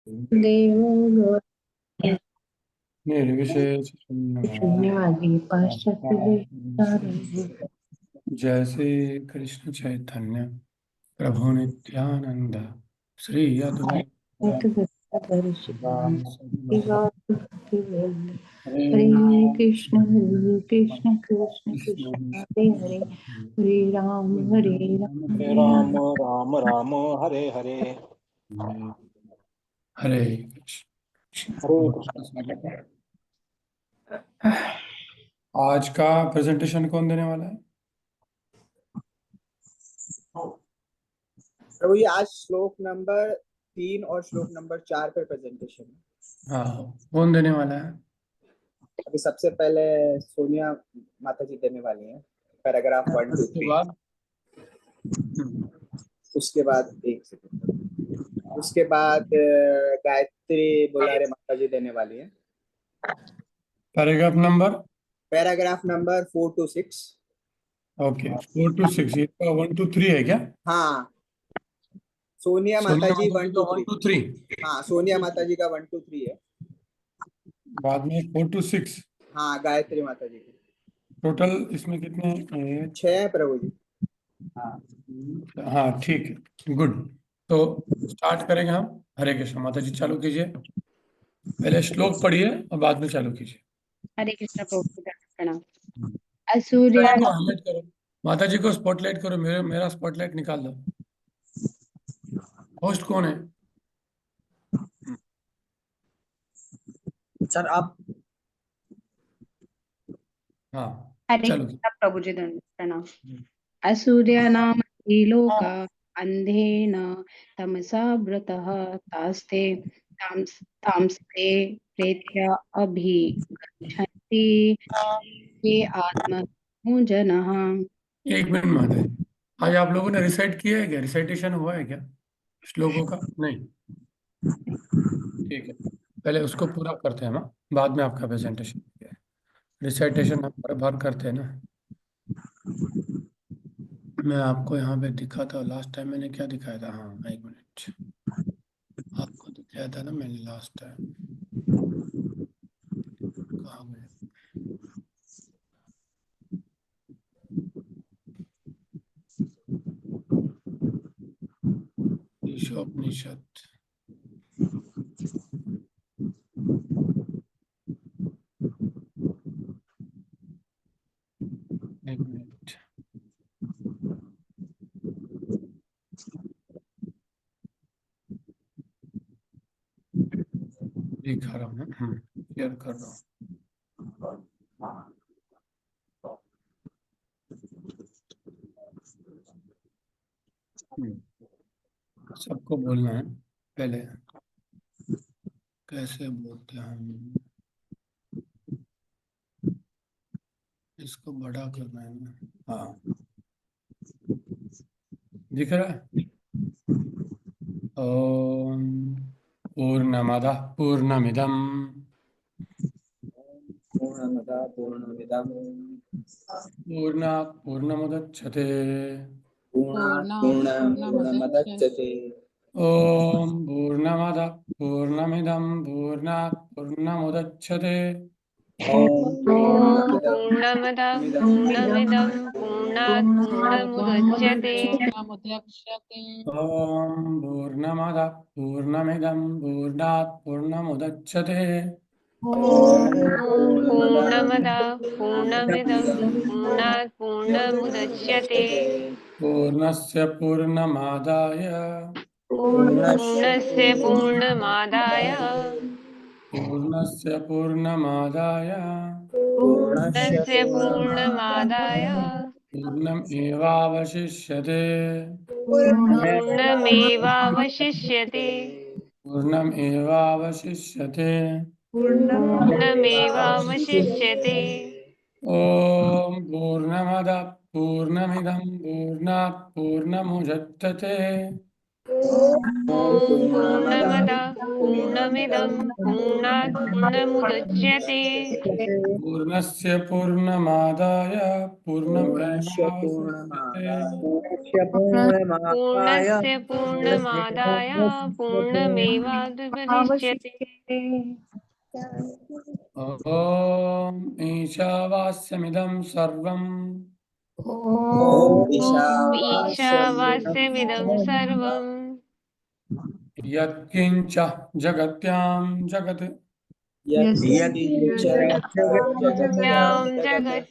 देवो निर्विशेष शून्यवादी पाश्चात्य देशतारण्य जय श्री कृष्ण चैतन्य प्रभु नित्यानंद श्री अद्वैत गदाधर गदाधर शिवासादि वल्लभ। हरे हरे कृष्ण कृष्ण कृष्ण कृष्ण हरे हरे, हरे राम हरे हरे राम राम। राम राम हरे हरे। हरे हरे कृष्ण। कृष्ण। आज का प्रेजेंटेशन कौन देने वाला है? प्रभु जी आज श्लोक नंबर 3 और श्लोक नंबर 4 पे प्रेजेंटेशन है। हाँ, कौन देने वाला है? अभी सबसे पहले सोनिया माता जी देने वाली हैं, पैराग्राफ 1 2 उसके 3। बाद उसके बाद एक सेकंड, उसके बाद गायत्री बुलारे माता जी देने वाली है, paragraph number paragraph number 4 to 6। Okay 4 to 6, ये 1 to 3 है क्या? हाँ, सोनिया माता सोनिया जी माता जी 1 का to 1 3। to 3, हाँ, सोनिया माता जी का 1 to 3 है। बाद में 4 to 6। हाँ, गायत्री माता जी की टोटल इसमें कितने 6 है प्रभु जी। हाँ ठीक है, गुड। तो स्टार्ट करेंगे हम। हरे कृष्ण। माता जी चालू कीजिए, पहले श्लोक पढ़िए और बाद में चालू कीजिए। हरे कृष्ण प्रभु जी का प्रणाम। माता असूर्या जी को हाईलाइट करो, माता जी को स्पॉटलाइट करो, मेरा स्पॉटलाइट निकाल दो। होस्ट कौन है? सर आप हाँ हरे चलो। कृष्ण प्रभु जी दंड प्रणाम। असूर्यानाम लोका अंधेन तमसा वृतः तास्ते तांस्ते प्रेत्य अभिगच्छन्ति ये आत्मनो जनः। एक मिनट माता जी, आज आप लोगों ने रिसाइट किया है क्या? रिसाइटेशन हुआ है क्या श्लोकों का? नहीं, ठीक है, पहले उसको पूरा करते हैं हम, बाद में आपका प्रेजेंटेशन। रिसाइटेशन हम हर बार करते हैं ना। मैं आपको यहाँ पे दिखाता हूँ, लास्ट टाइम मैंने क्या दिखाया था? हाँ एक मिनट, आपको दिखाया था ना मैंने लास्ट टाइम, कहाँ गए? ईशोपनिषद। एक मिनट, दिखा रहा हूँ ना, शेयर कर रहा हूँ। सबको बोलना है पहले, कैसे बोलते हैं हम? इसको बड़ा करना है ना। हाँ, दिख रहा है? ओम पूर्णमदः पूर्णमिदम् पूर्णमदा पूर्णमिदं पूर्णात् पूर्णमुदच्यते पूर्णात् पूर्णमुदच्यते। ओम पूर्णमदः पूर्णमिदं पूर्णात् पूर्णमुदच्यते ॐ ॐ पूर्णमदः पूर्णमदः पूर्णमिदं पूर्णमिदं पूर्णात् पूर्णमुदच्यते ओम पूर्णमदः पूर्णमिदं पूर्णात् पूर्णमुदच्यते ॐ पूर्णमदः पूर्णमदः पूर्णमिदं पूर्णमिदं पूर्णात् पूर्णमुदच्यते पूर्णस्य पूर्णमादाय पूर्णस्य पूर्णमादाय पूर्णस्य पूर्णमादाय पूर्णस्य पूर्णमादाय पूर्णम् एवावशिष्यते पूर्णमेवावशिष्यते पूर्णम् एवावशिष्यते पूर्णमेवावशिष्यते। ॐ पूर्णमदः पूर्णमिदं पूर्णात् पूर्णमुदच्यते ॐ पूर्णमदः पूर्णमदपूर्णमिदं पूर्णात् पूर्णमुदच्यते पूर्णस्य पूर्णमादाय पूर्णस्य पूर्णमेवावशिष्यते पूर्णमादाय पूर्णस्य पूर्णमादाय पूर्णमेवावशिष्यते ॐ ईशावास्यमिदं सर्वम् ॐ ॐ ईशावास्यमिदं ईशावास्यमिदं सर्वं यत्किञ्च जगत्यां जगत् यत्किञ्च जगत्यां जगत्यां जगत्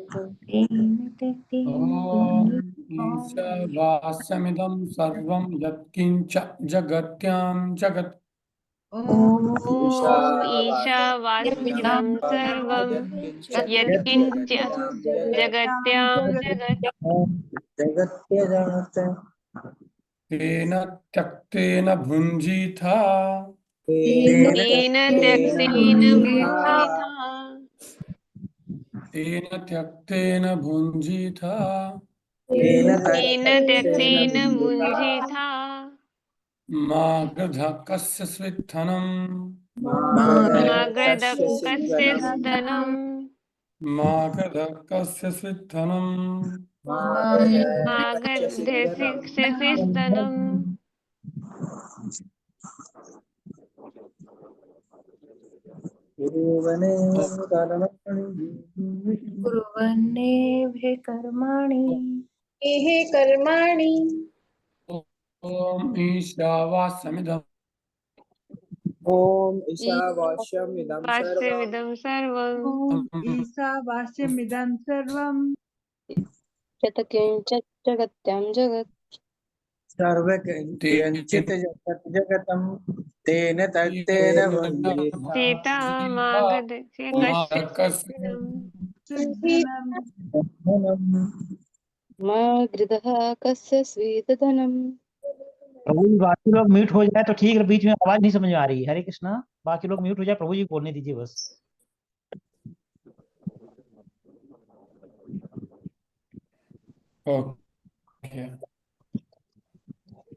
जगत् ॐ ईशावास्यमिदं सर्वं यत्किञ्च जगत्यां जगत् ॐ ईशावास्यमिदं सर्वं यत्किञ्च यत्किञ्च जगत्यां जगत्यां जगत् जगत् तेन त्यक्तेन भुञ्जीथा तेन त्यक्तेन भुञ्जीथा तेन त्यक्तेन भुञ्जीथा तेन त्यक्तेन भुञ्जीथा मा गृधः कस्य स्वित्थनम् मागधकस्य स्तनम् मा गृधः कस्य स्वित्थनम् मागधस्य स्तनम् कुर्वन्नेभ्यः कर्माणि हे कर्माणि ॐ ईशावास्यमिदं ॐ ईशावास्यमिदं सर्वं वास्यमिदं सर्वं ईशावास्यमिदं सर्वं यत्किञ्च जगत्यां जगत् सर्वकिञ्चित् जगतं तेन तत्तेन भुञ्जीथा सीता मागधस्य कस्य स्तनम् मा गृधः कस्य स्वीदधनम्। प्रभु जी बाकी लोग म्यूट हो जाए तो ठीक है, बीच में आवाज नहीं समझ में आ रही है। हरे कृष्णा, बाकी लोग म्यूट हो जाए, प्रभु जी बोलने दीजिए बस। ओके,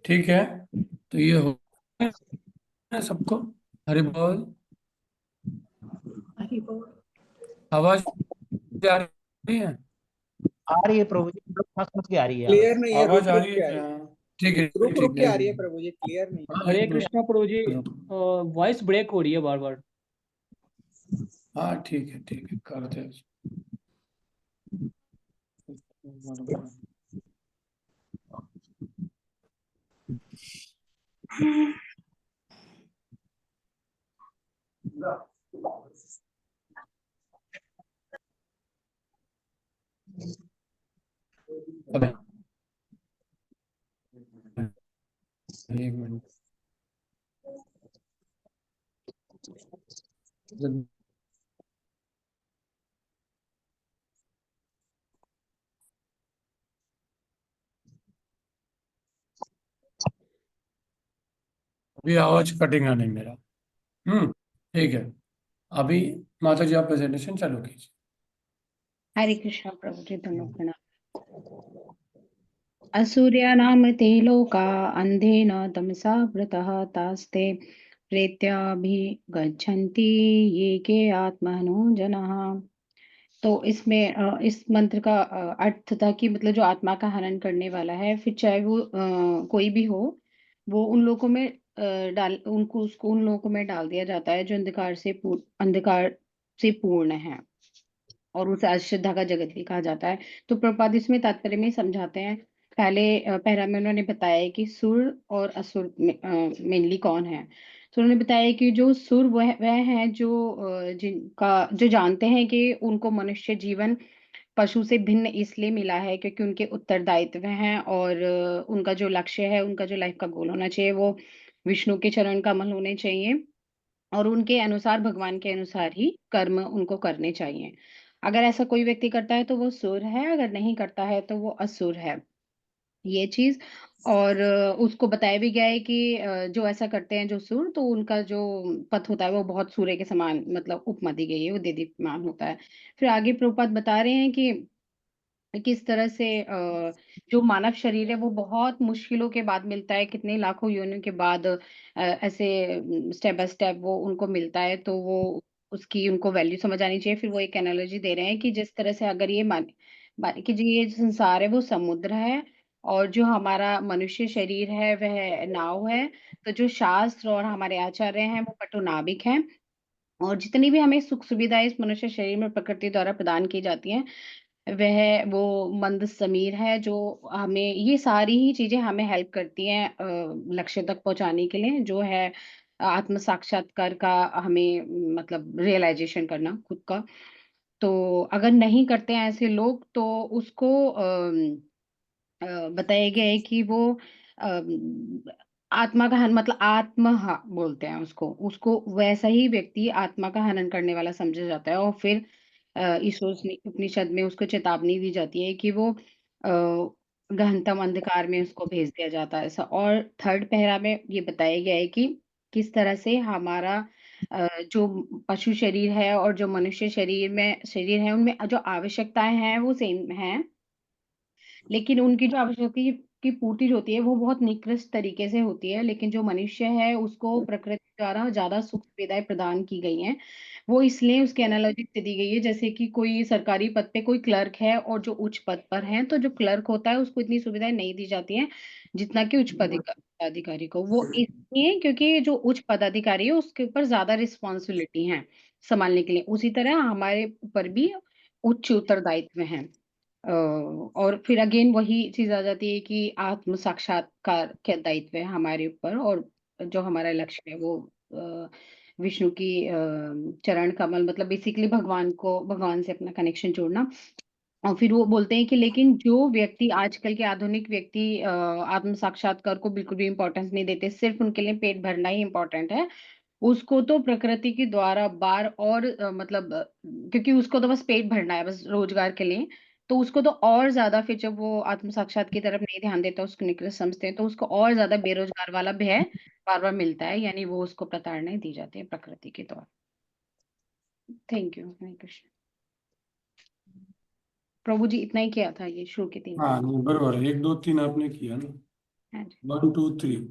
ठीक है। तो ये हो गया सबको। हरि बोल। हरि बोल। आवाज आ रही है? आ रही है प्रभु जी, समझ के आ रही है क्लियर नहीं है, आवाज रुक आ रुक रही के है आ रही क्या? है, ठीक है, रुक रुक ठीक के है। आ रही है प्रभु जी, क्लियर नहीं है। हाँ, हरे एक मिनट। कृष्णा प्रभु जी, वॉइस ब्रेक हो रही है बार बार। हाँ ठीक है, ठीक है, करते हैं। अबे एक मिनट। अभी आवाज कटेगा नहीं मेरा। ठीक है। अभी माता जी आप प्रेजेंटेशन चालू कीजिए। हरे कृष्ण प्रभु जी, दोनों प्रणाम। असूर्यानाम ते लोका अंधेन तमसा वृतः तास्ते प्रेत्याभिगच्छन्ति ये के आत्मनो जनः। तो इसमें इस मंत्र का अर्थ था कि मतलब जो आत्मा का हनन करने वाला है, फिर चाहे वो कोई भी हो, वो उन लोगों में उसको उन लोगों में डाल दिया जाता है जो अंधकार से पूर्ण है, और उसे अश्रद्धा का जगत भी कहा जाता है। तो प्रभुपाद इसमें तात्पर्य में समझाते हैं। पहले पैरा में उन्होंने बताया कि सुर और असुर मेनली कौन है। तो उन्होंने बताया कि जो सुर वह है जो जिनका जो जानते हैं कि उनको मनुष्य जीवन पशु से भिन्न इसलिए मिला है क्योंकि उनके उत्तरदायित्व हैं, और उनका जो लक्ष्य है, उनका जो लाइफ का गोल होना चाहिए, वो विष्णु के चरण कमल होने चाहिए, और उनके अनुसार, भगवान के अनुसार ही कर्म उनको करने चाहिए। अगर ऐसा कोई व्यक्ति करता है तो वो सुर है, अगर नहीं करता है तो वो असुर है, ये चीज़। और उसको बताया भी गया है कि जो ऐसा करते हैं जो सुर, तो उनका जो पथ होता है वो बहुत सूर्य के समान, मतलब उपमा दी गई है, वो दीदीप्यमान होता है। फिर आगे प्रभुपाद बता रहे हैं कि किस तरह से जो मानव शरीर है वो बहुत मुश्किलों के बाद मिलता है, कितने लाखों योनियों के बाद ऐसे स्टेप बाय स्टेप वो उनको मिलता है, तो वो उसकी उनको वैल्यू समझ आनी चाहिए। फिर वो एक एनालॉजी दे रहे हैं कि जिस तरह से अगर ये मान कि जी ये जो संसार है वो समुद्र है और जो हमारा मनुष्य शरीर है वह नाव है, तो जो शास्त्र और हमारे आचार्य हैं वो पटुनाविक हैं। और जितनी भी हमें सुख सुविधाएँ इस मनुष्य शरीर में प्रकृति द्वारा प्रदान की जाती हैं, वह वो मंद समीर है जो हमें ये सारी ही चीज़ें हमें हेल्प करती हैं लक्ष्य तक पहुँचाने के लिए, जो है आत्म साक्षात्कार का हमें मतलब रियलाइज़ेशन करना खुद का। तो अगर नहीं करते हैं ऐसे लोग तो उसको बताया गया है कि वो अम, आत्मा का हन मतलब आत्महा बोलते हैं उसको। उसको वैसा ही व्यक्ति आत्मा का हनन करने वाला समझा जाता है और फिर ईशोस उपनिषद में उसको चेतावनी दी जाती है कि वो गहनतम अंधकार में उसको भेज दिया जाता है ऐसा। और थर्ड पैरा में ये बताया गया है कि किस तरह से हमारा जो पशु शरीर है और जो मनुष्य शरीर है उनमें जो आवश्यकताएँ हैं वो सेम हैं। लेकिन उनकी जो आवश्यकता की पूर्ति जो होती है वो बहुत निकृष्ट तरीके से होती है, लेकिन जो मनुष्य है उसको प्रकृति द्वारा ज़्यादा सुख-सुविधाएँ प्रदान की गई हैं। वो इसलिए उसकी एनालॉजी से दी गई है जैसे कि कोई सरकारी पद पे कोई क्लर्क है और जो उच्च पद पर हैं, तो जो क्लर्क होता है उसको इतनी सुविधाएँ नहीं दी जाती हैं, जितना कि उच्च पदाधिकारी को। वो इसलिए क्योंकि जो उच्च पदाधिकारी है उसके ऊपर ज़्यादा रिस्पॉन्सिबिलिटी हैं सँभालने के लिए। उसी तरह हमारे ऊपर भी उच्च उत्तरदायित्व हैं। और फिर अगेन वही चीज़ आ जाती है कि आत्म साक्षात्कार का दायित्व है हमारे ऊपर और जो हमारा लक्ष्य है वो विष्णु की चरण कमल मतलब बेसिकली भगवान से अपना कनेक्शन जोड़ना। और फिर वो बोलते हैं कि लेकिन जो व्यक्ति आजकल के आधुनिक व्यक्ति आत्म साक्षात्कार को बिल्कुल भी इम्पोर्टेंस नहीं देते, सिर्फ़ उनके लिए पेट भरना ही इम्पोर्टेंट है। उसको तो प्रकृति के द्वारा बार और मतलब क्योंकि उसको तो बस पेट भरना है बस रोज़गार के लिए, तो उसको तो और ज़्यादा फिर जब वो आत्म साक्षात की तरफ नहीं ध्यान देता, उसको निकृष्ट समझते हैं, तो उसको और ज़्यादा बेरोज़गार वाला भय बार-बार मिलता है, यानी वो उसको प्रताड़नाएँ दी जाती है प्रकृति के द्वारा। थैंक यू, हरे कृष्ण। प्रभु जी इतना ही किया था ये शुरू के 3 हाँ नहीं बराबर है, 1 2 3 आपने किया ना, हाँ जी। 1 2 3।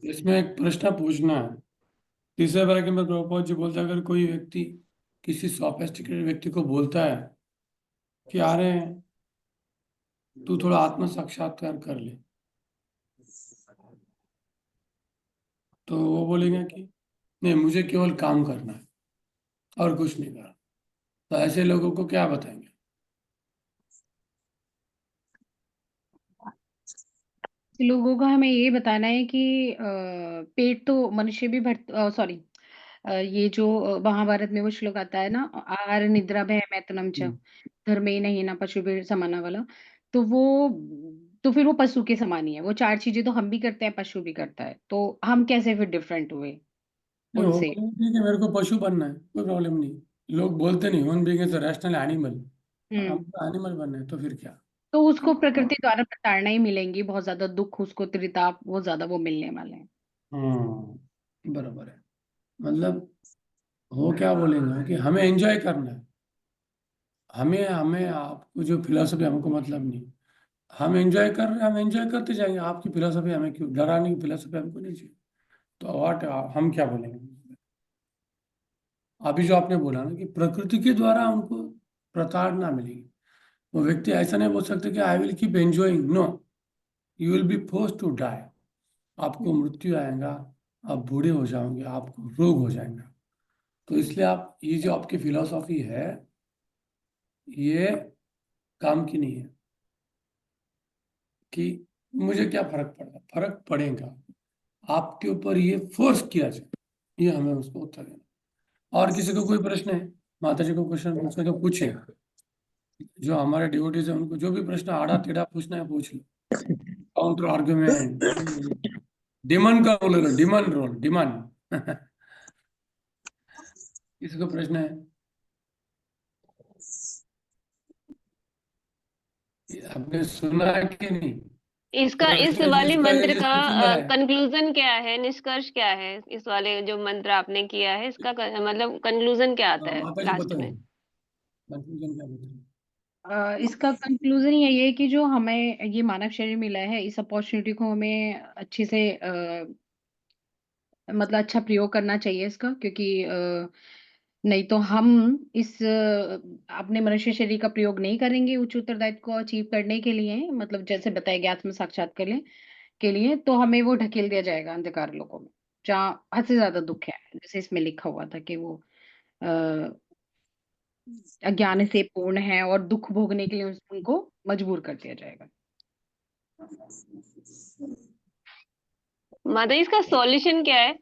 इसमें एक प्रश्न पूछना है। तीसरे वाक्य में प्रभुपाद जी बोलते हैं अगर कोई व्यक्ति किसी सोफिस्टिकेटेड व्यक्ति को बोलता है कि अरे तू थोड़ा आत्म साक्षात्कार कर ले, तो वो बोलेगा कि नहीं मुझे केवल काम करना है और कुछ नहीं करना। तो ऐसे लोगों को क्या बताएंगे? लोगों को हमें ये बताना है कि पेट तो मनुष्य भी सॉरी ये जो महाभारत में वो श्लोक आता है ना आहार निद्रा भय मैथुनम च धर्मे नहीं ना पशु भी समाना वाला। तो वो तो फिर वो पशु के समान ही है। वो 4 चीज़ें तो हम भी करते हैं, पशु भी करता है। तो हम कैसे फिर डिफरेंट हुए नहीं वो उनसे? बोलेंगे, ठीक है मेरे को पशु बनना है, कोई प्रॉब्लम नहीं। लोग बोलते नहीं human being is a rational animal, हुँ। हमको एनिमल बनना है, तो फिर क्या? तो उसको प्रकृति द्वारा प्रताड़ना ही मिलेंगी, बहुत ज़्यादा दुःख उसको त्रिताप बहुत ज़्यादा वो मिलने वाले हैं। बराबर है। मतलब वो क्या बोलेंगे कि हमें एंजॉय करना है, हमें हमें आपको जो फिलोसफी हमको मतलब नहीं, हम एंजॉय कर रहे हैं, हम एंजॉय करते जाएंगे, आपकी फिलोसफी हमें क्यों, डराने की फिलोसफी हमको नहीं चाहिए। तो व्हाट हम क्या बोलेंगे? अभी जो आपने बोला ना कि प्रकृति के द्वारा उनको प्रताड़ना मिलेगी, वो व्यक्ति ऐसा नहीं बोल सकते कि I will keep enjoying, no, you will be force to die. आपको मृत्यु आएगा, आप बूढ़े हो जाओगे, आपको रोग हो जाएगा। तो इसलिए आप ये जो आपकी फिलोसॉफी है ये काम की नहीं है कि मुझे क्या फर्क पड़ता, फर्क पड़ेगा आपके ऊपर ये फोर्स किया जाए, ये हमें उसको उत्तर देना। और किसी को कोई प्रश्न है, माता जी को क्वेश्चन पूछना तो पूछे, जो हमारे डिवोटीज है उनको जो भी प्रश्न आड़ा टेढ़ा पूछना है पूछ लो, काउंटर आर्ग्यूमेंट, डिमांड का बोले, डिमांड रोल डिमांड। किसी को प्रश्न है? आपने सुना है कि नहीं? इसका तो इस इसलिए वाले जिसका मंत्र एज का 15 है, कंक्लूजन क्या है, निष्कर्ष क्या है? इस वाले जो मंत्र आपने किया है इसका मतलब कंक्लूजन क्या आता है माता जी लास्ट बताइए में? कंफ्यूजन क्या बताइए। इसका कंक्लूजन यही है कि जो हमें ये मानव शरीर मिला है, इस अपॉर्चुनिटी को हमें अच्छे से मतलब अच्छा प्रयोग करना चाहिए इसका, क्योंकि नहीं तो हम इस अपने मनुष्य शरीर का प्रयोग नहीं करेंगे उच्च उत्तरदायित्व को अचीव करने के लिए, मतलब जैसे बताया गया आत्म साक्षात्कार के लिए, तो हमें वो ढकेल दिया जाएगा अंधकार लोकों में, जहाँ हद से ज्यादा दुख है, जैसे इसमें लिखा हुआ था कि वो अ, अज्ञान से पूर्ण है और दुख भोगने के लिए उनको मजबूर कर दिया जाएगा। माता जी, इसका सॉल्यूशन क्या है?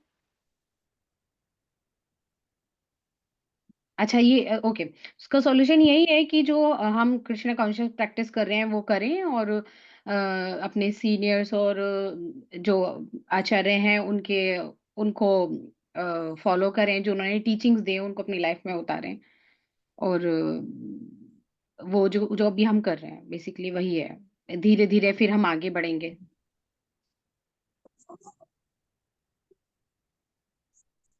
अच्छा, ये ओके, उसका सॉल्यूशन यही है कि जो हम कृष्णा कॉन्शियस प्रैक्टिस कर रहे हैं वो करें, और अपने सीनियर्स और जो आचार्य हैं उनको फॉलो करें, जो उन्होंने टीचिंग्स दी उनको अपनी लाइफ में उतारें, और वो जो जो अभी हम कर रहे हैं बेसिकली वही है, धीरे धीरे फिर हम आगे बढ़ेंगे।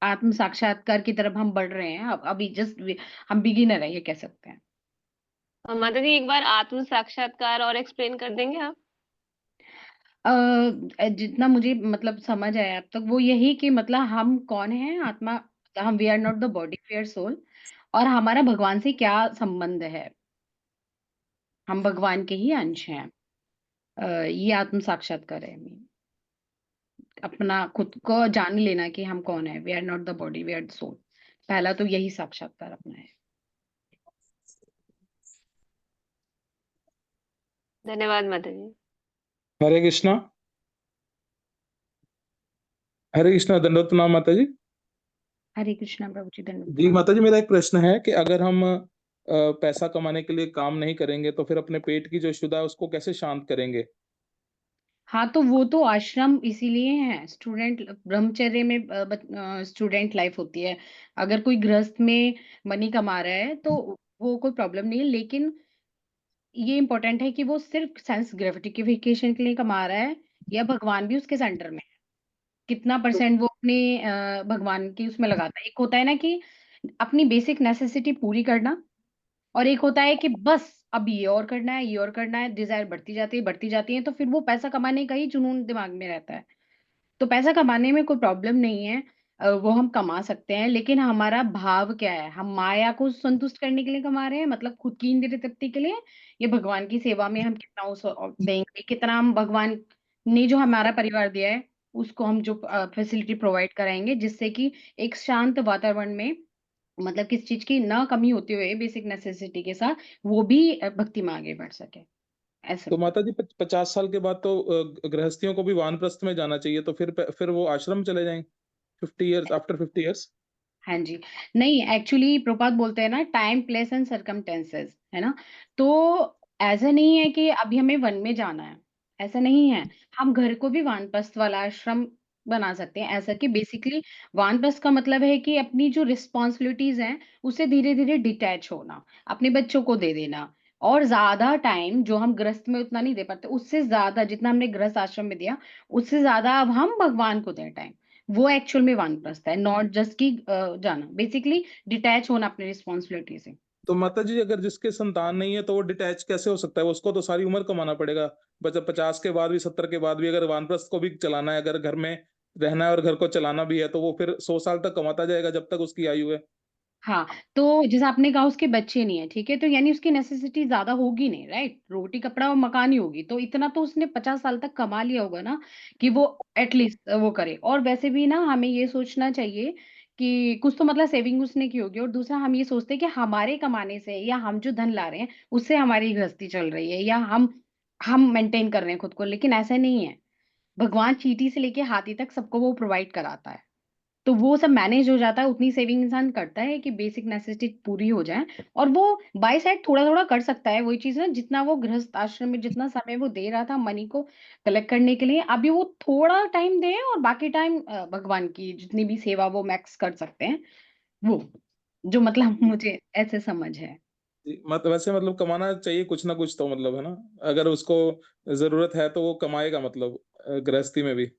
आत्म साक्षात्कार की तरफ हम बढ़ रहे हैं, अब अभी जस्ट हम बिगिनर है, ये कह सकते हैं। माता जी, एक बार आत्म साक्षात्कार और एक्सप्लेन कर देंगे आप? जितना मुझे मतलब समझ आया अब तक वो यही कि मतलब हम कौन हैं, आत्मा, हम we are not the body, we are soul, और हमारा भगवान से क्या संबंध है, हम भगवान के ही अंश हैं। ये आत्म साक्षात्कार है, अपना खुद को जान लेना कि हम कौन है, we are not the body, we are the soul. पहला तो यही साक्षात्कार अपना है। धन्यवाद माता जी। हरे कृष्णा। हरे कृष्णा, दंडवत प्रणाम माता जी। हरे कृष्णा प्रभु जी, धन्यवाद जी प्रणाम। माता जी, मेरा एक प्रश्न है कि अगर हम पैसा कमाने के लिए काम नहीं करेंगे तो फिर अपने पेट की जो शुदा है उसको कैसे शांत करेंगे? हाँ, तो वो तो आश्रम इसीलिए है, स्टूडेंट ब्रह्मचर्य में स्टूडेंट लाइफ होती है। अगर कोई गृहस्थ में मनी कमा रहा है तो वो कोई प्रॉब्लम नहीं है, लेकिन ये इम्पोर्टेंट है कि वो सिर्फ सेंस ग्रेटिफिकेशन के लिए कमा रहा है, या भगवान भी उसके सेंटर में है, कितना तो परसेंट वो अपने भगवान की उसमें लगाता है। एक होता है ना कि अपनी बेसिक नेसेसिटी पूरी करना, और एक होता है कि बस अब ये और करना है, ये और करना है, डिजायर बढ़ती जाती है, तो फिर वो पैसा कमाने का ही जुनून दिमाग में रहता है। तो पैसा कमाने में कोई प्रॉब्लम नहीं है, वो हम कमा सकते हैं, लेकिन हमारा भाव क्या है, हम माया को संतुष्ट करने के लिए कमा रहे हैं, मतलब खुद की इंद्रिय तृप्ति के लिए, या भगवान की सेवा में हम कितना उस देंगे, कितना हम भगवान ने जो हमारा परिवार दिया है उसको हम जो फैसिलिटी प्रोवाइड कराएंगे, जिससे कि एक शांत वातावरण में, मतलब किस चीज की ना कमी होते हुए बेसिक नेसेसिटी के साथ वो भी भक्ति में आगे बढ़ सके, ऐसे। तो माता जी, 50 साल के बाद तो गृहस्थियों को भी वानप्रस्थ में जाना चाहिए, तो फिर वो आश्रम चले जाएंगे 50 ईयर्स, आफ्टर 50 ईयर्स। हाँ जी। नहीं, एक्चुअली प्रभुपाद बोलते हैं ना, टाइम प्लेस एंड सर्कमटेंसेस, है ना। तो ऐसा नहीं है कि अभी हमें वन में जाना है, ऐसा नहीं है। हम घर को भी वानप्रस्थ वाला आश्रम बना सकते हैं, ऐसा कि बेसिकली वानप्रस्थ का मतलब है कि अपनी जो रिस्पॉन्सिबिलिटीज हैं उससे धीरे धीरे डिटैच होना, अपने बच्चों को दे देना, और ज्यादा टाइम जो हम गृहस्थ में उतना नहीं दे पाते, उससे ज्यादा जितना हमने गृहस्थ आश्रम में दिया उससे ज्यादा अब हम भगवान को दें टाइम। वो एक्चुअल में वानप्रस्थ है, नॉट जस्ट कि जाना, बेसिकली डिटैच होना अपनी रिस्पॉन्सिबिलिटी से। तो माता जी, अगर जिसके संतान नहीं है तो वो डिटैच कैसे हो सकता है? उसको तो सारी उम्र कमाना पड़ेगा। बच्चा 50 के बाद भी, 70 के बाद भी अगर वानप्रस्थ को भी चलाना है, अगर घर में रहना है और घर को चलाना भी है, तो वो फिर 100 साल तक कमाता जाएगा जब तक उसकी आयु है। हाँ, तो जैसे आपने कहा उसके बच्चे नहीं है, ठीक है, तो यानी उसकी नेसेसिटी ज्यादा होगी नहीं, राइट, रोटी कपड़ा और मकान ही होगी, तो इतना तो उसने 50 साल तक कमा लिया होगा ना, कि वो एटलीस्ट वो करे। और वैसे भी ना हमें ये सोचना चाहिए कि कुछ तो मतलब सेविंग उसने की होगी, और दूसरा हम ये सोचते हैं कि हमारे कमाने से या हम जो धन ला रहे हैं उससे हमारी गृहस्थी चल रही है, या हम मेंटेन कर रहे हैं खुद को, लेकिन ऐसा नहीं है। भगवान चींटी से लेके हाथी तक सबको वो प्रोवाइड कराता है, तो वो सब मैनेज हो जाता है, उतनी सेविंग इंसान करता है कि बेसिक नेसेसिटी पूरी हो जाए, और वो बाय साइड थोड़ा थोड़ा कर सकता है, वही चीज ना, जितना वो गृहस्थ आश्रम में जितना समय वो दे रहा था मनी को कलेक्ट करने के लिए, अभी वो थोड़ा टाइम दे, और बाकी टाइम भगवान की जितनी भी सेवा वो मैक्स कर सकते हैं, वो जो मतलब मुझे ऐसे समझ है। मतलब वैसे मतलब कमाना चाहिए कुछ ना कुछ तो, मतलब है ना, अगर उसको जरूरत है तो वो कमाएगा, मतलब गृहस्थी में भी,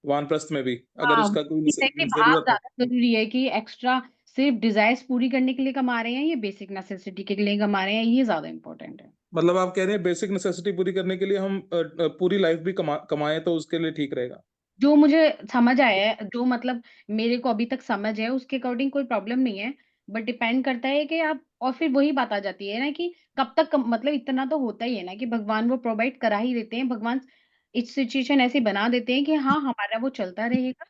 वानप्रस्थ में भी, अगर हाँ, उसका कोई एग्जैक्टली भाव जरूरत है। ज्यादा जरूरी है कि एक्स्ट्रा सिर्फ डिजायर्स पूरी करने के लिए कमा रहे हैं, ये बेसिक नेसेसिटी के लिए कमा रहे हैं, ये ज्यादा इंपॉर्टेंट है। मतलब आप कह रहे हैं बेसिक नेसेसिटी पूरी करने के लिए हम पूरी लाइफ भी कमाएं तो उसके लिए ठीक रहेगा। जो मुझे समझ आया है, जो मतलब मेरे को अभी तक समझ है, उसके अकॉर्डिंग कोई प्रॉब्लम नहीं है। बट डिपेंड करता है कि आप, और फिर वही बात आ जाती है ना कि कब तक मतलब इतना तो होता ही है ना कि भगवान वो प्रोवाइड करा ही देते हैं, भगवान इस सिचुएशन ऐसी बना देते हैं कि हाँ हमारा वो चलता रहेगा,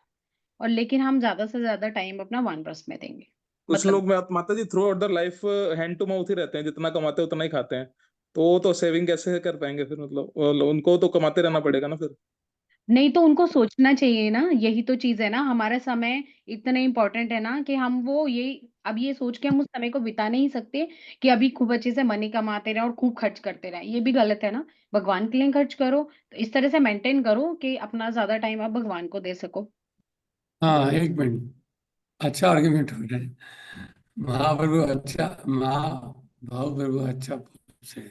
और लेकिन हम ज्यादा से ज्यादा टाइम अपना वानप्रस्थ में देंगे। कुछ मतलब लोग माता जी throughout the life hand to mouth ही रहते हैं, जितना कमाते हैं उतना ही खाते हैं, तो वो तो सेविंग कैसे कर पाएंगे फिर, मतलब उनको तो कमाते रहना पड़ेगा ना फिर। नहीं, तो उनको सोचना चाहिए ना, यही तो चीज है ना, हमारा समय इतना इम्पोर्टेंट है ना कि हम वो ये अब ये सोच के हम उस समय को बिता नहीं सकते कि अभी खूब अच्छे से मनी कमाते रहे और खूब खर्च करते रहे, ये भी गलत है ना। भगवान के लिए खर्च करो, तो इस तरह से मेंटेन करो कि अपना ज्यादा टाइम आप भगवान को दे सको। हाँ, एक मिनट, अच्छा आर्ग्यूमेंट हो रहा है। महाप्रभु अच्छा, महाभाव प्रभु अच्छा से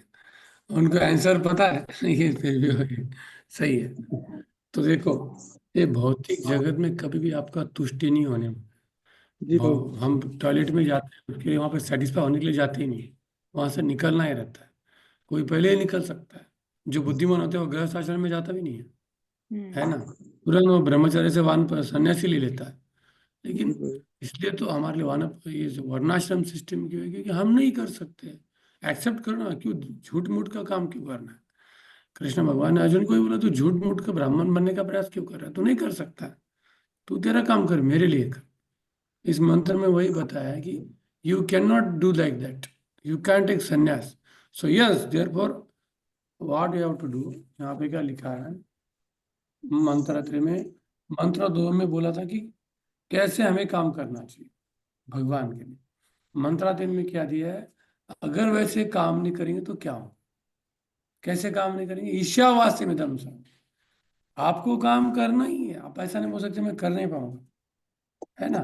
उनको आंसर पता है ये फिर भी सही है। तो देखो, ये भौतिक जगत में कभी भी आपका तुष्टि नहीं होने में। जी प्रभु। हम टॉयलेट में जाते हैं उसके लिए, वहाँ पे सेटिस्फाई होने के लिए जाते ही नहीं, वहाँ से निकलना ही रहता है। कोई पहले ही निकल सकता है, जो बुद्धिमान होते हैं वो गृहस्थ आश्रम में जाता भी नहीं है ना। तुरंत वो ब्रह्मचर्य से वान सन्यासी ले लेता है। जी लेकिन प्रभु। इसलिए तो हमारे लिए वानप ये जो वर्णाश्रम सिस्टम क्यों है, क्योंकि हम नहीं कर सकते। एक्सेप्ट करो ना, क्यों झूठ मूठ का काम क्यों करना है। कृष्ण भगवान ने अर्जुन को ही बोला, तू झूठ मूठ का ब्राह्मण बनने का प्रयास क्यों कर रहा है, तू नहीं कर सकता है। तू तेरा काम कर, मेरे लिए कर। इस मंत्र में वही बताया है कि you can not do like that, you can take संन्यास। So yes, therefore what you have to do, यहाँ पे क्या लिखा है मंत्र 3 में, मंत्र 2 में बोला था कि कैसे हमें काम करना चाहिए भगवान के लिए। मंत्र 3 में क्या दिया है, अगर वैसे काम नहीं करेंगे तो क्या हो, कैसे काम नहीं करेंगे, ईर्ष्यावास्य में धर्म संग। आपको काम करना ही है, आप ऐसा नहीं बोल सकते मैं कर नहीं पाऊंगा, है ना।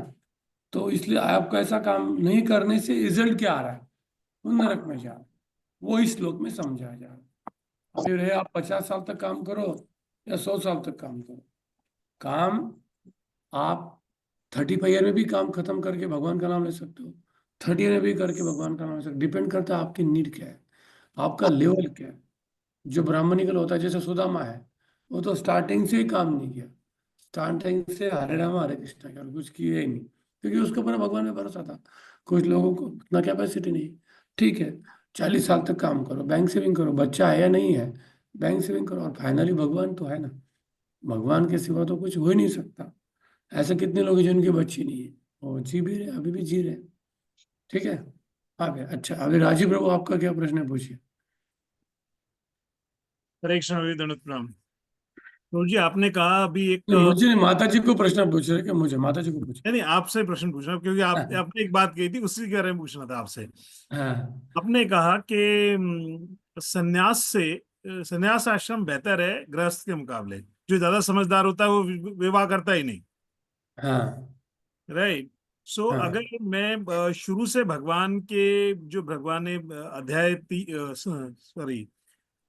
तो इसलिए आपको ऐसा काम नहीं करने से रिजल्ट क्या आ रहा है, वो नरक में जा रहा है। वो इस श्लोक में समझाया जा रहा है। अभी रहे आप 50 साल तक काम करो या 100 साल तक काम करो, काम आप 35 ईयर में भी काम खत्म करके भगवान का नाम ले सकते हो, 30 ईयर में भी करके भगवान का नाम ले सकते हो। डिपेंड करता है आपकी नीड क्या है, आपका लेवल क्या है। जो ब्राह्मणिकल होता है, जैसे सुदामा है, वो तो स्टार्टिंग से ही काम नहीं किया, स्टार्टिंग से हरे राम हरे कृष्ण किया और कुछ किया ही नहीं, क्योंकि उसके ऊपर भगवान में भरोसा था। कुछ लोगों को उतना कैपेसिटी नहीं। ठीक है, 40 साल तक काम करो, बैंक सेविंग करो, बच्चा है या नहीं है, बैंक सेविंग करो, और फाइनली भगवान तो है ना। भगवान के सिवा तो कुछ हो ही नहीं सकता। ऐसे कितने लोग हैं जिनकी बच्ची नहीं है, वो जी भी रहे, अभी भी जी रहे। ठीक है, आगे। अच्छा, अभी राजीव प्रभु आपका क्या प्रश्न है, पूछिए। हरे कृष्ण दंडवत प्रणाम। तो जी आपने कहा अभी एक नहीं, मुझे नहीं, माता जी को प्रश्न पूछ रहे, कि मुझे माता जी को पूछे। नहीं आपसे प्रश्न पूछना, क्योंकि आपने एक बात कही थी उसी के बारे में पूछना था आपसे। हाँ, आपने कहा कि संन्यास से संन्यास आश्रम बेहतर है गृहस्थ के मुकाबले। जो ज्यादा समझदार होता है वो विवाह करता ही नहीं। हाँ, राइट। सो हाँ, अगर मैं शुरू से भगवान के जो भगवान ने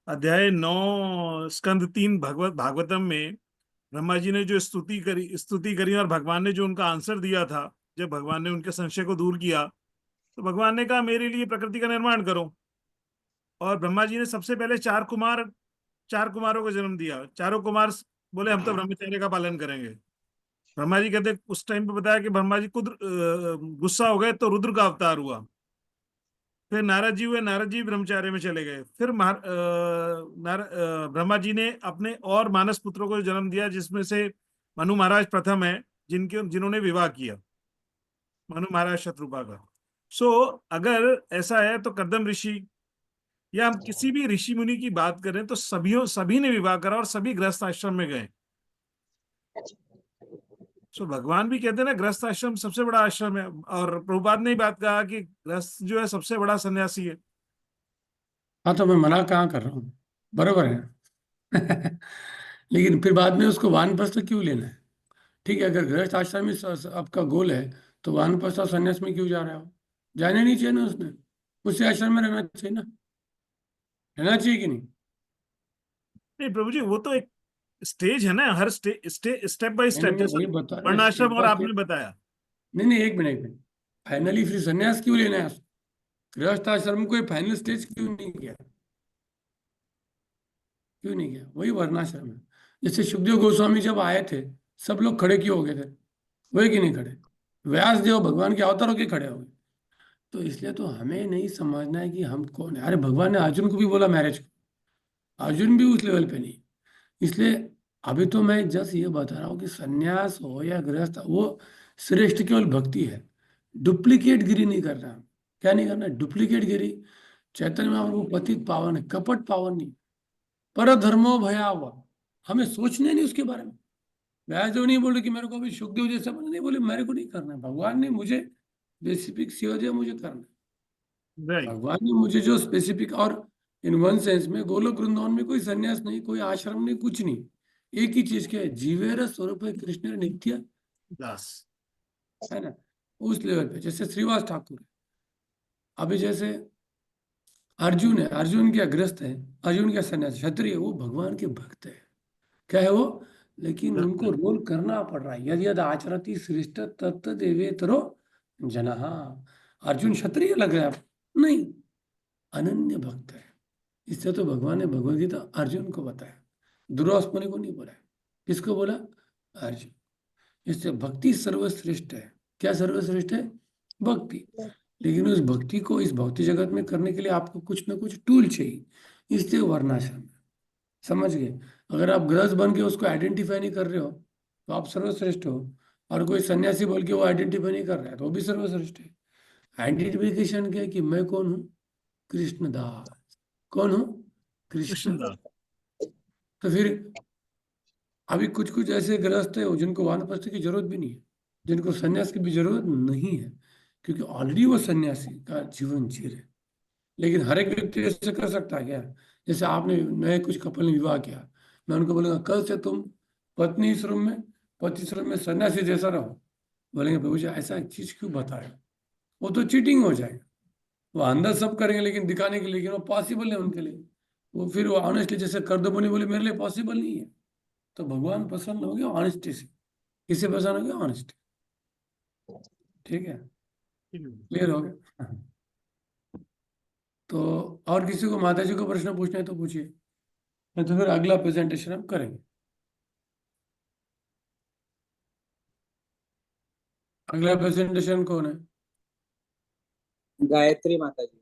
अध्याय 9 स्कंद 3 भागवतम में ब्रह्मा जी ने जो स्तुति करी और भगवान ने जो उनका आंसर दिया था, जब भगवान ने उनके संशय को दूर किया, तो भगवान ने कहा मेरे लिए प्रकृति का निर्माण करो। और ब्रह्मा जी ने सबसे पहले 4 कुमारों को जन्म दिया। चारों कुमार बोले हम तो ब्रह्मचर्य का पालन करेंगे। ब्रह्मा जी कहते, उस टाइम पे बताया कि ब्रह्मा जी खुद गुस्सा हो गए तो रुद्र का अवतार हुआ। फिर नारद जी हुए, नारद जी ब्रह्मचार्य में चले गए। फिर ब्रह्मा जी ने अपने और मानस पुत्रों को जन्म दिया, जिसमें से मनु महाराज प्रथम है, जिन्होंने विवाह किया, मनु महाराज शत्रुपा का। सो अगर ऐसा है तो कर्दम ऋषि या हम किसी भी ऋषि मुनि की बात करें तो सभी ने विवाह करा और सभी गृहस्थ आश्रम में गए। सो भगवान भी कहते हैं ना गृहस्थ आश्रम सबसे बड़ा आश्रम है, और प्रभुपाद ने ही बात कहा कि गृहस्थ जो है सबसे बड़ा सन्यासी है। हाँ, तो मैं मना कहाँ कर रहा हूँ, बरोबर है। लेकिन फिर बाद में उसको वानप्रस्थ क्यों लेना है। ठीक है, अगर गृहस्थ आश्रम में आपका गोल है, तो वानप्रस्थ और संन्यास में क्यों जा रहे हो, जाने नहीं चाहिए ना उसने। उसी आश्रम में रहना चाहिए ना, रहना चाहिए कि नहीं? नहीं प्रभु जी, वो तो एक स्टेज है ना, हर स्टेप बाय नहीं नहीं स्टेप, नहीं, जैसे वही बता रहे हैं, वर्णाश्रम स्टेप और बाय आपने स्टेप। बताया। नहीं नहीं, एक मिनट एक मिनट, फाइनली फिर संन्यास क्यों लेना है? गृहस्थ आश्रम को फाइनल स्टेज क्यों नहीं किया? क्यों नहीं किया? वही वर्णाश्रम है। जैसे सुखदेव गोस्वामी जब आए थे, सब लोग खड़े क्यों हो गए थे? हुए कि नहीं खड़े? व्यास देव भगवान के अवतार होके खड़े हो गए। तो इसलिए तो हमें नहीं समझना है कि हम कौन है। अरे भगवान ने अर्जुन को भी बोला मैरिज को, अर्जुन भी उस लेवल पे नहीं। इसलिए अभी तो मैं जस्ट ये बता रहा हूँ कि सन्यास हो या गृहस्थ, वो श्रेष्ठ केवल भक्ति है। डुप्लीकेट गिरी नहीं करना। क्या नहीं करना? डुप्लीकेट गिरी। चैतन्य महाप्रभु पतित पावन है, कपट पावन नहीं। पर धर्मो भयावह, हमें सोचने नहीं उसके बारे में। व्यास देव नहीं बोल रहे कि मेरे को अभी सुखदेव जैसा बनना, नहीं बोले मेरे को नहीं करना है। भगवान ने मुझे स्पेसिफिक सेवा दिया, मुझे करना है। राइट। भगवान ने मुझे जो स्पेसिफिक, और इन वन सेंस में गोलोक वृंदावन में कोई सन्यास नहीं, कोई आश्रम नहीं, कुछ नहीं। एक ही चीज के जीवेर स्वरूप है कृष्ण नित्य दास। है ना, उस लेवल पे। जैसे श्रीवास ठाकुर है, अभी जैसे अर्जुन है, अर्जुन क्या ग्रस्त है, अर्जुन क्या सन्यास क्षत्रिय है, वो भगवान के भक्त है। क्या है वो? लेकिन उनको रोल करना पड़ रहा है। यदि यद आचरति श्रेष्ठ तत्त देवेतरो जनः। अर्जुन क्षत्रिय लग रहा है आपको? नहीं, अनन्य भक्त है। इससे तो भगवान ने भगवद गीता अर्जुन को बताया, दुर्वासमुनि को नहीं बोला है। किसको बोला? अर्जुन। इससे भक्ति सर्वश्रेष्ठ है। क्या सर्वश्रेष्ठ है? भक्ति। लेकिन उस भक्ति को इस भौतिक जगत में करने के लिए आपको कुछ ना कुछ टूल चाहिए, इसलिए वर्णाश्रम है। समझ गए? अगर आप गृहस्थ बन के उसको आइडेंटिफाई नहीं कर रहे हो तो आप सर्वश्रेष्ठ हो, और कोई सन्यासी बोल के वो आइडेंटिफाई नहीं कर रहा है तो वो भी सर्वश्रेष्ठ है। आइडेंटिफिकेशन क्या है? कि मैं कौन हूँ? कृष्णदास। कौन हूँ? कृष्ण। कृष्णदास। तो फिर अभी कुछ कुछ ऐसे गृहस्थ है जिनको वानप्रस्थ की जरूरत भी नहीं है, जिनको सन्यास की भी जरूरत नहीं है, क्योंकि ऑलरेडी वो सन्यासी का जीवन जी रहे। लेकिन हर एक व्यक्ति ऐसे कर सकता है क्या? जैसे आपने नए कुछ कपल ने विवाह किया, मैं उनको बोलूंगा कल से तुम पत्नी इस रूम में, पति इस रूम में, सन्यासी जैसा रहो। बोलेंगे प्रभु जी ऐसा चीज क्यों बताया? वो तो चीटिंग हो जाएगा। वो अंदर सब करेंगे लेकिन दिखाने के लिए, लेकिन वो पॉसिबल है उनके लिए। वो फिर वो ऑनेस्टली जैसे कर दो बोले मेरे लिए पॉसिबल नहीं है। तो भगवान प्रसन्न हो गया ऑनेस्टी से। किससे प्रसन्न हो गया? ऑनेस्टी। ठीक है, क्लियर हो गया? तो और किसी को माता जी को प्रश्न पूछना है तो पूछिए, नहीं तो फिर अगला प्रेजेंटेशन हम करेंगे। अगला प्रेजेंटेशन कौन है? गायत्री माता जी।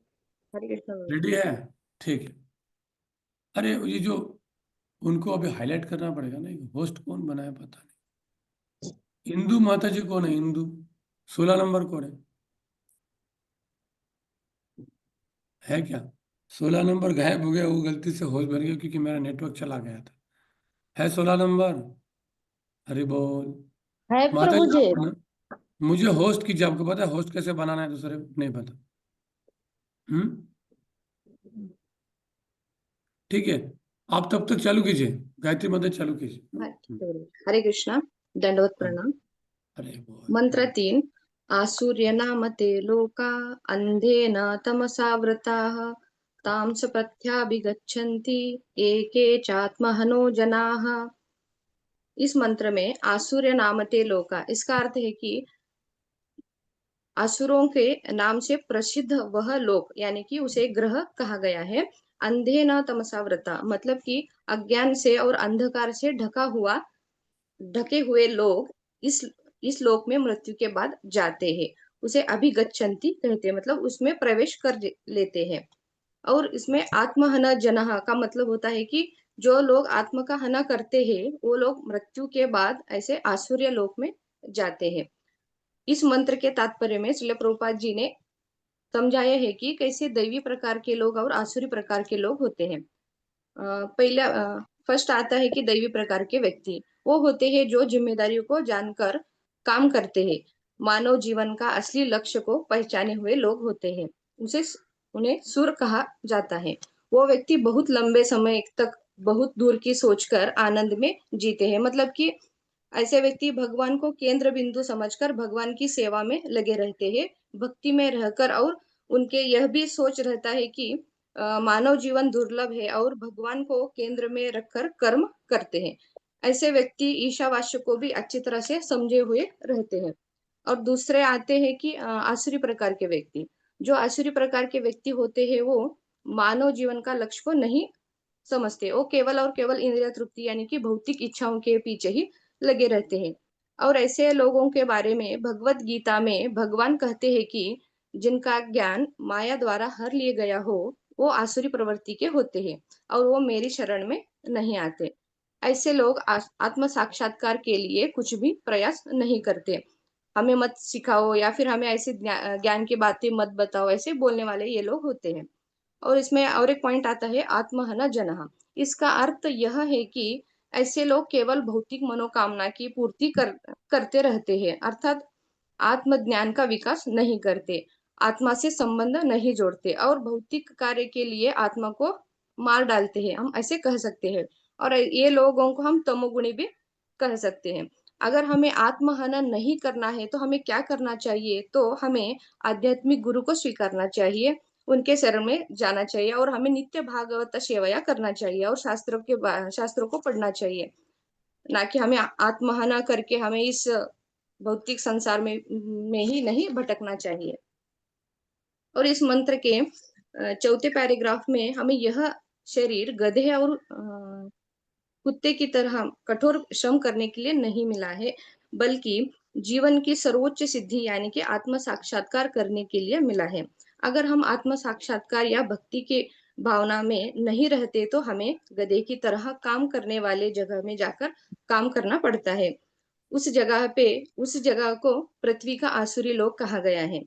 हरे कृष्ण। रेडी है? ठीक है। अरे ये जो उनको अभी हाईलाइट करना पड़ेगा ना, होस्ट कौन बनाया पता नहीं। इंदु माता जी कौन है? इंदु 16 नंबर कौन है क्या? 16 नंबर गायब हो गया, वो गलती से होस्ट बन गया क्योंकि मेरा नेटवर्क चला गया था। है 16 नंबर? हरि बोल। है माता प्रभु जी जी। आप ना, मुझे होस्ट कीजिए। आपको पता है होस्ट कैसे बनाना है? दूसरे को नहीं पता। ठीक है, आप तब तक चालू कीजिए, गायत्री मंत्र चालू कीजिए। हरे कृष्ण। दंडवत प्रणाम। हरे बोल। मंत्र 3। आसूर्य नाम ते लोका अंधेन तमसावृताः तांस प्रत्याभिगच्छन्ति एके चात्महनो जनाः। इस मंत्र में आसूर्य नामते लोका, इसका अर्थ है कि असुरों के नाम से प्रसिद्ध वह लोक, यानी कि उसे ग्रह कहा गया है। अंधे न तमसावृता, मतलब कि अज्ञान से और अंधकार से ढके हुए लोग इस लोक में मृत्यु के बाद जाते हैं। उसे अभिगच्छन्ति कहते हैं, मतलब उसमें प्रवेश कर लेते हैं। और इसमें आत्महन जनः का मतलब होता है कि जो लोग आत्म का हना करते हैं वो लोग मृत्यु के बाद ऐसे आसुर्य लोक में जाते हैं। इस मंत्र के तात्पर्य में श्रील प्रभुपाद जी ने समझाया है कि कैसे दैवी प्रकार के लोग और आसुरी प्रकार के लोग होते हैं। पहला फर्स्ट आता है कि दैवी प्रकार के व्यक्ति वो होते हैं जो जिम्मेदारियों को जानकर काम करते हैं, मानव जीवन का असली लक्ष्य को पहचाने हुए लोग होते हैं। उन्हें सुर कहा जाता है। वो व्यक्ति बहुत लंबे समय तक बहुत दूर की सोचकर आनंद में जीते हैं, मतलब कि ऐसे व्यक्ति भगवान को केंद्र बिंदु समझकर भगवान की सेवा में लगे रहते हैं, भक्ति में रहकर और उनके यह भी सोच रहता है कि मानव जीवन दुर्लभ है और भगवान को केंद्र में रखकर कर्म करते हैं। ऐसे व्यक्ति ईशावास्य को भी अच्छी तरह से समझे हुए रहते हैं। और दूसरे आते हैं कि आसुरी प्रकार के व्यक्ति। जो आसुरी प्रकार के व्यक्ति होते हैं वो मानव जीवन का लक्ष्य को नहीं समझते। वो केवल और केवल इंद्रिय तृप्ति यानी कि भौतिक इच्छाओं के पीछे ही लगे रहते हैं। और ऐसे लोगों के बारे में भगवत गीता में भगवान कहते हैं कि जिनका ज्ञान माया द्वारा हर लिए गया हो, वो आसुरी प्रवृत्ति के होते हैं और वो मेरी शरण में नहीं आते। ऐसे लोग आत्म साक्षात्कार के लिए कुछ भी प्रयास नहीं करते। हमें मत सिखाओ या फिर हमें ऐसे ज्ञान की बातें मत बताओ, ऐसे बोलने वाले ये लोग होते हैं। और इसमें और एक पॉइंट आता है आत्महन जनः। इसका अर्थ यह है कि ऐसे लोग केवल भौतिक मनोकामना की पूर्ति करते रहते हैं, अर्थात आत्मज्ञान का विकास नहीं करते, आत्मा से संबंध नहीं जोड़ते और भौतिक कार्य के लिए आत्मा को मार डालते हैं, हम ऐसे कह सकते हैं। और ये लोगों को हम तमोगुणी भी कह सकते हैं। अगर हमें आत्महनन नहीं करना है तो हमें क्या करना चाहिए? तो हमें आध्यात्मिक गुरु को स्वीकारना चाहिए, उनके शरण में जाना चाहिए और हमें नित्य भागवत सेवया करना चाहिए और शास्त्रों को पढ़ना चाहिए। ना कि हमें आत्महनन करके हमें इस भौतिक संसार में ही नहीं भटकना चाहिए। और इस मंत्र के चौथे पैराग्राफ में हमें यह शरीर गधे और कुत्ते की तरह कठोर श्रम करने के लिए नहीं मिला है, बल्कि जीवन की सर्वोच्च सिद्धि यानी कि आत्म साक्षात्कार करने के लिए मिला है। अगर हम आत्म साक्षात्कार या भक्ति के भावना में नहीं रहते तो हमें गधे की तरह काम करने वाले जगह में जाकर काम करना पड़ता है। उस जगह को पृथ्वी का आसुरी लोक कहा गया है,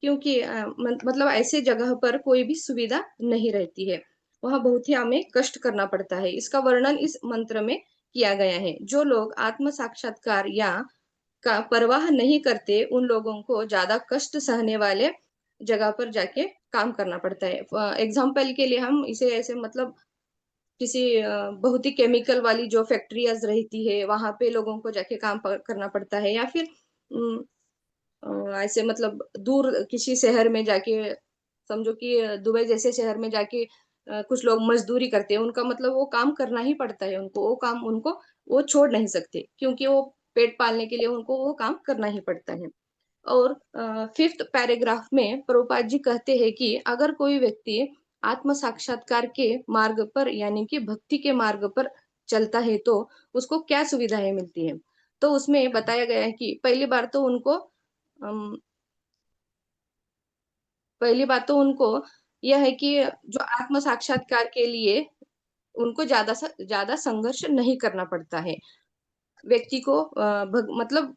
क्योंकि मतलब ऐसे जगह पर कोई भी सुविधा नहीं रहती है, वहां बहुत ही हमें कष्ट करना पड़ता है। इसका वर्णन इस मंत्र में किया गया है। जो लोग आत्म साक्षात्कार या का परवाह नहीं करते, उन लोगों को ज्यादा कष्ट सहने वाले जगह पर जाके काम करना पड़ता है। एग्जाम्पल के लिए हम इसे ऐसे मतलब किसी बहुत ही केमिकल वाली जो फैक्ट्रियाज रहती है वहां पे लोगों को जाके काम करना पड़ता है, या फिर ऐसे मतलब दूर किसी शहर में जाके, समझो कि दुबई जैसे शहर में जाके कुछ लोग मजदूरी करते हैं, उनका मतलब वो काम करना ही पड़ता है उनको, वो काम उनको वो छोड़ नहीं सकते, क्योंकि वो पेट पालने के लिए उनको वो काम करना ही पड़ता है। और फिफ्थ पैराग्राफ में प्रभुपाद जी कहते हैं कि अगर कोई व्यक्ति आत्म साक्षात्कार के मार्ग पर यानी कि भक्ति के मार्ग पर चलता है तो उसको क्या सुविधाएं मिलती है। तो उसमें बताया गया है कि पहली बात तो उनको यह है कि जो आत्म साक्षात्कार के लिए उनको ज्यादा संघर्ष नहीं करना पड़ता है। व्यक्ति को मतलब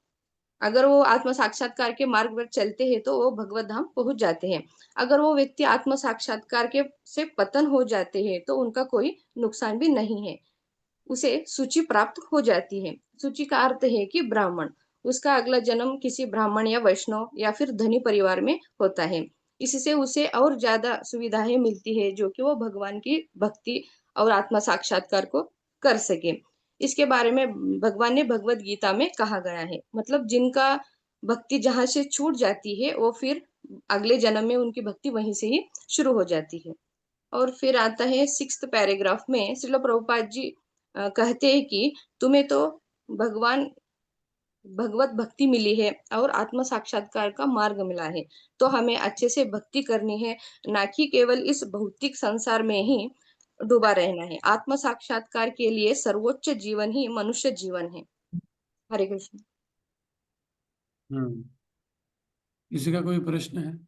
अगर वो आत्म साक्षात्कार के मार्ग पर चलते हैं तो वो भगवत धाम पहुंच जाते हैं। अगर वो व्यक्ति आत्म साक्षात्कार के से पतन हो जाते हैं तो उनका कोई नुकसान भी नहीं है, उसे सूची प्राप्त हो जाती है। सूची का अर्थ है कि ब्राह्मण, उसका अगला जन्म किसी ब्राह्मण या वैष्णव या फिर धनी परिवार में होता है। इससे उसे और ज्यादा सुविधाएं मिलती है जो कि वो भगवान की भक्ति और आत्मा साक्षात्कार को कर सके। इसके बारे में भगवान ने भगवत गीता में कहा गया है, मतलब जिनका भक्ति जहां से छूट जाती है वो फिर अगले जन्म में उनकी भक्ति वहीं से ही शुरू हो जाती है। और फिर आता है सिक्स्थ पैराग्राफ में श्रील प्रभुपाद जी कहते हैं कि तुम्हें तो भगवान भगवत भक्ति मिली है और आत्म साक्षात्कार का मार्ग मिला है, तो हमें अच्छे से भक्ति करनी है, ना कि केवल इस भौतिक संसार में ही डूबा रहना है। आत्म साक्षात्कार के लिए सर्वोच्च जीवन ही मनुष्य जीवन है। हरे कृष्ण। किसी का कोई प्रश्न है?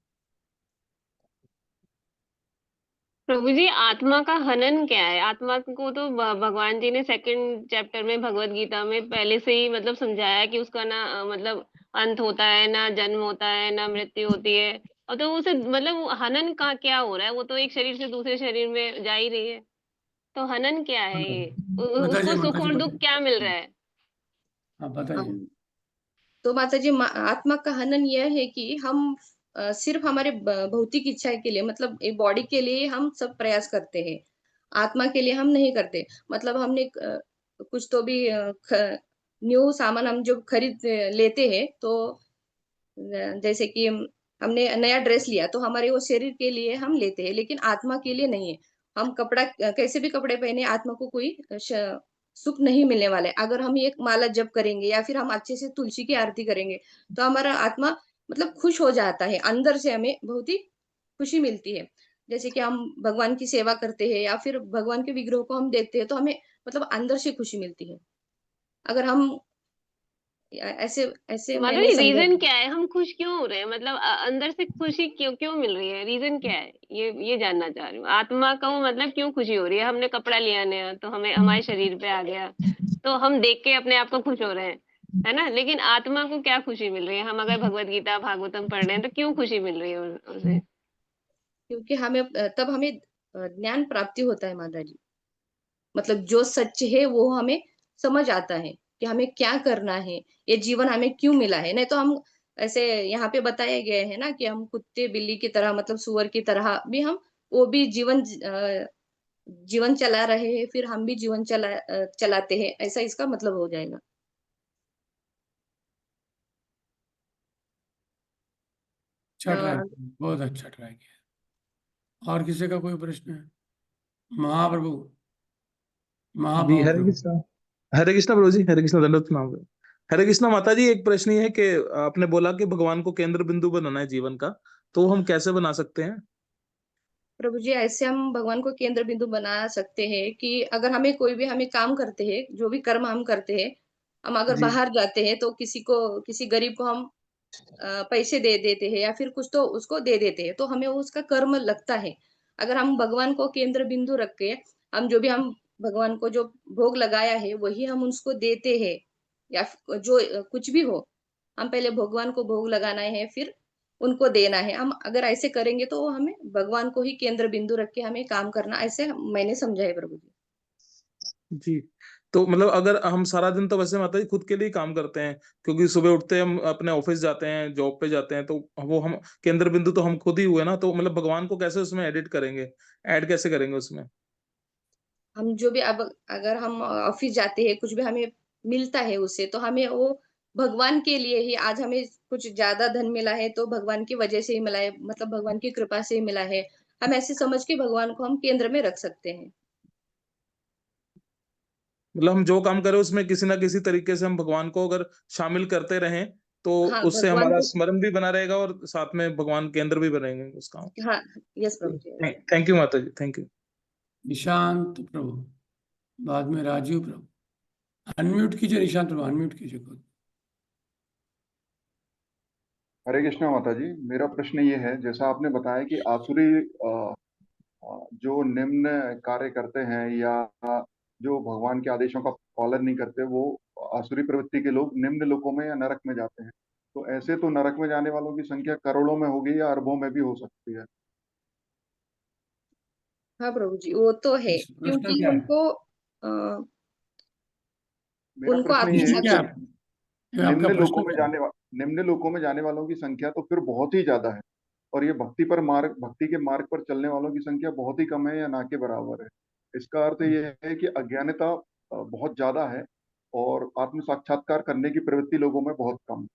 प्रभु जी, आत्मा का हनन क्या है? आत्मा को तो भगवान जी ने सेकंड चैप्टर में भगवत गीता में पहले से ही मतलब समझाया कि उसका ना मतलब अंत होता है, ना जन्म होता है, ना मृत्यु होती है। और तो उसे मतलब हनन का क्या हो रहा है? वो तो एक शरीर से दूसरे शरीर में जा ही रही है, तो हनन क्या है ये? बताइए, उसको सुख माता जी और दुख बताइए। क्या मिल रहा है? हाँ बताइए। तो माता जी आत्मा का हनन यह है कि हम सिर्फ हमारे भौतिक इच्छा के लिए, मतलब बॉडी के लिए हम सब प्रयास करते हैं, आत्मा के लिए हम नहीं करते। मतलब हमने कुछ तो भी न्यू सामान हम जो खरीद लेते हैं, तो जैसे कि हमने नया ड्रेस लिया तो हमारे वो शरीर के लिए हम लेते हैं, लेकिन आत्मा के लिए नहीं है। हम कपड़ा कैसे भी कपड़े पहने, आत्मा को कोई सुख नहीं मिलने वाला है। अगर हम एक माला जप करेंगे या फिर हम अच्छे से तुलसी की आरती करेंगे तो हमारा आत्मा मतलब खुश हो जाता है, अंदर से हमें बहुत ही खुशी मिलती है। जैसे कि हम भगवान की सेवा करते हैं या फिर भगवान के विग्रह को हम देखते हैं तो हमें मतलब अंदर से खुशी मिलती है। अगर हम ऐसे ऐसे माता मैंने जी समझा। रीजन क्या है, हम खुश क्यों हो रहे हैं, मतलब अंदर से खुशी क्यों क्यों मिल रही है, रीजन क्या है, ये जानना चाह रही हूँ। आत्मा को मतलब क्यों खुशी हो रही है, हमने कपड़ा लिया नया तो हमें हमारे शरीर पे आ गया तो हम देख के अपने आप को खुश हो रहे हैं, है ना, लेकिन आत्मा को क्या खुशी मिल रही है, हम अगर भगवत गीता भागवतम पढ़ रहे हैं तो क्यों खुशी मिल रही है उसे? क्योंकि हमें तब हमें ज्ञान प्राप्ति होता है माता जी। मतलब जो सच है वो हमें समझ आता है कि हमें क्या करना है, ये जीवन हमें क्यों मिला है। नहीं तो हम ऐसे यहाँ पे बताया गया है ना कि हम कुत्ते बिल्ली की तरह मतलब सुअर की तरह भी हम वो भी जीवन चला रहे हैं, फिर हम भी जीवन चलाते हैं, ऐसा इसका मतलब हो जाएगा। अच्छा ट्राई अ, किया, बहुत अच्छा ट्राई किया। और किसी का कोई प्रश्न है? महाप्रभु, जी हरे महामहाप्रभु। कृष्णा। हरे कृष्णा प्रभु जी, हरे कृष्णा, दंडवत प्रणाम। हरे कृष्णा माता जी, एक प्रश्न ये है कि आपने बोला कि भगवान को केंद्र बिंदु बनाना है जीवन का, तो हम कैसे बना सकते हैं? प्रभु जी ऐसे हम भगवान को केंद्र बिंदु बना सकते हैं कि अगर हमें कोई भी हमें काम करते हैं, जो भी कर्म हम करते हैं, हम अगर जी बाहर जाते हैं तो किसी गरीब को हम पैसे दे देते हैं या फिर कुछ तो उसको दे देते हैं तो हमें उसका कर्म लगता है। अगर हम भगवान को केंद्र बिंदु रख के हम भगवान को जो भोग लगाया है वही हम उसको देते हैं या जो कुछ भी हो, हम पहले भगवान को भोग लगाना है फिर उनको देना है। हम अगर ऐसे करेंगे तो वो हमें भगवान को ही केंद्र बिंदु रख के हमें काम करना, ऐसे मैंने समझा है प्रभु जी। जी। तो मतलब अगर हम सारा दिन तो वैसे माता जी खुद के लिए ही काम करते हैं, क्योंकि सुबह उठते हैं, हम अपने ऑफिस जाते हैं, जॉब पे जाते हैं, तो वो हम केंद्र बिंदु तो हम खुद ही हुए ना, तो मतलब भगवान को कैसे उसमें एडिट करेंगे, ऐड कैसे करेंगे उसमें? हम जो भी अब अगर हम ऑफिस जाते हैं कुछ भी हमें मिलता है उससे तो हमें वो भगवान के लिए ही, आज हमें कुछ ज्यादा धन मिला है तो भगवान की वजह से ही मिला है, मतलब भगवान की कृपा से ही मिला है। हम ऐसे समझ के भगवान को हम केंद्र में रख सकते हैं। मतलब हम जो काम करें उसमें किसी ना किसी तरीके से हम भगवान को अगर शामिल करते रहें तो हाँ उससे भगवान हमारा को। स्मरण भी बना रहेगा और साथ में भगवान केंद्र भी बनेंगे उस काम हाँ। यस से। प्रभु जी ऐसे। थैंक यू माता जी, थैंक यू। निशांत प्रभु, बाद में राजीव प्रभु। अनम्यूट कीजिए निशांत प्रभु, अनम्यूट कीजिए खुद। हरे कृष्णा माता जी, मेरा प्रश्न ये है, जैसा आपने बताया कि आसुरी जो निम्न कार्य करते हैं या जो भगवान के आदेशों का पालन नहीं करते, वो आसुरी प्रवृत्ति के लोग निम्न लोकों में या नरक में जाते हैं। तो ऐसे तो नरक में जाने वालों की संख्या करोड़ों में होगी या अरबों में भी हो सकती है। हाँ प्रभु जी वो तो है प्रश्न क्योंकि क्या है? उनको मेरा उनको प्रश्न ये अपनी प्रश्न है क्या कि है? ये आपका प्रश्न क्या है? निम्न लोकों में जाने वालों की संख्या तो फिर बहुत ही ज्यादा है, और ये भक्ति के मार्ग पर चलने वालों की संख्या बहुत ही कम है या ना के बराबर है। इसका अर्थ ये है कि अज्ञानता बहुत ज्यादा है और आत्म साक्षात्कार करने की प्रवृत्ति लोगों में बहुत कम है।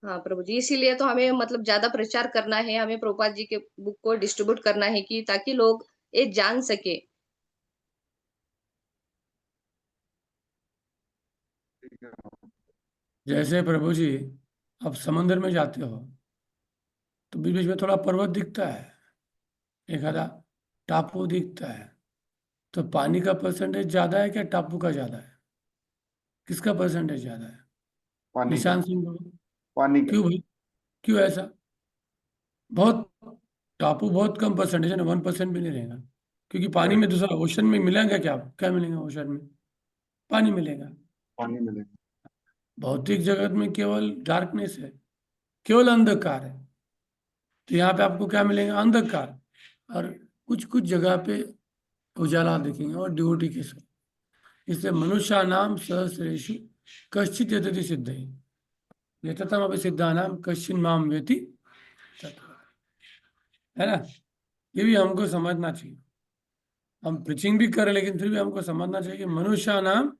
हाँ प्रभु जी इसीलिए तो हमें मतलब ज्यादा प्रचार करना है, हमें प्रभुपाद जी के बुक को डिस्ट्रीब्यूट करना है कि ताकि लोग ये जान सके। ठीक है। जैसे प्रभु जी, आप समंदर में जाते हो तो बीच बीच में थोड़ा पर्वत दिखता है, एक आधा टापू दिखता है। तो पानी का परसेंटेज ज्यादा है क्या टापू का ज्यादा है? किसका परसेंटेज ज्यादा है? पानी का। निशांत सिंह बोलो। पानी का। क्यों भाई, क्यों ऐसा? बहुत, टापू बहुत कम परसेंटेज है ना, 1% भी नहीं रहेगा। क्योंकि पानी राइट। में दूसरा ओशन में मिलेगा क्या? क्या मिलेगा ओशन में? पानी मिलेगा। पानी मिलेगा। भौतिक जगत में केवल डार्कनेस है, केवल अंधकार है। तो यहाँ पे आपको क्या मिलेगा? अंधकार। और कुछ कुछ जगह पे उजाला देखेंगे और ड्यूटी के साथ। इसलिए मनुष्य नाम सहस्रेषु कश्चित यतति सिद्धि, यततम अपि सिद्धानाम कश्चिन माम वेति तथा। है ना? ये भी हमको समझना चाहिए। हम प्रीचिंग भी करें लेकिन फिर भी हमको समझना चाहिए कि मनुष्य नाम,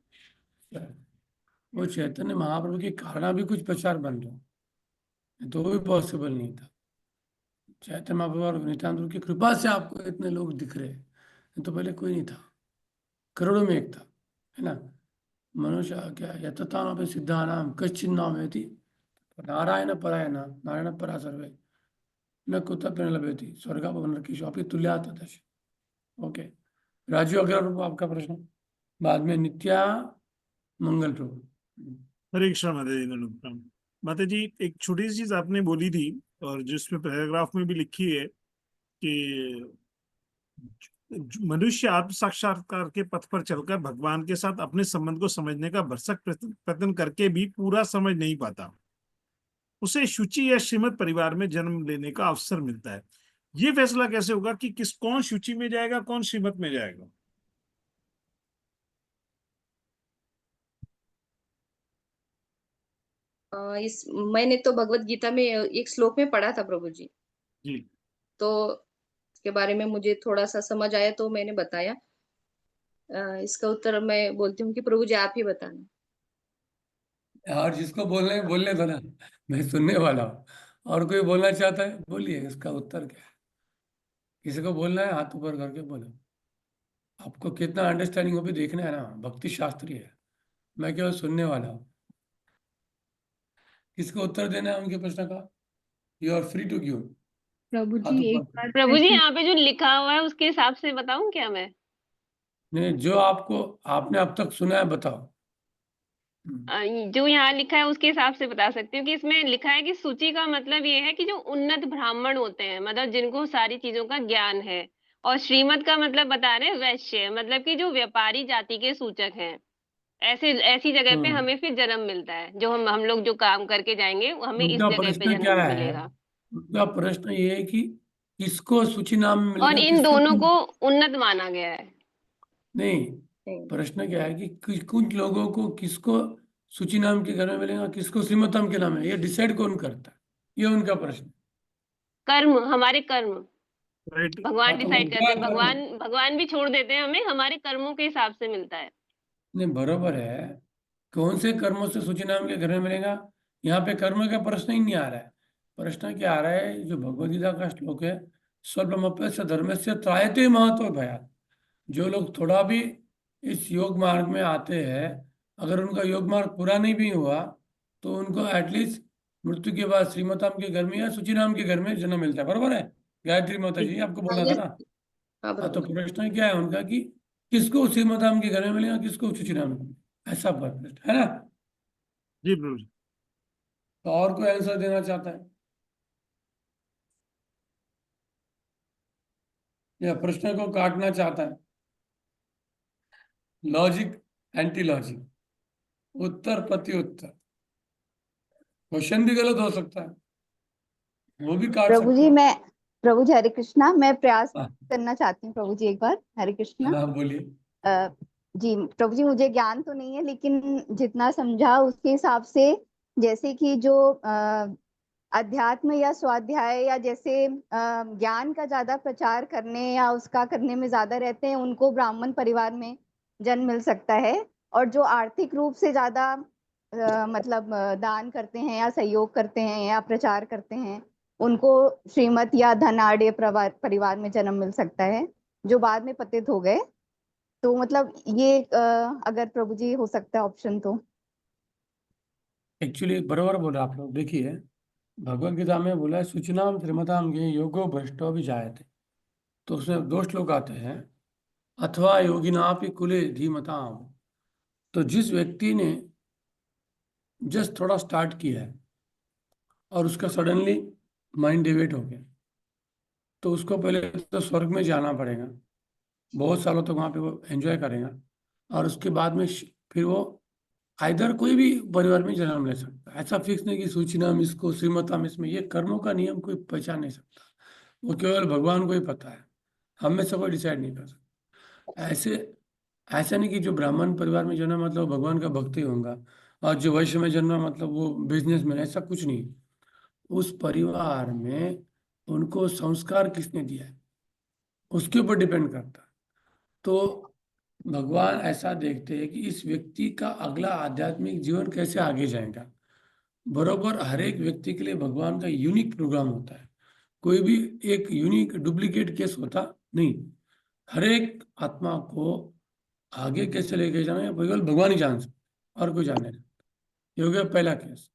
वो चैतन्य महाप्रभु के कारण भी कुछ प्रचार बन रहा है। तो वो भी पॉसिबल नहीं था। चैतन्य महाप्रभु और नित्यानंद प्रभु की कृपा से आपको इतने लोग दिख रहे हैं, तो पहले कोई नहीं था, करोड़ों में एक था, है ना। मनुष्य क्या यतताम पे सिद्धानाम कश्चिन्नाम वेति नारायण परायण नारायण परा सर्वे न कुत लभेति स्वर्गापवर्नरकेषु अपि तुल्यात् तदस्य। ओके, राजू अग्रवाल आपका प्रश्न, बाद में नित्या मंगल प्रभु। हरे कृष्णा माता जी, नमस्कार माता जी। एक छोटी सी चीज आपने बोली थी और जिसमें पैराग्राफ में भी लिखी है कि मनुष्य आत्म साक्षात्कार के पथ पर चलकर भगवान के साथ अपने संबंध को समझने का भरसक प्रयत्न करके भी पूरा समझ नहीं पाता, उसे शुचि या श्रीमत परिवार में जन्म लेने का अवसर मिलता है। ये फैसला कैसे होगा कि कौन शुचि में जाएगा, कौन श्रीमत में जाएगा? मैंने तो भगवत गीता में एक श्लोक में पढ़ा था प्रभु जी, जी। तो इसके बारे में मुझे थोड़ा सा समझ आया तो मैंने बताया। इसका उत्तर मैं बोलती हूँ कि प्रभु जी आप ही बताना। और जिसको बोलने बोलने दो ना, मैं सुनने वाला हूँ। और कोई बोलना चाहता है, बोलिए, इसका उत्तर क्या है। किसी को बोलना है, हाथ ऊपर करके बोलो। आपको कितना अंडरस्टैंडिंग हो भी देखना है ना, भक्ति शास्त्री है, मैं केवल सुनने वाला हूँ। किसको उत्तर देना है उनके प्रश्न का, you are free to give. प्रभु हाथ जी एक ऊपर। बार प्रभु जी प्रश्न यहाँ पे जो लिखा हुआ है उसके हिसाब से बताऊं क्या मैं? नहीं, जो आपको आपने अब तक सुना है बताओ। जो यहाँ लिखा है उसके हिसाब से बता सकती हूँ कि इसमें लिखा है कि सूची का मतलब ये है कि जो उन्नत ब्राह्मण होते हैं, मतलब जिनको सारी चीजों का ज्ञान है। और श्रीमत का मतलब बता रहे हैं वैश्य, मतलब कि जो व्यापारी जाति के सूचक हैं। ऐसे ऐसी जगह पे हमें फिर जन्म मिलता है, जो हम लोग जो काम करके जाएंगे वो हमें इस उनका जगह पे प्रश्न क्या जन्म है, मिलेगा। उनका प्रश्न ये है कि किसको सूची नाम में और मिलेगा, इन किसको दोनों को उन्नत माना गया है। नहीं। प्रश्न क्या है कि कुछ लोगों को किसको सूची नाम के घर में मिलेगा, किसको श्रीमतम के नाम है, ये डिसाइड कौन करता है, ये उनका प्रश्न। कर्म, हमारे कर्म राइट। भगवान हाँ, तो डिसाइड उनका करते हैं। कर्म भगवान भी छोड़ देते हैं हमें, हमारे कर्मों के हिसाब से मिलता है। नहीं, बरोबर है। कौन से कर्मों से सूची नाम के घर में मिलेगा, यहाँ पे कर्म का प्रश्न ही नहीं आ रहा है। प्रश्न क्या आ रहा है, जो भगवदगीता का श्लोक है, स्वल्पमप्यस्य धर्मस्य त्रायते महतो भयात्। जो लोग थोड़ा भी इस योग मार्ग में आते हैं, अगर उनका योग मार्ग पूरा नहीं भी हुआ तो उनको एटलीस्ट मृत्यु के बाद श्रीमताम के घर में या सुचिनाम के घर में जन्म मिलता है। बरोबर है गायत्री माता जी, आपको बोलना था ना। हाँ हाँ, तो प्रभु जी। प्रश्न क्या है उनका कि किसको श्रीमताम के घर में मिलेगा, किसको सुचिनाम में मिलेगा, ऐसा प्रश्न है ना। जी प्रभु जी। तो और कोई आंसर देना चाहता है या प्रश्न को काटना चाहता है? लॉजिक, एंटी लॉजिक, उत्तर प्रति उत्तर, क्वेश्चन भी गलत हो सकता है, वो भी काट प्रभु सकते जी हैं। मैं प्रभु जी हरे कृष्णा, मैं प्रयास हाँ, करना चाहती हूँ प्रभु जी, एक बार हरे कृष्णा। हाँ, बोलिए। जी प्रभु जी, मुझे ज्ञान तो नहीं है लेकिन जितना समझा उसके हिसाब से, जैसे कि जो अध्यात्म या स्वाध्याय या जैसे ज्ञान का ज्यादा प्रचार करने या उसका करने में ज्यादा रहते हैं, उनको ब्राह्मण परिवार में जन्म मिल सकता है। और जो आर्थिक रूप से ज्यादा मतलब दान करते हैं या सहयोग करते हैं या प्रचार करते हैं, उनको श्रीमत या धनाढ़ परिवार में जन्म मिल सकता है, जो बाद में पतित हो गए। तो मतलब ये अगर प्रभु जी हो सकता है ऑप्शन तो। एक्चुअली बराबर बोला आप लोग। देखिए, भगवत गीता में बोला है सूचनाम त्रिमताम ये योगो भ्रष्टो भी जायते, तो उसमें दो श्लोक आते हैं, अथवा योगिनापि कुले धीमताम। तो जिस व्यक्ति ने जस्ट थोड़ा स्टार्ट किया है और उसका सडनली माइंड डिवेट हो गया, तो उसको पहले तो स्वर्ग में जाना पड़ेगा, बहुत सालों तक वहाँ पे वो एंजॉय करेगा, और उसके बाद में फिर वो आइदर कोई भी परिवार में जन्म ले सकता है। ऐसा फिक्स नहीं कि सूचनाम इसको श्रीमताम इसमें, ये कर्मों का नियम कोई पहचान नहीं सकता, वो केवल भगवान को ही पता है, हम में से कोई डिसाइड नहीं कर सकता। ऐसा नहीं कि जो ब्राह्मण परिवार में जन्म मतलब भगवान का भक्त ही होगा, और जो वैश्य में जन्म मतलब वो बिजनेसमैन, ऐसा कुछ नहीं। उस परिवार में उनको संस्कार किसने दिया है उसके ऊपर डिपेंड करता है। तो भगवान ऐसा देखते हैं कि इस व्यक्ति का अगला आध्यात्मिक जीवन कैसे आगे जाएगा, बरोबर हर एक व्यक्ति के लिए भगवान का यूनिक प्रोग्राम होता है। कोई भी एक यूनिक डुप्लीकेट केस होता नहीं। हर एक आत्मा को आगे कैसे लेके जाना है केवल भगवान ही जान सकते और कोई जाने नहीं। ये हो गया पहला केस।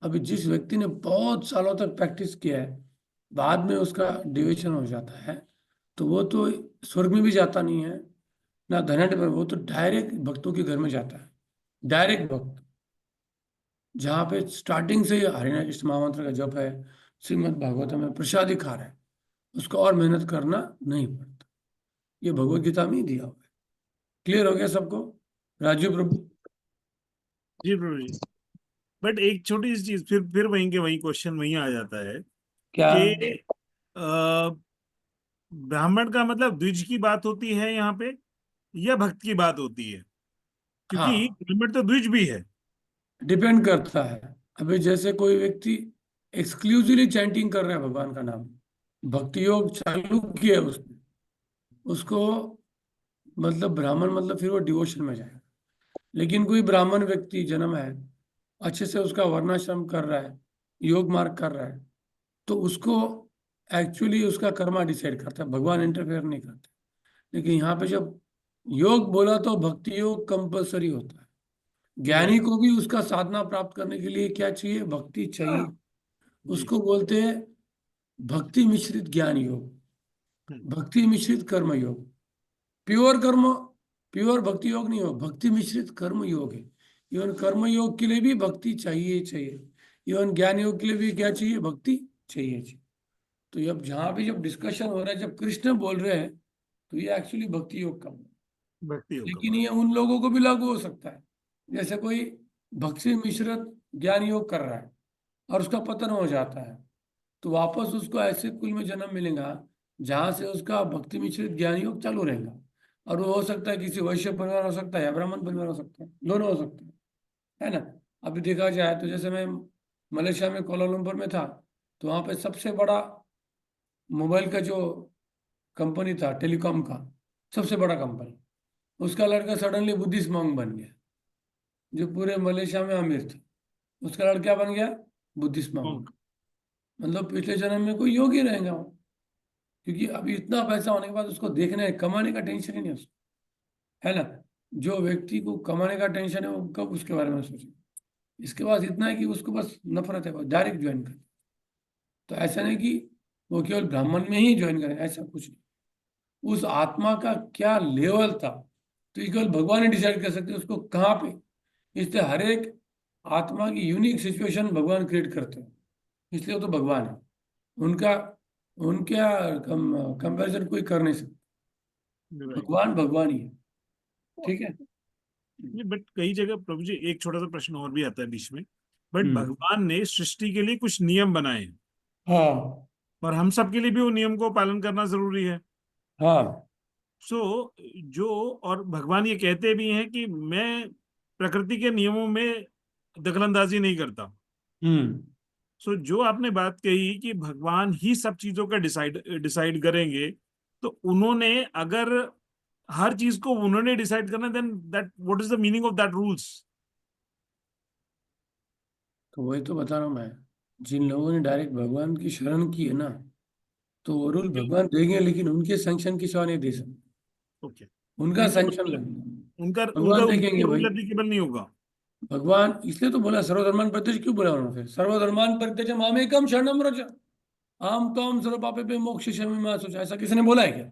अभी जिस व्यक्ति ने बहुत सालों तक प्रैक्टिस किया है, बाद में उसका डिविजन हो जाता है, तो वो तो स्वर्ग में भी जाता नहीं है ना धनंड में, वो तो डायरेक्ट भक्तों के घर में जाता है। डायरेक्ट भक्त, जहाँ पे स्टार्टिंग से ही हरिनाम कृष्ण महामंत्र का जप है, श्रीमद् भागवतम में प्रसादी खा रहा है, उसको और मेहनत करना नहीं पड़ता। ये भगवत गीता में ही दिया हुआ है। क्लियर हो गया सबको? राजीव प्रभु। जी प्रभु जी। बट एक छोटी सी चीज, फिर वहीं के वहीं क्वेश्चन वहीं आ जाता है क्या? कि ब्राह्मण का मतलब द्विज की बात होती है यहाँ पे या भक्त की बात होती है? क्योंकि हाँ, ब्राह्मण तो द्विज भी है। डिपेंड करता है। अभी जैसे कोई व्यक्ति एक्सक्लूसिवली चैंटिंग कर रहा है भगवान का नाम, भक्ति योग चालू किया है उसने, उसको मतलब ब्राह्मण मतलब फिर वो डिवोशन में जाएगा। लेकिन कोई ब्राह्मण व्यक्ति जन्म है, अच्छे से उसका वर्णाश्रम कर रहा है, योग मार्ग कर रहा है, तो उसको एक्चुअली उसका कर्मा डिसाइड करता है, भगवान इंटरफेयर नहीं करते। लेकिन यहाँ पे जब योग बोला तो भक्ति योग कंपलसरी होता है। ज्ञानी को भी उसका साधना प्राप्त करने के लिए क्या चाहिए? भक्ति चाहिए। उसको बोलते हैं भक्ति मिश्रित ज्ञान योग, भक्ति मिश्रित कर्म योग। प्योर कर्म, प्योर भक्ति योग नहीं हो, भक्ति मिश्रित कर्म योग है। इवन कर्म योग के लिए भी भक्ति चाहिए। इवन ज्ञान योग के लिए भी क्या चाहिए? भक्ति चाहिए। तो अब जहाँ भी जब डिस्कशन हो रहा है, जब कृष्ण बोल रहे हैं, तो ये एक्चुअली भक्ति योग का, भक्ति योग लेकिन ये उन लोगों को भी लागू हो सकता है। जैसे कोई भक्ति मिश्रित ज्ञान योग कर रहा है और उसका पतन हो जाता है, तो वापस उसको ऐसे कुल में जन्म मिलेगा जहां से उसका भक्ति मिश्रित ज्ञान योग चालू रहेगा। और वो हो सकता है किसी वैश्य परिवार हो सकता है या ब्राह्मण परिवार हो सकता है, दोनों हो सकते हैं, है ना। अभी देखा जाए तो जैसे मैं मलेशिया में कोलालंपुर में था, तो वहाँ पे सबसे बड़ा मोबाइल का जो कंपनी था, टेलीकॉम का सबसे बड़ा कंपनी, उसका लड़का सडनली बुद्धिस्ट मॉन्क बन गया। जो पूरे मलेशिया में अमीर था, उसका लड़का क्या बन गया? Buddhist monk. मतलब पिछले जन्म में कोई योगी रहेगा वो, क्योंकि अभी इतना पैसा होने के बाद उसको देखने कमाने का टेंशन ही नहीं उसको, है ना। जो व्यक्ति को कमाने का टेंशन है वो कब उसके बारे में सोचे? इसके पास इतना है कि उसको बस नफरत है, वो डायरेक्ट ज्वाइन करे। तो ऐसा नहीं कि वो केवल ब्राह्मण में ही ज्वाइन करे, ऐसा कुछ नहीं। उस आत्मा का क्या लेवल था, तो ये केवल भगवान ही डिसाइड कर सकते हैं उसको कहाँ पे। इसलिए हर एक आत्मा की यूनिक सिचुएशन भगवान क्रिएट करते हैं, इसलिए वो तो भगवान है। उनका उनका कंपैरिजन कोई कर नहीं सकता। भगवान भगवान ही है, ठीक है। बट कई जगह प्रभु जी एक छोटा सा प्रश्न और भी आता है बीच में, बट भगवान ने सृष्टि के लिए कुछ नियम बनाए हैं, हाँ और हम सब के लिए भी वो नियम को पालन करना जरूरी है। हाँ। सो जो, और भगवान ये कहते भी हैं कि मैं प्रकृति के नियमों में दखलंदाजी नहीं करता। सो जो आपने बात कही कि भगवान ही सब चीजों का डिसाइड करेंगे, तो उन्होंने अगर हर चीज को उन्होंने डिसाइड करना, then that what is the meaning of that rules? तो वही तो बता रहा हूँ मैं, जिन लोगों ने डायरेक्ट भगवान की शरण की है ना, तो वो रूल भगवान देंगे, लेकिन उनके सैंक्शन की सेवा नहीं दे सकते। ओके, उनका सैंक्शन लगेगा, उनका भगवान देखेंगे रूल भाई। एप्लीकेबल नहीं होगा। भगवान इसलिए तो बोला सर्वधर्मान परित्यज, क्यों बोला उन्होंने? सर्वधर्मान परित्यज मामेकम शरणम व्रज आम तोम सर्व पापेभ्यो मोक्षयिष्यामि मा शुचः। ऐसा किसने बोला है क्या?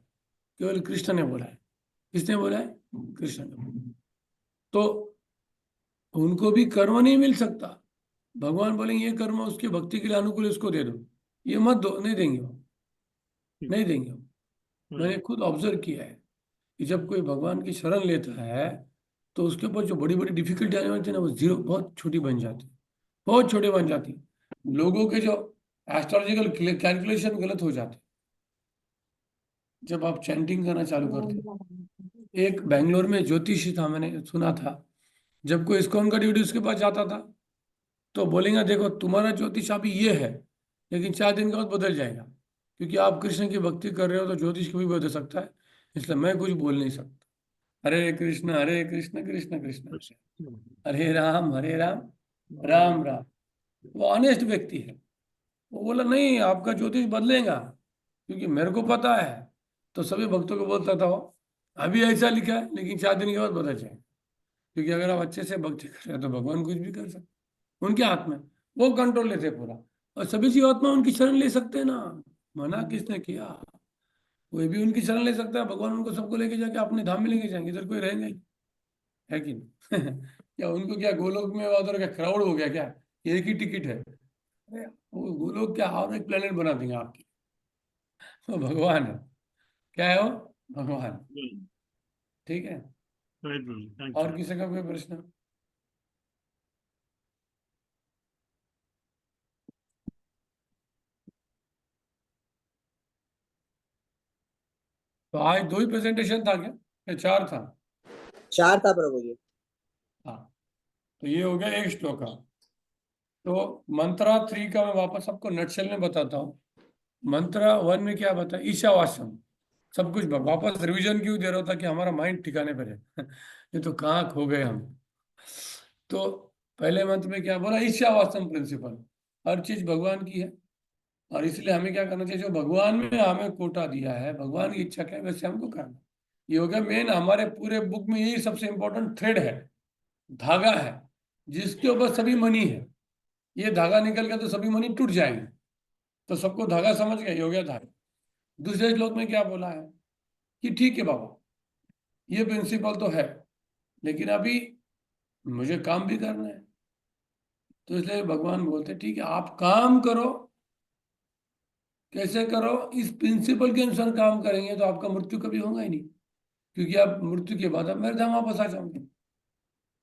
केवल कृष्ण ने बोला है। किसने बोला है? कृष्ण ने बोला। तो उनको भी कर्म नहीं मिल सकता। भगवान बोलेंगे ये कर्म उसकी भक्ति के लिए अनुकूल, इसको दे दो, ये मत दो, नहीं देंगे वो, नहीं देंगे वो। मैंने खुद ऑब्जर्व किया है कि जब कोई भगवान की शरण लेता है, तो उसके ऊपर जो बड़ी बड़ी डिफिकल्टी आने वाली थी ना, वो जीरो, बहुत छोटी बन जाती, बहुत छोटी बन जाती। लोगों के जो एस्ट्रोलॉजिकल कैलकुलेशन गलत हो जाते जब आप चैंटिंग करना चालू करते। एक बेंगलोर में ज्योतिषी था, मैंने सुना था, जब कोई इस्कॉन का ड्यूटी उसके पास जाता था, तो बोलेंगे देखो तुम्हारा ज्योतिष अभी ये है, लेकिन 4 दिन के बाद बदल जाएगा, क्योंकि आप कृष्ण की भक्ति कर रहे हो, तो ज्योतिष कभी बदल सकता है, इसलिए मैं कुछ बोल नहीं सकता। हरे कृष्ण कृष्ण कृष्ण हरे राम राम राम। वो ऑनेस्ट व्यक्ति है। वो बोला नहीं, आपका ज्योतिष बदलेगा, क्योंकि मेरे को पता है। तो सभी भक्तों को बोलता था वो, अभी ऐसा लिखा है लेकिन 4 दिन के बाद बदल जाएगा, क्योंकि अगर आप अच्छे से भक्ति कर रहे हैं तो भगवान कुछ भी कर सकते, उनके हाथ में, वो कंट्रोल लेते पूरा। और सभी जीवात्मा उनकी शरण ले सकते हैं ना, मना किसने किया? कोई भी उनकी शरण ले सकता है, भगवान उनको सबको लेके जाके अपने धाम में लेके जाएंगे, इधर कोई रहेंगे ही, है कि नहीं? क्या उनको क्या गोलोक में उधर क्या क्राउड हो गया क्या? एक ही टिकट है? अरे वो गोलोक क्या और एक प्लेनेट बना देंगे आपकी। वो भगवान है, क्या है वो? भगवान। ठीक है। राइट प्रभु, थैंक और यू। किसी का कोई प्रश्न? तो आज 2 ही प्रेजेंटेशन था क्या, या 4 था? 4 था प्रभु जी। हाँ, तो ये हो गया एक श्लोक का। तो मंत्रा 3 का मैं वापस आपको नटशेल में बताता हूँ। मंत्रा 1 में क्या बताया? ईशावास्यम। सब कुछ वापस रिवीजन क्यों दे रहा था कि हमारा माइंड ठिकाने पर है। ये तो कहाँ खो गए हम। तो पहले मंत्र में क्या बोला? ईशावास्यम प्रिंसिपल, हर चीज भगवान की है, और इसलिए हमें क्या करना चाहिए? जो भगवान में हमें कोटा दिया है, भगवान की इच्छा क्या है वैसे हमको करना। ये हो गया मेन, हमारे पूरे बुक में यही सबसे इंपॉर्टेंट थ्रेड है, धागा है, जिसके ऊपर सभी मनी है। ये धागा निकल गया तो सभी मनी टूट जाएंगे। तो सबको धागा समझ गए, ये हो गया धागा। दूसरे श्लोक में क्या बोला है कि ठीक है बाबा, ये प्रिंसिपल तो है, लेकिन अभी मुझे काम भी करना है। तो इसलिए भगवान बोलते ठीक है, आप काम करो। कैसे करो? इस प्रिंसिपल के अनुसार काम करेंगे तो आपका मृत्यु कभी होगा ही नहीं, क्योंकि आप मृत्यु के बाद आप मेरे धाम वापस आ जाओगे।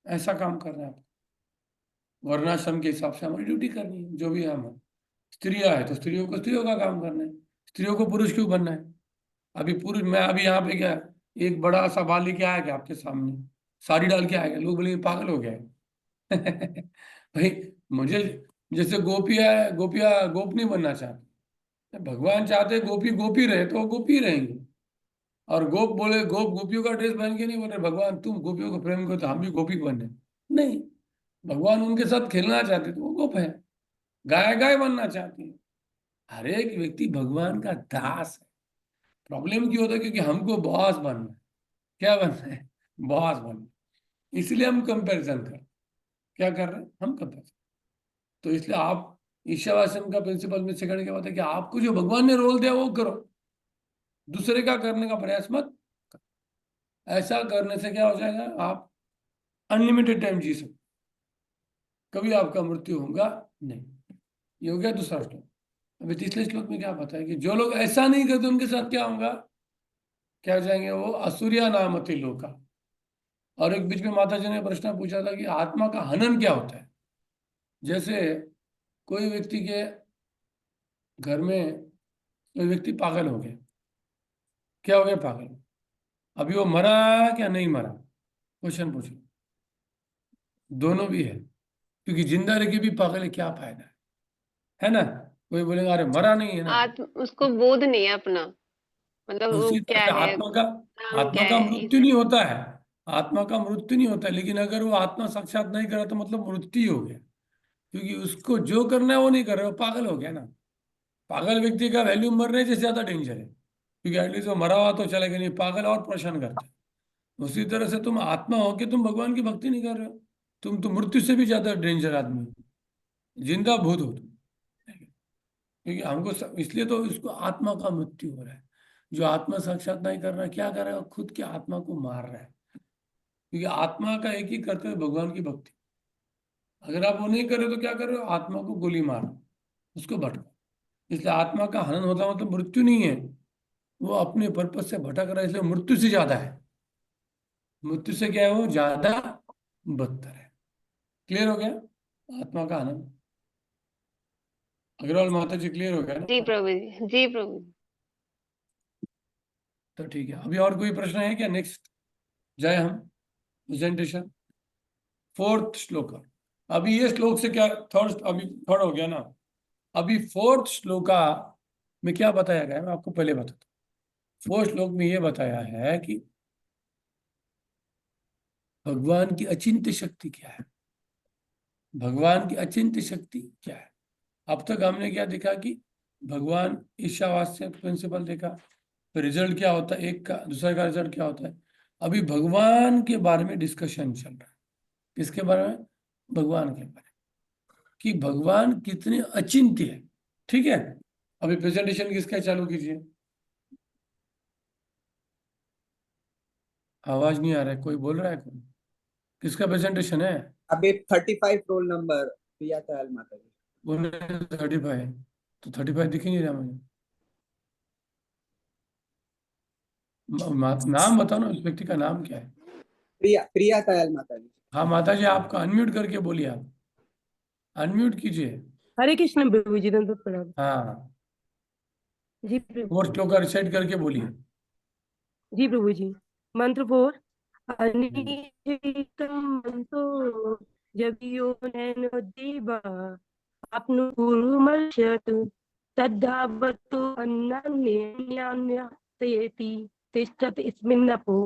ऐसा काम करना है आपको, वर्णाश्रम के हिसाब से हमारी ड्यूटी करनी है। जो भी है हम, स्त्रियां है तो स्त्रियों को स्त्रियों का काम करना है, स्त्रियों को पुरुष क्यों बनना है? अभी पुरुष, मैं अभी यहाँ पे क्या एक बड़ा सा बाल लेके आया क्या आपके सामने, साड़ी डाल के आएगा, लोग बोलेंगे पागल हो गया है। भाई मुझे, जैसे गोपियां गोप नहीं बनना चाहती, भगवान चाहते गोपी गोपी रहे तो वो गोपी रहेंगे। और गोप बोले, गोप गोपियों का ड्रेस पहन के नहीं बोल रहे भगवान तुम गोपियों को प्रेम करो तो हम भी गोपी बने, नहीं। भगवान उनके साथ खेलना चाहते तो वो गोप है, गाय गाय बनना चाहती है। हर एक व्यक्ति भगवान का दास है। प्रॉब्लम क्यों होता है? क्योंकि हमको बॉस बनना है। क्या बनना है? बॉस बनना है। इसलिए हम कंपैरिजन कर, क्या कर रहे हैं हम? कंपैरिजन। तो इसलिए आप ईशावास्यम का प्रिंसिपल में सेकंड क्या होता है कि आपको जो भगवान ने रोल दिया वो करो, दूसरे का करने का प्रयास मत करो। ऐसा करने से क्या हो जाएगा? आप अनलिमिटेड टाइम जी सकते, कभी आपका मृत्यु होगा नहीं। ये हो गया दूसरा श्लोक। अभी तीसरे श्लोक में क्या बताया कि जो लोग ऐसा नहीं करते उनके साथ क्या होगा? क्या हो जाएंगे वो? असुरिया नामति लोका। और एक बीच में माता जी ने प्रश्न पूछा था कि आत्मा का हनन क्या होता है। जैसे कोई व्यक्ति के घर में कोई व्यक्ति पागल हो गया, क्या हो गया? पागल। अभी वो मरा क्या नहीं मरा? क्वेश्चन पूछो। दोनों भी है, क्योंकि जिंदा रह के भी पागल है, क्या फायदा है ना? कोई बोलेगा अरे मरा नहीं है ना। उसको बोध नहीं है अपना, मतलब वो उसी क्या तरह से है, नाम आत्मा क्या का है मृत्यु नहीं होता है। आत्मा का मृत्यु नहीं होता है, लेकिन अगर वो आत्मा साक्षात नहीं करा तो मतलब मृत्यु ही हो गया, क्योंकि उसको जो करना है वो नहीं कर रहा, वो पागल हो गया ना। पागल व्यक्ति का वैल्यू मरने से ज्यादा डेंजर है, क्योंकि एटलीस्ट वो मरा हुआ तो चलेगा, नहीं पागल और परेशान करता है। उसी तरह से तुम आत्मा हो कि तुम भगवान की भक्ति नहीं कर रहे हो, तुम तो मृत्यु से भी ज्यादा डेंजर आदमी हो, जिंदा भूत हो तुम। क्योंकि हमको इसलिए तो इसको आत्मा का मृत्यु हो रहा है। जो आत्मा साक्षात नहीं कर रहा है, क्या कर रहा है? वो खुद की आत्मा को मार रहा है, क्योंकि आत्मा का एक ही कर्तव्य भगवान की भक्ति। अगर आप वो नहीं कर रहे तो क्या कर रहे हो? आत्मा को गोली मारो, उसको भटको। इसलिए आत्मा का हनन होता मतलब मृत्यु नहीं है, वो अपने पर्पज से भटक रहा है, इसलिए मृत्यु से ज्यादा है। मृत्यु से क्या है? वो ज्यादा बदतर है। क्लियर हो गया आत्मा का हनन? अग्रवाल माता जी क्लियर हो गया जी ना? प्रभु जी, जी प्रभु। तो ठीक है, अभी और कोई प्रश्न है क्या? नेक्स्ट जाए हम प्रेजेंटेशन, 4th श्लोक। अभी ये श्लोक से क्या थर्ड, अभी थर्ड हो गया ना। अभी 4th श्लोका में क्या बताया गया है मैं आपको पहले बताता हूँ। 4th श्लोक में ये बताया है कि भगवान की अचिंत्य शक्ति क्या है। भगवान की अचिंत्य शक्ति क्या है? अब तक हमने क्या देखा कि भगवान ईशावास्य प्रिंसिपल देखा, तो रिजल्ट क्या होता है एक का, दूसरे का रिजल्ट क्या होता है। अभी भगवान के बारे में डिस्कशन चल रहा है। किसके बारे में? भगवान के बारे में, कि भगवान कितने अचिंत्य है। ठीक है, अभी प्रेजेंटेशन किसका चालू कीजिए। आवाज नहीं आ रहा है, कोई बोल रहा है? कोई किसका प्रेजेंटेशन है? अभी 35 रोल नंबर प्रिया दयाल माता जी। बोले 35, तो 35 दिख ही नहीं रहा मुझे। नाम बताओ ना, उस व्यक्ति का नाम क्या है? प्रिया दयाल माता जी। हाँ माता जी, आपका अनम्यूट करके बोलिए, आप अनम्यूट कीजिए। हरे कृष्ण प्रभु जी, दंडवत प्रणाम। हाँ, जी प्रभु। 4 श्लोक का रिसाइट करके बोलिए। जी प्रभु जी। मंत्र 4। अनिकेतं मंतो जगियो नैनोदेवा आपनु कुरुमर्षत् तद्धावतु अन्नान्येति तिष्ठत स्मिन्नपो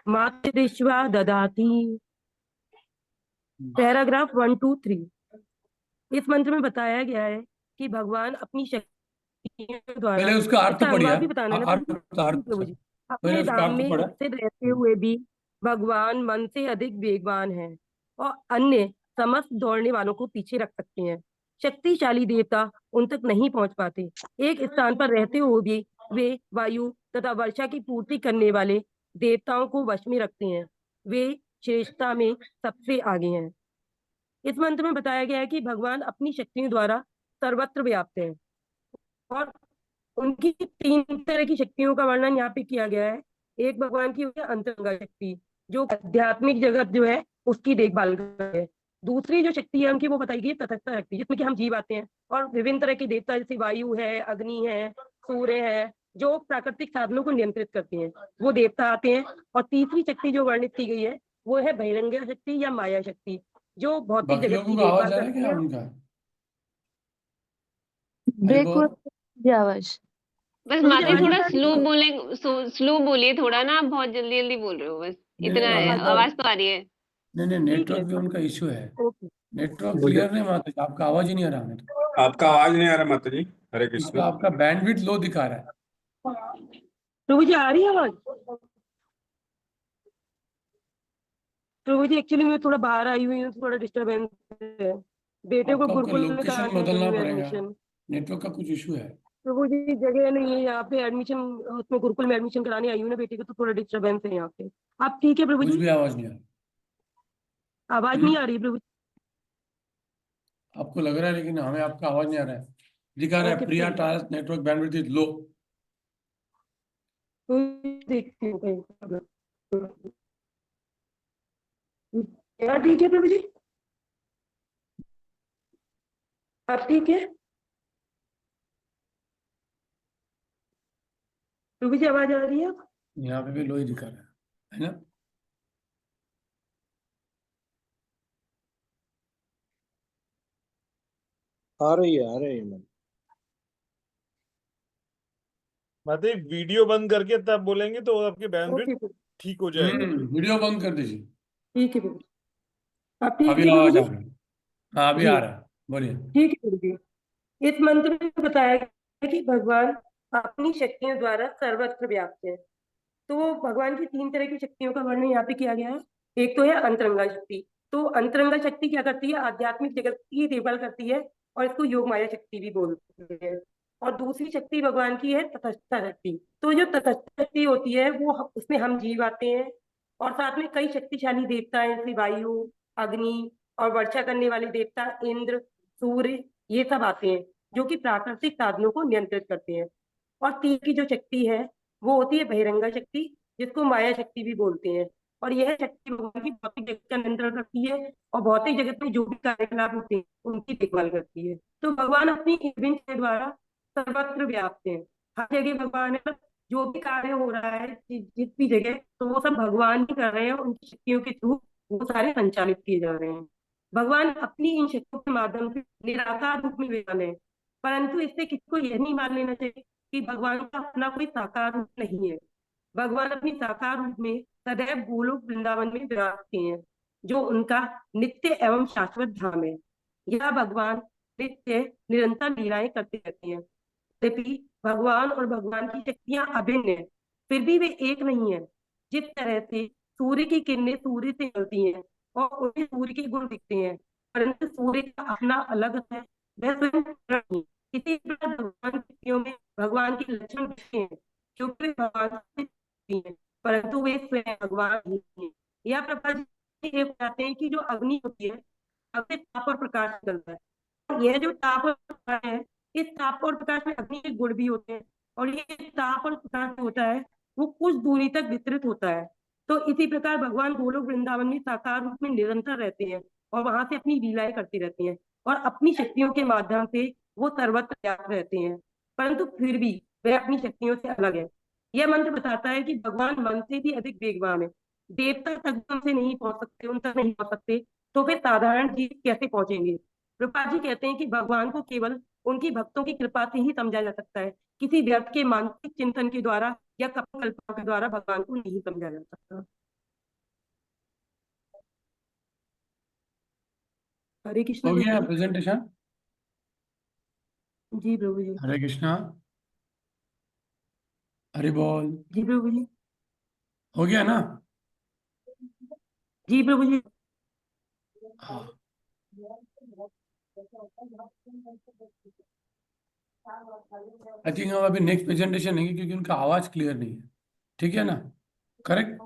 मातृश्वा ददाति। पैराग्राफ 1, 2, 3। इस मंत्र में बताया गया है कि भगवान अपनी शक्तियों द्वारा, पहले उसका अर्थ इसका पढ़िए। अनुवाद भी बताना है ना अर्थ प्रभु जी। पहले अपने उसका धाम अर्थ में पढ़ा। स्थिर रहते हुए भी भगवान मन से अधिक वेगवान है और अन्य समस्त दौड़ने वालों को पीछे रख सकते हैं। शक्तिशाली देवता उन तक नहीं पहुंच पाते। एक स्थान पर रहते हुए भी वे वायु तथा वर्षा की पूर्ति करने वाले देवताओं को वश में रखते हैं। वे श्रेष्ठता में सबसे आगे हैं। इस मंत्र में बताया गया है कि भगवान अपनी शक्तियों द्वारा सर्वत्र व्याप्त है और उनकी 3 तरह की शक्तियों का वर्णन यहाँ पे किया गया है। एक भगवान की अंतरंगा शक्ति, जो आध्यात्मिक जगत जो है उसकी देखभाल करती है। दूसरी जो शक्ति है उनकी, वो बताई गई तटस्थ शक्ति, जिसमें कि हम जीव आते हैं और विभिन्न तरह के देवता जैसे वायु है, अग्नि है, सूर्य है, जो प्राकृतिक साधनों को नियंत्रित करती हैं, वो देवता आते हैं। और तीसरी शक्ति जो वर्णित की गई है वो है बहिरंग शक्ति या माया शक्ति, जो भौतिक बाकी जगत लोगों की को आवाज देखभाल आ रहा है करती क्या है। उनका? ब्रेक बोल। हो आवाज। बस तो मुझे माता जी आवाज थोड़ा आ रही स्लो है? बोले, स्लो बोलिए थोड़ा ना, आप बहुत जल्दी जल्दी बोल रहे हो, बस नहीं इतना है। नहीं, आवाज तो आ रही है। नहीं नहीं, ठीक है। नेटवर्क भी उनका इश्यू है। ओके। नेटवर्क क्लियर नहीं माता जी, आपका आवाज ही नहीं आ रहा हमें तो। आपका आवाज नहीं आ रहा माता जी। हरे इसका कृष्ण। आपका बैंडविड्थ लो दिखा रहा है। प्रभु जी आ रही है आवाज? प्रभु जी एक्चुअली मैं थोड़ा बाहर आई हुई हूँ, थोड़ा डिस्टरबेंस है। बेटे को आपको गुरुकुल में लोकेशन कराने आई बदलना हूँ पड़ेगा, एडमिशन। नेटवर्क का कुछ इशू है। प्रभु जी जगह नहीं है यहाँ पे एडमिशन, उसमें गुरुकुल में एडमिशन कराने आई हूँ ना बेटे को, तो थोड़ा डिस्टरबेंस है यहाँ पे। आप ठीक है प्रभु कुछ जी? भी आवाज नहीं आ रहा। आवाज नहीं आ रही प्रभु जी? आपको लग रहा है, लेकिन हमें आपका आवाज नहीं आ रहा है। दिखा रहा है okay Priya task network bandwidth is low. देखती हूँ कहीं। क्या ठीक है प्रभु जी? आप ठीक है प्रभु जी? आवाज आ रही है? यहाँ पे भी लो ही दिखा रहा है ना? आ रही है मैम। मतलब वीडियो बंद करके तब बोलेंगे तो आपकी बैंडविड्थ ठीक हो जाएगा। वीडियो बंद कर दीजिए। ठीक है प्रभु जी। आप ठीक अभी है प्रभु आवाज जी? आ रही है। हाँ अभी जी आ रहा है, बोलिए। ठीक है प्रभु जी। इस मंत्र में बताया गया है कि भगवान अपनी शक्तियों द्वारा सर्वत्र व्याप्त है। तो भगवान की 3 तरह की शक्तियों का वर्णन यहाँ पे किया गया है। एक तो है अंतरंगा शक्ति। तो अंतरंगा शक्ति क्या करती है? आध्यात्मिक जगत की देखभाल करती है और इसको योग माया शक्ति भी बोलते हैं। और दूसरी शक्ति भगवान की है तटस्थ शक्ति। तो जो तटस्थ शक्ति होती है वो उसमें हम जीव आते हैं और साथ में कई शक्तिशाली देवता हैं, जैसे वायु, अग्नि और वर्षा करने वाले देवता इंद्र, सूर्य, ये सब आते हैं, जो कि प्राकृतिक साधनों को नियंत्रित करते हैं। और तीन की जो शक्ति है वो होती है बहिरंगा शक्ति, जिसको माया शक्ति भी बोलते हैं। और यह शक्ति भगवान की भौतिक जगत का नियंत्रण करती है और भौतिक जगत में जो भी कार्यकलाप होते हैं उनकी देखभाल करती है। तो भगवान अपनी विभिन्न शक्तियों द्वारा सर्वत्र व्याप्त है। हर जगह भगवान है, जो भी कार्य हो रहा है जिस भी जगह, तो वो सब भगवान ही कर रहे हैं। उनकी शक्तियों के थ्रू वो सारे संचालित किए जा रहे हैं। भगवान अपनी इन शक्तियों के माध्यम से निराकार रूप में विराजमान है, परंतु इससे किसी को यह नहीं मान लेना चाहिए कि भगवान का अपना कोई साकार रूप नहीं है। भगवान अपनी साकार रूप में सदैव गोलोक वृंदावन में विराजते हैं, जो उनका नित्य एवं शाश्वत धाम है। या भगवान नित्य निरंतर लीलाएं करते रहते हैं। यद्यपि भगवान और भगवान की शक्तियां अभिन्न है, फिर भी वे एक नहीं है। जिस तरह से सूर्य की किरणें सूर्य से मिलती हैं और उन्हें सूर्य के गुण दिखते हैं, परंतु सूर्य का अपना अलग है, वह स्वयं चंद्र नहीं। इसी प्रकार भगवान की शक्तियों में भगवान के लक्षण दिखते हैं, क्योंकि वे भगवान से होती हैं, परंतु वे स्वयं भगवान नहीं है। यह प्रभा जी ये बताते हैं कि जो अग्नि होती है, अग्नि ताप और प्रकाश निकलता है। यह जो ताप और प्रकाश है, इस ताप और प्रकाश में अग्नि के गुण भी होते हैं, और ये ताप और प्रकाश होता है वो कुछ दूरी तक विस्तृत होता है। तो इसी प्रकार भगवान गोलोक वृंदावन में साकार रूप में निरंतर रहते हैं और वहां से अपनी लीलाएं करते रहते हैं, और अपनी शक्तियों के माध्यम से वो सर्वत्र व्याप्त रहते हैं, परंतु फिर भी वह अपनी शक्तियों से अलग है। यह मंत्र बताता है कि भगवान मन से भी अधिक वेगवान है। देवता तक उनसे नहीं पहुंच सकते, उन तक नहीं पहुंच सकते, तो फिर साधारण जीव कैसे पहुंचेंगे। रूपा जी कहते हैं कि भगवान को केवल उनकी भक्तों की कृपा से ही समझा जा सकता है, किसी व्यर्थ के मानसिक चिंतन के द्वारा या कल्पना के द्वारा भगवान को नहीं समझा जा सकता। हरे कृष्ण हो गया प्रभु प्रेजेंटेशन? जी प्रभु जी। हरे कृष्णा, हरि बोल। जी प्रभु जी। हो गया ना? जी प्रभु जी। हाँ, आई थिंक हम अभी नेक्स्ट प्रेजेंटेशन लेंगे क्योंकि उनका आवाज क्लियर नहीं है। ठीक है ना? करेक्ट।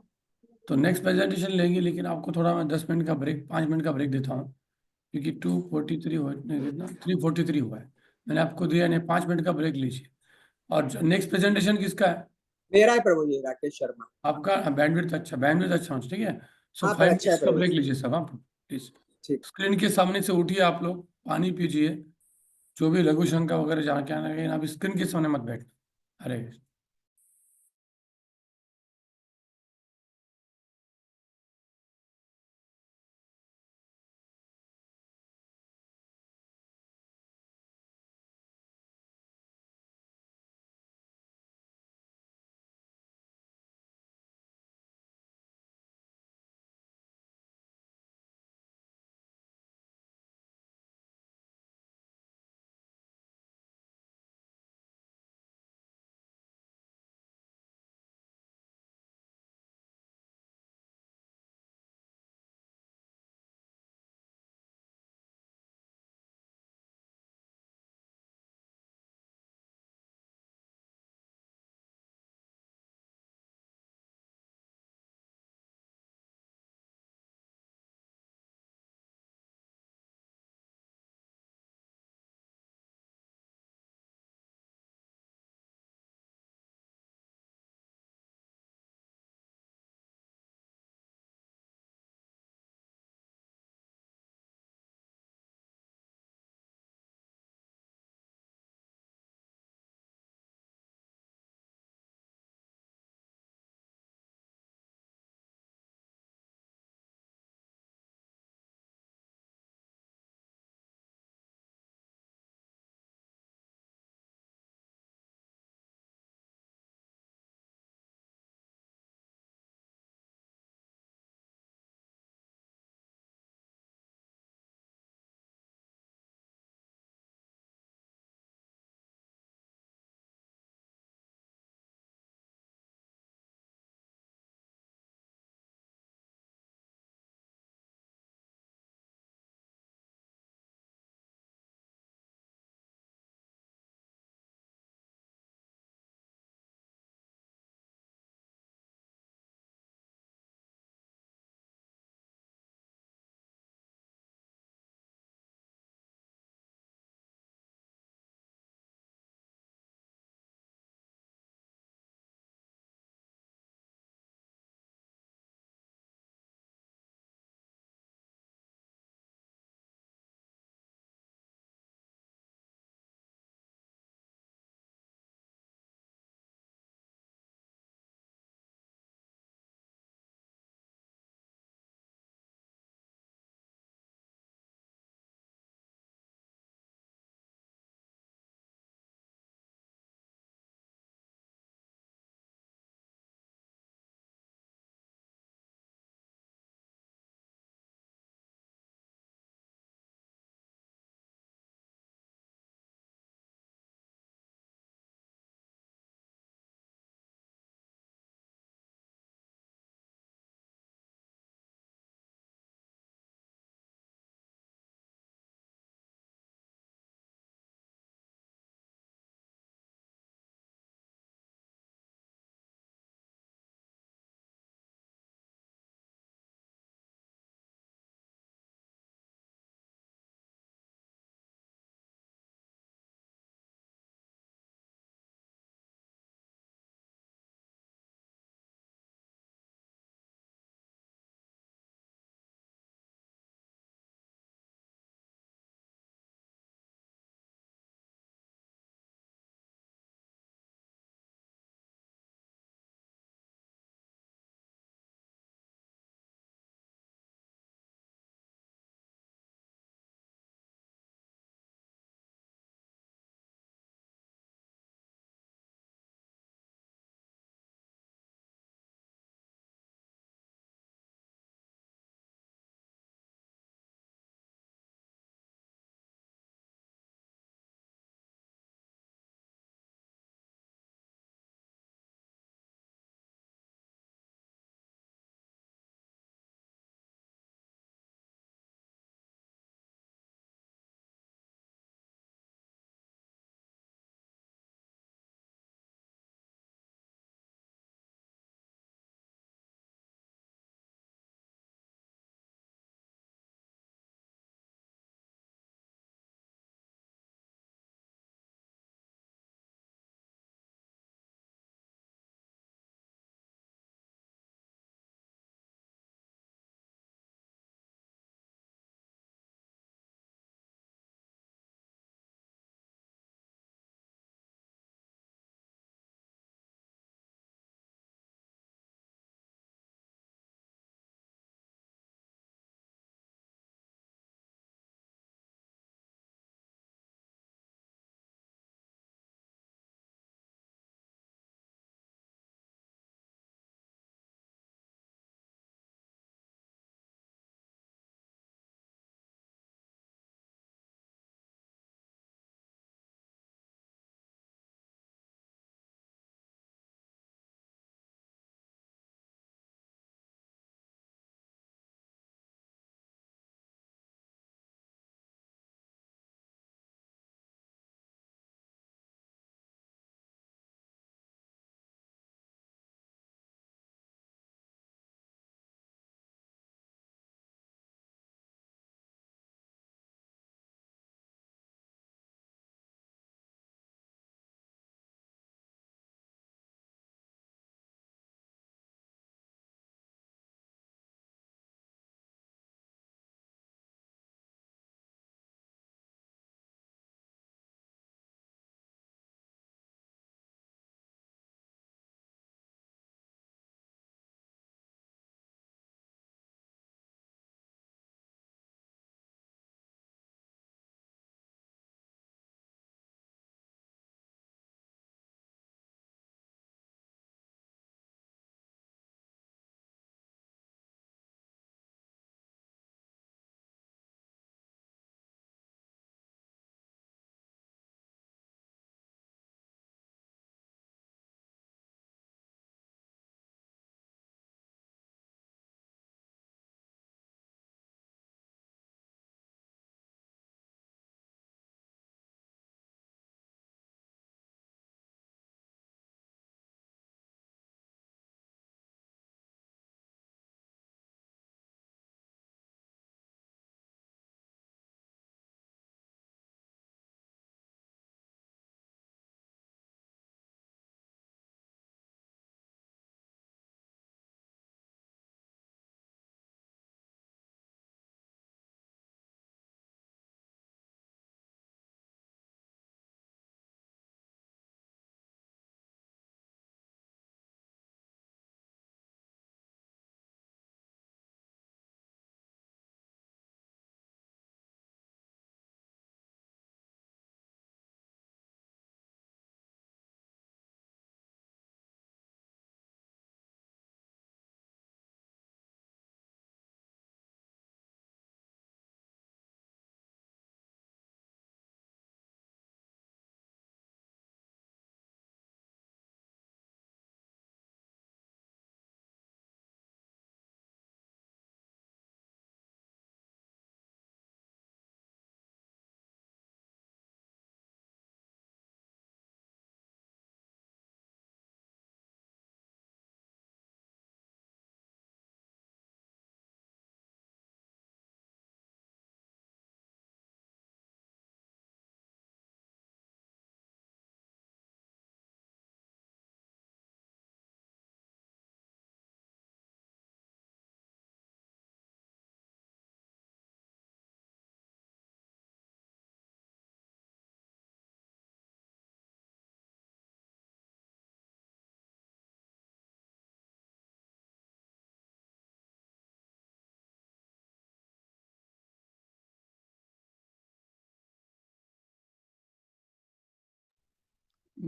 तो नेक्स्ट प्रेजेंटेशन लेंगे, लेकिन आपको थोड़ा मैं 10 मिनट का ब्रेक, 5 मिनट का ब्रेक देता हूँ, क्योंकि 2:43 हुआ, नहीं कितना 3:43 हुआ है, मैंने आपको दिया नहीं। 5 मिनट का ब्रेक लीजिए। और नेक्स्ट प्रेजेंटेशन किसका है? मेरा है प्रभु जी, राकेश शर्मा। आपका बैंडविड्थ अच्छा, बैंडविड्थ अच्छा हो, ठीक है। सो हाँ पर 5 अच्छा है मिनट्स का प्रभु ब्रेक जी। लीजिए सब। हाँ प्लीज, ठीक। स्क्रीन के सामने से उठिए आप लोग, पानी पीजिए, जो भी लघु शंका वगैरह जाके आना, लेकिन आप स्क्रीन के सामने मत बैठना। अरे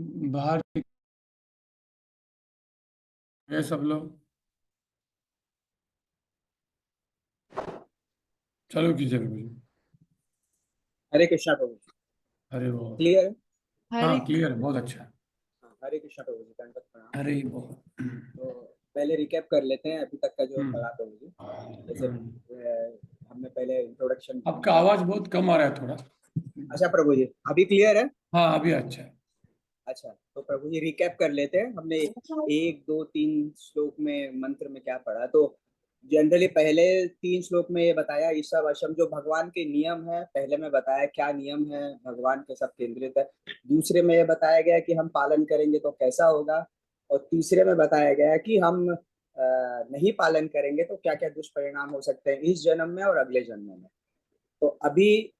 बाहर ये सब लोग चलो कीजिए प्रभु जी। हरे कृष्णा प्रभु जी। हरे बोल। क्लियर है? हाँ क्लियर, बहुत अच्छा। हाँ, हरे कृष्णा प्रभु जी, दंडवत प्रणाम। हरे बोल। तो पहले रिकैप कर लेते हैं अभी तक का जो पढ़ा प्रभु जी। जैसे हमने पहले इंट्रोडक्शन। आपका आवाज बहुत कम आ रहा है थोड़ा। अच्छा प्रभु जी, अभी क्लियर है? हाँ अभी अच्छा है। अच्छा, तो प्रभु जी रिकैप कर लेते हैं। हमने 1, 2, 3 श्लोक में मंत्र में क्या पढ़ा। तो जनरली पहले 3 श्लोक में ये बताया ईशा वशम जो भगवान के नियम है। पहले में बताया क्या नियम है, भगवान के सब केंद्रित है। दूसरे में ये बताया गया कि हम पालन करेंगे तो कैसा होगा। और तीसरे में बताया गया कि हम नहीं पालन करेंगे तो क्या क्या दुष्परिणाम हो सकते हैं इस जन्म में और अगले जन्म में। तो अभी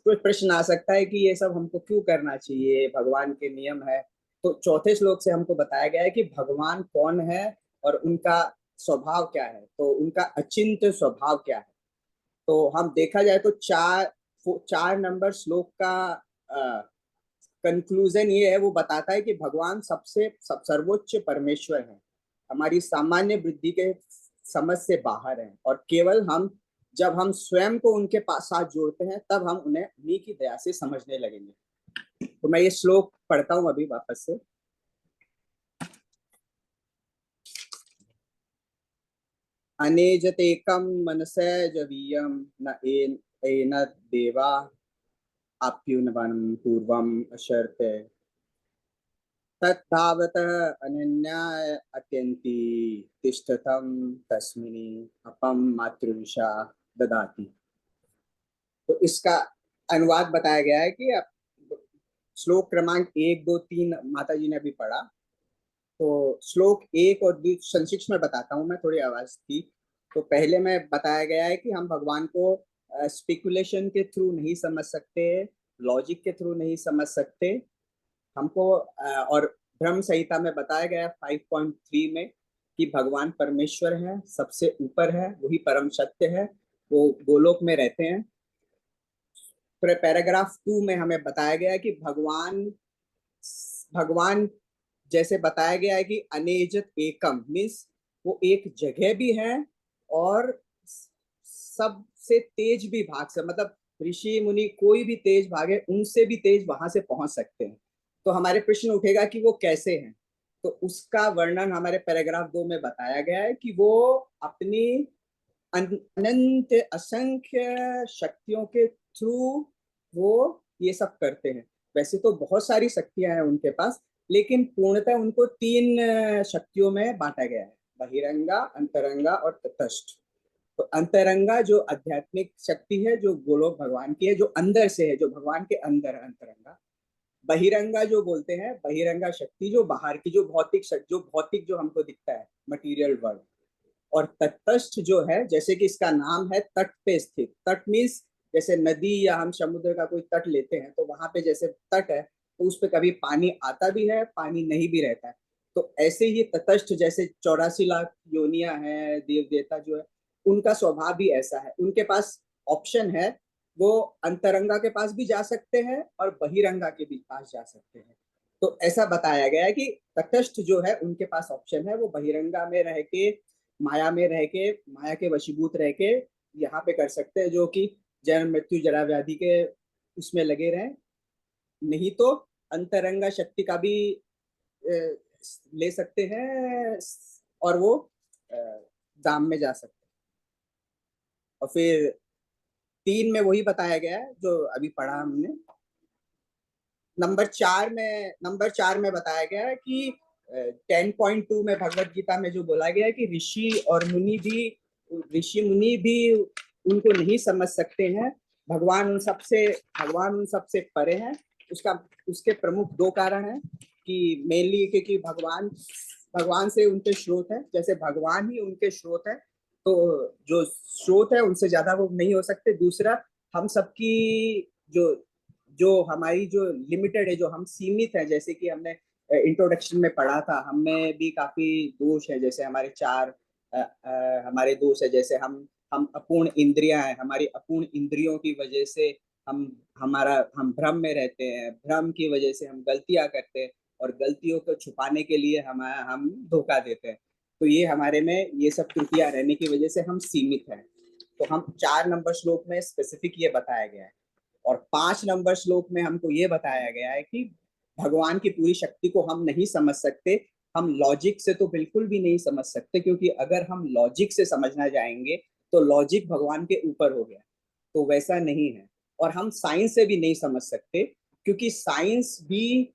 कोई प्रश्न आ सकता है कि ये सब हमको क्यों करना चाहिए, भगवान के नियम है। तो चौथे श्लोक से हमको बताया गया है कि भगवान कौन है और उनका स्वभाव क्या है। तो उनका अचिंत्य स्वभाव क्या है। तो हम देखा जाए तो 4 नंबर श्लोक का कंक्लूजन ये है, वो बताता है कि भगवान सर्वोच्च परमेश्वर है, हमारी सामान्य बुद्धि के समझ से बाहर है। और केवल जब हम स्वयं को उनके पास साथ जोड़ते हैं तब हम उन्हें उन्हीं की दया से समझने लगेंगे। तो मैं ये श्लोक पढ़ता हूं अभी वापस से। अनेजतेकं मनसैर्जवीयं न एन देवा आप्युन्वनं पूर्वम् अशर्ते तद्धावत अनन्याय अत्यन्ति तिष्ठतं तस्मिनि अपम मातृविषा ददाति। तो इसका अनुवाद बताया गया है कि श्लोक क्रमांक 1, 2, 3 माता जी ने अभी पढ़ा। तो श्लोक 1 और 2 संक्षिप्त में बताता हूँ मैं, थोड़ी आवाज थी। तो पहले में बताया गया है कि हम भगवान को स्पेकुलेशन के थ्रू नहीं समझ सकते, लॉजिक के थ्रू नहीं समझ सकते हमको। और ब्रह्म संहिता में बताया गया 5.3 में कि भगवान परमेश्वर है, सबसे ऊपर है, वही परम सत्य है, वो गोलोक में रहते हैं। पैराग्राफ 2 में हमें बताया गया है कि भगवान जैसे बताया गया है कि अनेजत एकम मीन्स वो एक जगह भी है और सबसे तेज भी भाग से, मतलब ऋषि मुनि कोई भी तेज भागे उनसे भी तेज वहां से पहुंच सकते हैं। तो हमारे प्रश्न उठेगा कि वो कैसे हैं। तो उसका वर्णन हमारे पैराग्राफ 2 में बताया गया है कि वो अपनी अनंत असंख्य शक्तियों के थ्रू वो ये सब करते हैं। वैसे तो बहुत सारी शक्तियां हैं उनके पास, लेकिन पूर्णतः उनको 3 शक्तियों में बांटा गया है, बहिरंगा, अंतरंगा और तटस्थ। तो अंतरंगा जो आध्यात्मिक शक्ति है, जो गोलोक भगवान की है, जो अंदर से है, जो भगवान के अंदर है, अंतरंगा। बहिरंगा जो बोलते हैं, बहिरंगा शक्ति जो बाहर की, जो भौतिक शक्ति, जो हमको दिखता है, मटीरियल वर्ल्ड। और तटस्थ जो है, जैसे कि इसका नाम है तट पे स्थित। तट मीन्स जैसे नदी या हम समुद्र का कोई तट लेते हैं तो वहां पे जैसे तट है तो उस पे कभी पानी आता भी है, पानी नहीं भी रहता है। तो ऐसे ही तटस्थ, जैसे 84 लाख योनियां हैं, देव देवता जो है, उनका स्वभाव भी ऐसा है। उनके पास ऑप्शन है, वो अंतरंगा के पास भी जा सकते हैं और बहिरंगा के भी पास जा सकते हैं। तो ऐसा बताया गया है कि तटस्थ जो है उनके पास ऑप्शन है, वो बहिरंगा में रह के, माया में रह के, माया के वशीभूत रह के यहाँ पे कर सकते हैं, जो कि जन्म मृत्यु जरा व्याधि के उसमें लगे रहे। नहीं तो अंतरंगा शक्ति का भी ले सकते हैं और वो धाम में जा सकते हैं। और फिर 3 में वही बताया गया है जो अभी पढ़ा हमने। नंबर 4 में बताया गया है कि 10.2 में भगवत गीता में जो बोला गया है कि ऋषि मुनि भी उनको नहीं समझ सकते हैं। भगवान उन सबसे परे हैं। उसके प्रमुख 2 कारण हैं कि मेनली क्योंकि भगवान से उनके स्रोत है, जैसे भगवान ही उनके स्रोत है, तो जो स्रोत है उनसे ज्यादा वो नहीं हो सकते। दूसरा, हम सबकी जो हमारी जो लिमिटेड है, जो हम सीमित है, जैसे कि हमने इंट्रोडक्शन में पढ़ा था, हमें भी काफी दोष है। जैसे हमारे दोष है, जैसे हम अपूर्ण इंद्रियां हैं, हमारी अपूर्ण इंद्रियों की वजह से हम भ्रम में रहते हैं, भ्रम की वजह से हम गलतियां करते हैं। और गलतियों को छुपाने के लिए हम धोखा देते हैं। तो ये हमारे में ये सब त्रुटियां रहने की वजह से हम सीमित हैं। तो हम 4 नंबर श्लोक में स्पेसिफिक ये बताया गया है, और 5 नंबर श्लोक में हमको ये बताया गया है कि भगवान की पूरी शक्ति को हम नहीं समझ सकते, हम लॉजिक से तो बिल्कुल भी नहीं समझ सकते, क्योंकि अगर हम लॉजिक से समझना जाएंगे तो लॉजिक भगवान के ऊपर हो गया, तो वैसा नहीं है। और हम साइंस से भी नहीं समझ सकते, क्योंकि साइंस भी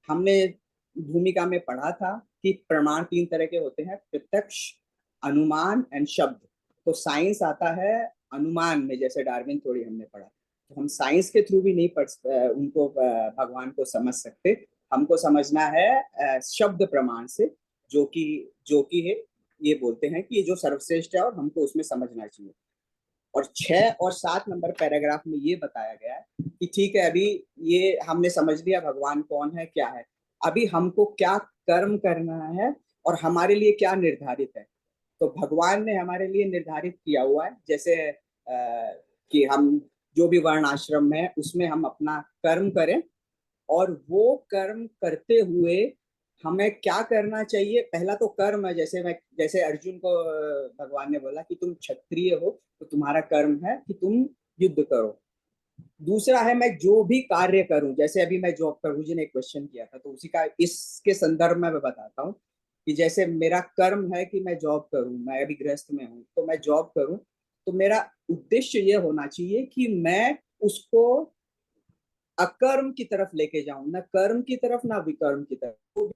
हमने भूमिका में पढ़ा था कि प्रमाण 3 तरह के होते हैं, प्रत्यक्ष, अनुमान एंड शब्द। तो साइंस आता है अनुमान में, जैसे डार्विन थ्योरी हमने पढ़ा। तो हम साइंस के थ्रू भी नहीं उनको भगवान को समझ सकते, हमको समझना है शब्द प्रमाण से, जो कि है ये बोलते हैं कि ये जो सर्वश्रेष्ठ है और हमको उसमें समझना चाहिए। और 6 और 7 नंबर पैराग्राफ में ये बताया गया है कि ठीक है, अभी ये हमने समझ लिया भगवान कौन है, क्या है, अभी हमको क्या कर्म करना है और हमारे लिए क्या निर्धारित है। तो भगवान ने हमारे लिए निर्धारित किया हुआ है, जैसे कि हम जो भी वर्ण आश्रम है उसमें हम अपना कर्म करें, और वो कर्म करते हुए हमें क्या करना चाहिए। पहला तो कर्म है, जैसे अर्जुन को भगवान ने बोला कि तुम क्षत्रिय हो तो तुम्हारा कर्म है कि तुम युद्ध करो। दूसरा है मैं जो भी कार्य करूं, जैसे अभी मैं जॉब, प्रभु जी ने एक क्वेश्चन किया था तो उसी का इसके संदर्भ में मैं बताता हूँ कि जैसे मेरा कर्म है कि मैं जॉब करूं, मैं अभी गृहस्थ में हूं तो मैं जॉब करूं, तो मेरा उद्देश्य ये होना चाहिए कि मैं उसको अकर्म की तरफ लेके जाऊं, ना कर्म की तरफ ना विकर्म की तरफ।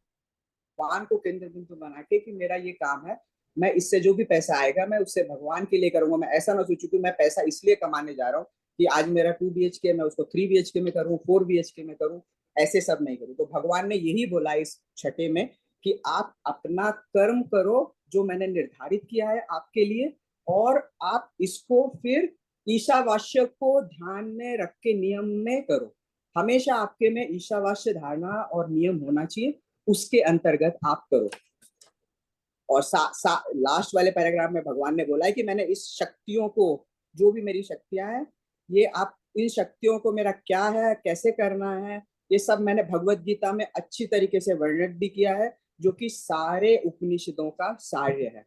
भगवान को केंद्र बिंदु बना के कि मेरा ये काम है, मैं इससे जो भी पैसा आएगा मैं उससे भगवान के लिए करूंगा। मैं ऐसा ना सोचूं कि मैं पैसा इसलिए कमाने जा रहा हूँ कि आज मेरा 2 BHK मैं उसको 3 BHK में करूँ, 4 BHK में करूँ, ऐसे सब नहीं करूँ। तो भगवान ने यही बोला इस छठे में कि आप अपना कर्म करो जो मैंने निर्धारित किया है आपके लिए, और आप इसको फिर ईशावास्य को ध्यान में रख के नियम में करो। हमेशा आपके में ईशावास्य धारणा और नियम होना चाहिए, उसके अंतर्गत आप करो। और लास्ट वाले पैराग्राफ में भगवान ने बोला है कि मैंने इस शक्तियों को, जो भी मेरी शक्तियां हैं, ये आप इन शक्तियों को मेरा क्या है, कैसे करना है, ये सब मैंने भगवत गीता में अच्छी तरीके से वर्णित भी किया है, जो कि सारे उपनिषदों का सार्य है।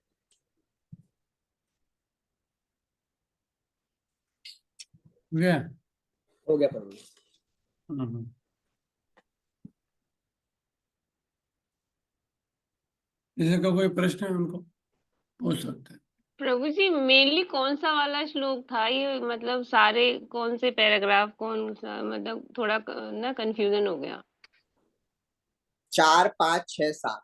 हो गया प्रभु। किसी का कोई प्रश्न है उनको पूछ सकते हैं। प्रभु जी मेनली कौन सा वाला श्लोक था ये, मतलब सारे कौन से पैराग्राफ, कौन सा, मतलब थोड़ा ना कंफ्यूजन हो गया। 4, 5, 6, 7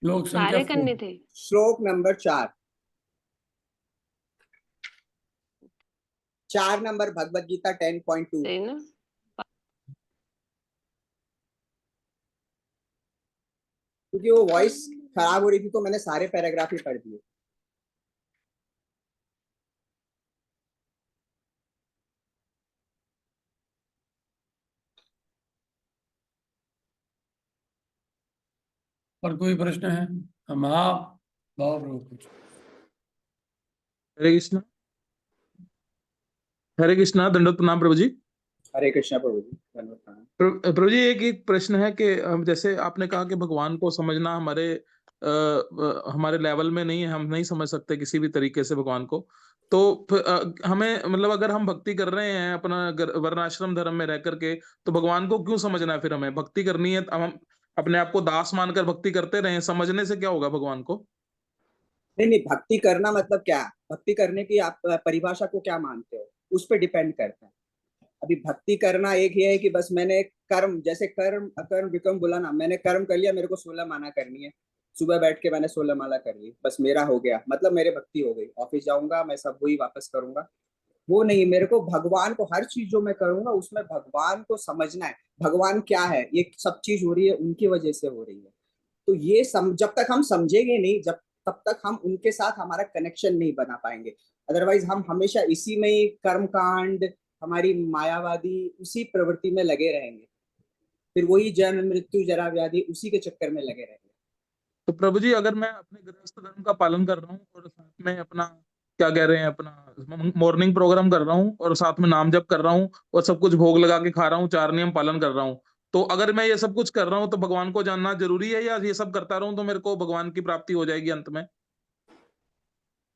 श्लोक संख्या सारे करने थे। श्लोक नंबर 4 नंबर भगवत गीता 10.2 सही ना। क्योंकि वो वॉइस खराब हो रही थी तो मैंने सारे पैराग्राफ ही पढ़ दिए। और कोई प्रश्न है? हम आप कुछ। हरे कृष्णा, हरे कृष्णा, दंडवत प्रणाम प्रभु जी। हरे कृष्णा प्रभु जी, धन्यवाद। प्रभु जी एक प्रश्न है कि जैसे आपने कहा कि भगवान को समझना हमारे लेवल में नहीं है, हम नहीं समझ सकते किसी भी तरीके से भगवान को। तो हमें मतलब अगर हम भक्ति कर रहे हैं अपना वर्णाश्रम धर्म में रह करके, तो भगवान को क्यों समझना है? फिर हमें भक्ति करनी है, हम अपने आप को दास मानकर भक्ति करते रहे, समझने से क्या होगा भगवान को? नहीं, भक्ति करना मतलब क्या? भक्ति करने की आप परिभाषा को क्या मानते हो, उस पर डिपेंड करता है। अभी भक्ति करना एक ही है कि बस मैंने कर्म, जैसे कर्म अकर्म विकर्म बोला ना, मैंने कर्म कर लिया, मेरे को 16 माला करनी है, सुबह बैठ के मैंने 16 माला कर ली, बस मेरा हो गया, मतलब मेरे भक्ति हो गई। ऑफिस जाऊंगा मैं सब वही वापस करूंगा, वो नहीं। मेरे को भगवान को, हर चीज जो मैं करूंगा उसमें भगवान को समझना है। भगवान क्या है, ये सब चीज हो रही है उनकी वजह से हो रही है। तो ये जब तक हम समझेंगे नहीं, तब तक हम उनके साथ हमारा कनेक्शन नहीं बना पाएंगे। अदरवाइज हम हमेशा इसी में ही कर्म कांड, हमारी मायावादी उसी प्रवृत्ति में लगे रहेंगे, फिर वही जन्म मृत्यु जरा व्याधि उसी के चक्कर में लगे रहेंगे। तो प्रभु जी अगर मैं अपने गृहस्थ धर्म का पालन कर रहा हूँ और साथ में अपना क्या कह रहे हैं, अपना मॉर्निंग प्रोग्राम कर रहा हूँ और साथ में नाम जप कर रहा हूँ और सब कुछ भोग लगा के खा रहा हूँ, 4 नियम पालन कर रहा हूँ, तो अगर मैं ये सब कुछ कर रहा हूँ तो भगवान को जानना जरूरी है, या ये सब करता रहूं तो मेरे को भगवान की प्राप्ति हो जाएगी अंत में?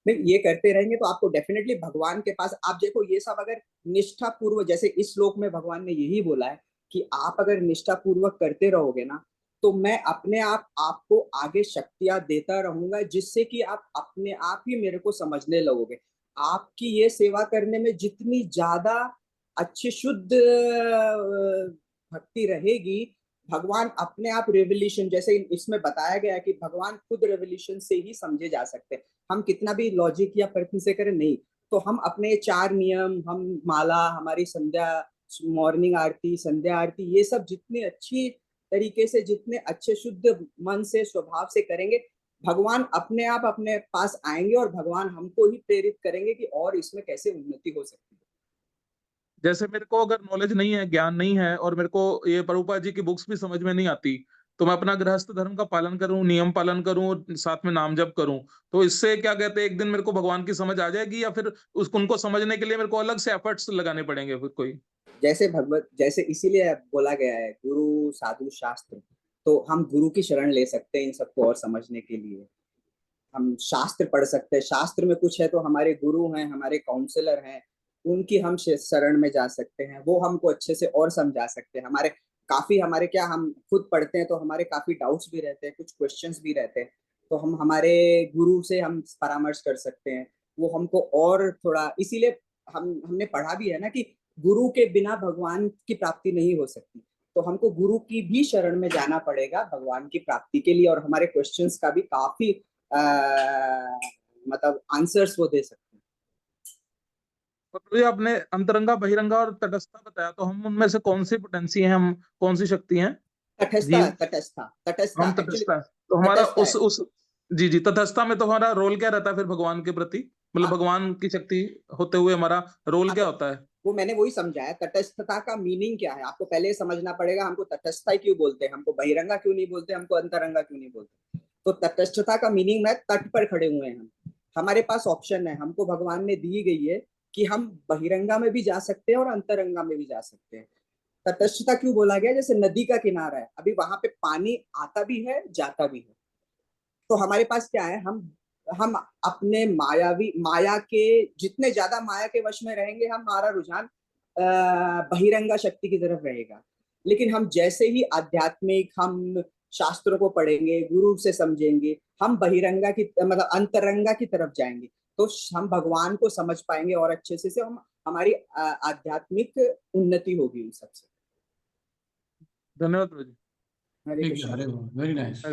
नहीं, ये करते रहेंगे तो आपको डेफिनेटली भगवान के पास, आप देखो ये सब अगर निष्ठा पूर्वक, जैसे इस श्लोक में भगवान ने यही बोला है कि आप अगर निष्ठा पूर्वक करते रहोगे ना, तो मैं अपने आप आपको आगे शक्तियां देता रहूंगा, जिससे कि आप अपने आप ही मेरे को समझने लगोगे। आपकी ये सेवा करने में जितनी ज्यादा अच्छी शुद्ध भक्ति रहेगी, भगवान अपने आप रेवल्यूशन, जैसे इसमें बताया गया है कि भगवान खुद रेवल्यूशन से ही समझे जा सकते हैं। हम कितना भी लॉजिक या प्रश्न से करें नहीं, तो हम अपने 4 नियम, हम माला, हमारी संध्या, मॉर्निंग आरती, संध्या आरती, ये सब जितनी अच्छी तरीके से, जितने अच्छे शुद्ध मन से, स्वभाव से करेंगे, भगवान अपने आप अपने पास आएंगे और भगवान हमको ही प्रेरित करेंगे कि और इसमें कैसे उन्नति हो सकती है। जैसे मेरे को अगर नॉलेज नहीं है, ज्ञान नहीं है, और मेरे को ये प्रभुपाद जी की बुक्स भी समझ में नहीं आती, तो मैं अपना गृहस्थ धर्म का पालन करूं, नियम पालन करूं और साथ में नाम जप करूं, तो इससे क्या कहते हैं, एक दिन मेरे को भगवान की समझ आ जाएगी, या फिर उनको समझने के लिए मेरे को अलग से एफर्ट्स लगाने पड़ेंगे फिर कोई? जैसे इसीलिए बोला गया है गुरु साधु शास्त्र, तो हम गुरु की शरण ले सकते हैं इन सबको और समझने के लिए। हम शास्त्र पढ़ सकते हैं, शास्त्र में कुछ है तो हमारे गुरु हैं, हमारे काउंसलर हैं, उनकी हम शरण में जा सकते हैं, वो हमको अच्छे से और समझा सकते हैं। हमारे क्या, हम खुद पढ़ते हैं तो हमारे काफी डाउट्स भी रहते हैं, कुछ क्वेश्चंस भी रहते हैं, तो हम हमारे गुरु से हम परामर्श कर सकते हैं, वो हमको और थोड़ा, इसीलिए हमने पढ़ा भी है ना कि गुरु के बिना भगवान की प्राप्ति नहीं हो सकती, तो हमको गुरु की भी शरण में जाना पड़ेगा भगवान की प्राप्ति के लिए, और हमारे क्वेश्चंस का भी काफी मतलब आंसर्स वो दे सकते हैं। तो ये आपने अंतरंगा, बहिरंगा और तटस्था बताया, तो हम उनमें से कौन सी पोटेंसी है, हम कौन सी शक्ति हैं? तटस्था, जीव, तटस्था हम एक्चुअली तटस्था, तो हमारा तटस्था है। उस जी तटस्था में तो हमारा रोल क्या रहता है फिर भगवान के प्रति, मतलब भगवान की शक्ति होते हुए हमारा रोल क्या होता है? वो मैंने वही समझाया, तटस्थता का मीनिंग क्या है आपको पहले समझना पड़ेगा। हमको तटस्था क्यों बोलते हैं, हमको बहिरंगा क्यों नहीं बोलते, हमको अंतरंगा क्यों नहीं बोलते? तो तटस्थता का मीनिंग में तट पर खड़े हुए हैं हम, हमारे पास ऑप्शन है, हमको भगवान ने दी गई है कि हम बहिरंगा में भी जा सकते हैं और अंतरंगा में भी जा सकते हैं। तटस्थता क्यों बोला गया? जैसे नदी का किनारा है, अभी वहां पे पानी आता भी है, जाता भी है, तो हमारे पास क्या है, हम अपने माया के, जितने ज्यादा माया के वश में रहेंगे, हमारा रुझान बहिरंगा शक्ति की तरफ रहेगा। लेकिन हम जैसे ही आध्यात्मिक, हम शास्त्रों को पढ़ेंगे, गुरु से समझेंगे, हम बहिरंगा की मतलब अंतरंगा की तरफ जाएंगे, तो हम भगवान को समझ पाएंगे और अच्छे से हम हमारी आध्यात्मिक उन्नति होगी उन सबसे। धन्यवाद प्रभु जी। हरे ठीक है, कृष्ण। हरे वेरी नाइस।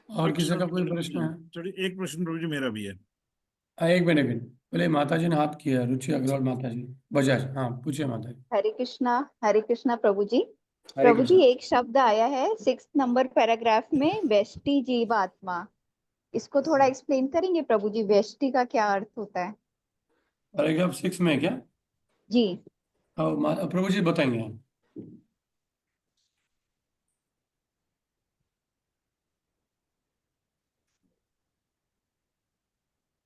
और किसी का कोई प्रश्न है? चलिए, एक प्रश्न प्रभु जी मेरा भी है। एक मिनट पहले माता जी ने हाथ किया, रुचि अग्रवाल माता जी बजाज, हाँ पूछिए माता जी। हरे कृष्णा प्रभु जी। हरे प्रभु जी, कृष्ण। एक शब्द आया है 6 नंबर पैराग्राफ में, व्यष्टि जीव आत्मा, इसको थोड़ा एक्सप्लेन करेंगे प्रभु जी, व्यष्टि का क्या अर्थ होता है? पैराग्राफ 6 में क्या? जी। प्रभु जी बताएंगे आप।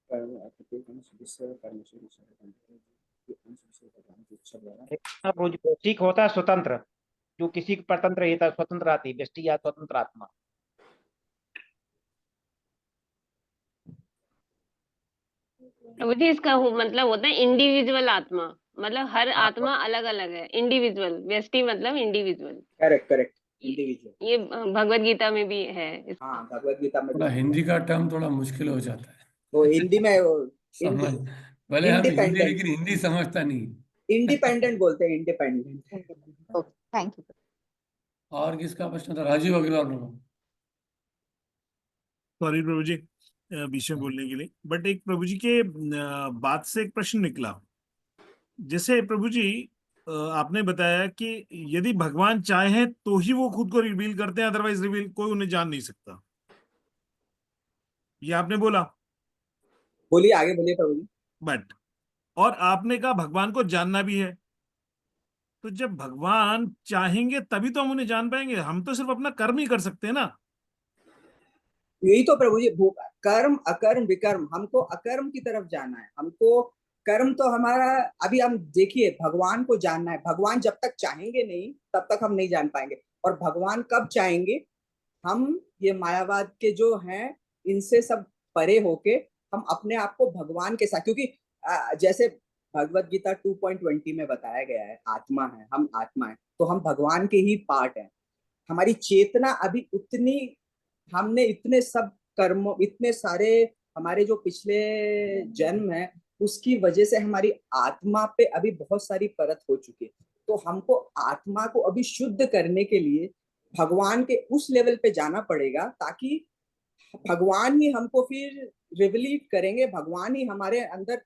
प्रभु जी, ठीक होता है स्वतंत्र, जो किसी परतंत्र रहता है, स्वतंत्र आती है व्यष्टि या स्वतंत्र आत्मा। प्रभु जी, इसका मतलब होता है इंडिविजुअल आत्मा, मतलब हर आत्मा अलग अलग है, इंडिविजुअल। व्यष्टि मतलब इंडिविजुअल। Correct individual. ये भगवत गीता में भी है। हाँ, भगवत गीता में थोड़ा हिंदी का टर्म थोड़ा मुश्किल हो जाता है वो हिंदी में समझ, भले हम हिंदी, इंडिपेंडेंट, लेकिन हिंदी समझता नहीं। इंडिपेंडेंट बोलते हैं, इंडिपेंडेंट। Thank you. और किसका प्रश्न था? राजीव अग्रवाल प्रभु। सॉरी प्रभु जी बीच में बोलने के लिए, बट एक प्रभु जी के बात से एक प्रश्न निकला। जैसे प्रभु जी आपने बताया कि यदि भगवान चाहे तो ही वो खुद को रिवील करते हैं, अदरवाइज रिवील कोई उन्हें जान नहीं सकता, ये आपने बोला। बोलिए, आगे बोलिए प्रभु जी। बट और आपने कहा भगवान को जानना भी है, तो जब भगवान चाहेंगे तभी तो हम उन्हें जान पाएंगे, हम तो सिर्फ अपना कर्म ही कर सकते हैं ना। यही तो प्रभु जी, कर्म अकर्म विकर्म, हमको अकर्म की तरफ जाना है। हमको कर्म तो हमारा, अभी हम देखिए भगवान को जानना है, भगवान जब तक चाहेंगे नहीं तब तक हम नहीं जान पाएंगे, और भगवान कब चाहेंगे, हम ये मायावाद के जो हैं इनसे सब परे होके हम अपने आप को भगवान के साथ, क्योंकि जैसे भगवत गीता 2.20 में बताया गया है, आत्मा है, हम आत्मा है, तो हम भगवान के ही पार्ट हैं। हमारी चेतना अभी उतनी, हमने इतने सब कर्म, इतने सारे हमारे जो पिछले जन्म है उसकी वजह से हमारी आत्मा पे अभी बहुत सारी परत हो चुकी है। तो हमको आत्मा को अभी शुद्ध करने के लिए भगवान के उस लेवल पे जाना पड़ेगा, ताकि भगवान ही हमको फिर रिवलीट करेंगे, भगवान ही हमारे अंदर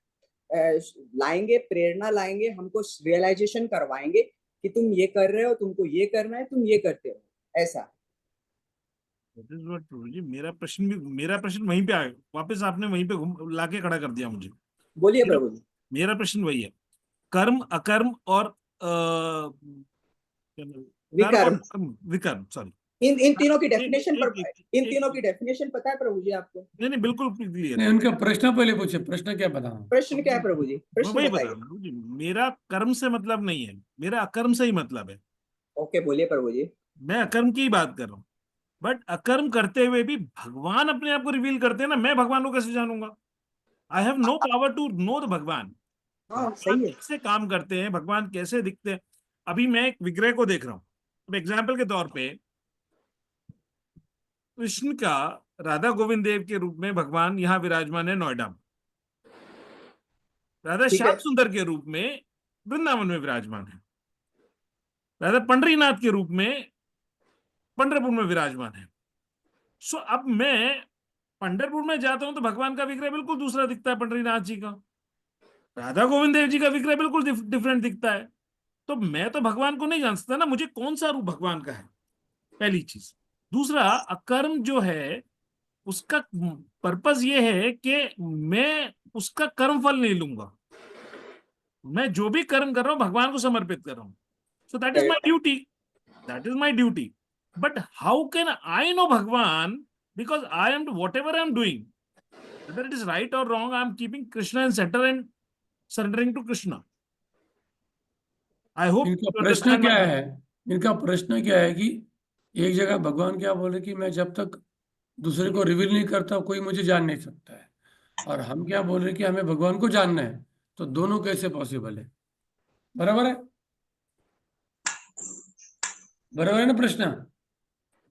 लाएंगे, प्रेरणा लाएंगे, हमको रियलाइजेशन करवाएंगे कि तुम ये कर रहे हो, तुमको ये करना है, तुम ये करते हो, ऐसा। प्रभु जी, मेरा प्रश्न वहीं पे आ गया, वापस आपने वहीं पे लाके खड़ा कर दिया मुझे। बोलिए प्रभु जी। मेरा प्रश्न वही है, कर्म, अकर्म और विकर्म, सॉरी, इन तीनों की डेफिनेशन इन तीनों की डेफिनेशन पता है प्रभु जी आपको? नहीं, बिल्कुल क्लियर। नहीं, उनका प्रश्न पहले पूछे, प्रश्न क्या बताऊं? प्रश्न क्या है प्रभु जी? प्रश्न वही बताइए। प्रभु जी, मेरा कर्म से मतलब नहीं है, मेरा अकर्म से ही मतलब है। ओके, बोलिए प्रभु जी। मैं अकर्म की बात कर रहा हूँ, बट अकर्म करते हुए भी भगवान अपने आप को रिवील करते हैं ना, मैं भगवान को कैसे जानूंगा? I have no power to know the Bhagwan. सही है। कैसे काम करते हैं, भगवान कैसे दिखते हैं? अभी मैं एक विग्रह को देख रहा हूँ, अब एग्जाम्पल के तौर पे कृष्ण का राधा गोविंद देव के रूप में भगवान यहाँ विराजमान है नोएडा में, राधा श्याम सुंदर के रूप में वृंदावन में विराजमान है, राधा पंडरीनाथ के रूप में पंढरपुर में विराजमान है। सो अब मैं पंढरपुर में जाता हूं तो भगवान का विग्रह बिल्कुल दूसरा दिखता है, पंडरीनाथ जी का। राधा गोविंद देव जी का विग्रह बिल्कुल डिफरेंट दिखता है। तो मैं तो भगवान को नहीं जान सकता ना, मुझे कौन सा रूप भगवान का है, पहली चीज। दूसरा, अकर्म जो है उसका पर्पस ये है कि मैं उसका कर्म फल नहीं लूंगा, मैं जो भी कर्म कर रहा हूं भगवान को समर्पित कर रहा हूं। So that is my duty, that is my duty. But how can I know Bhagwan? Because I am whatever I am doing, whether it is right or wrong, I am keeping Krishna in center and surrendering to Krishna. I hope इनका you प्रश्न understand क्या my है, इनका प्रश्न क्या है कि एक जगह भगवान क्या बोले कि मैं जब तक दूसरे को रिवील नहीं करता कोई मुझे जान नहीं सकता है, और हम क्या बोल रहे हैं कि हमें भगवान को जानना है। तो दोनों कैसे पॉसिबल है? बराबर है, बराबर है ना प्रश्न?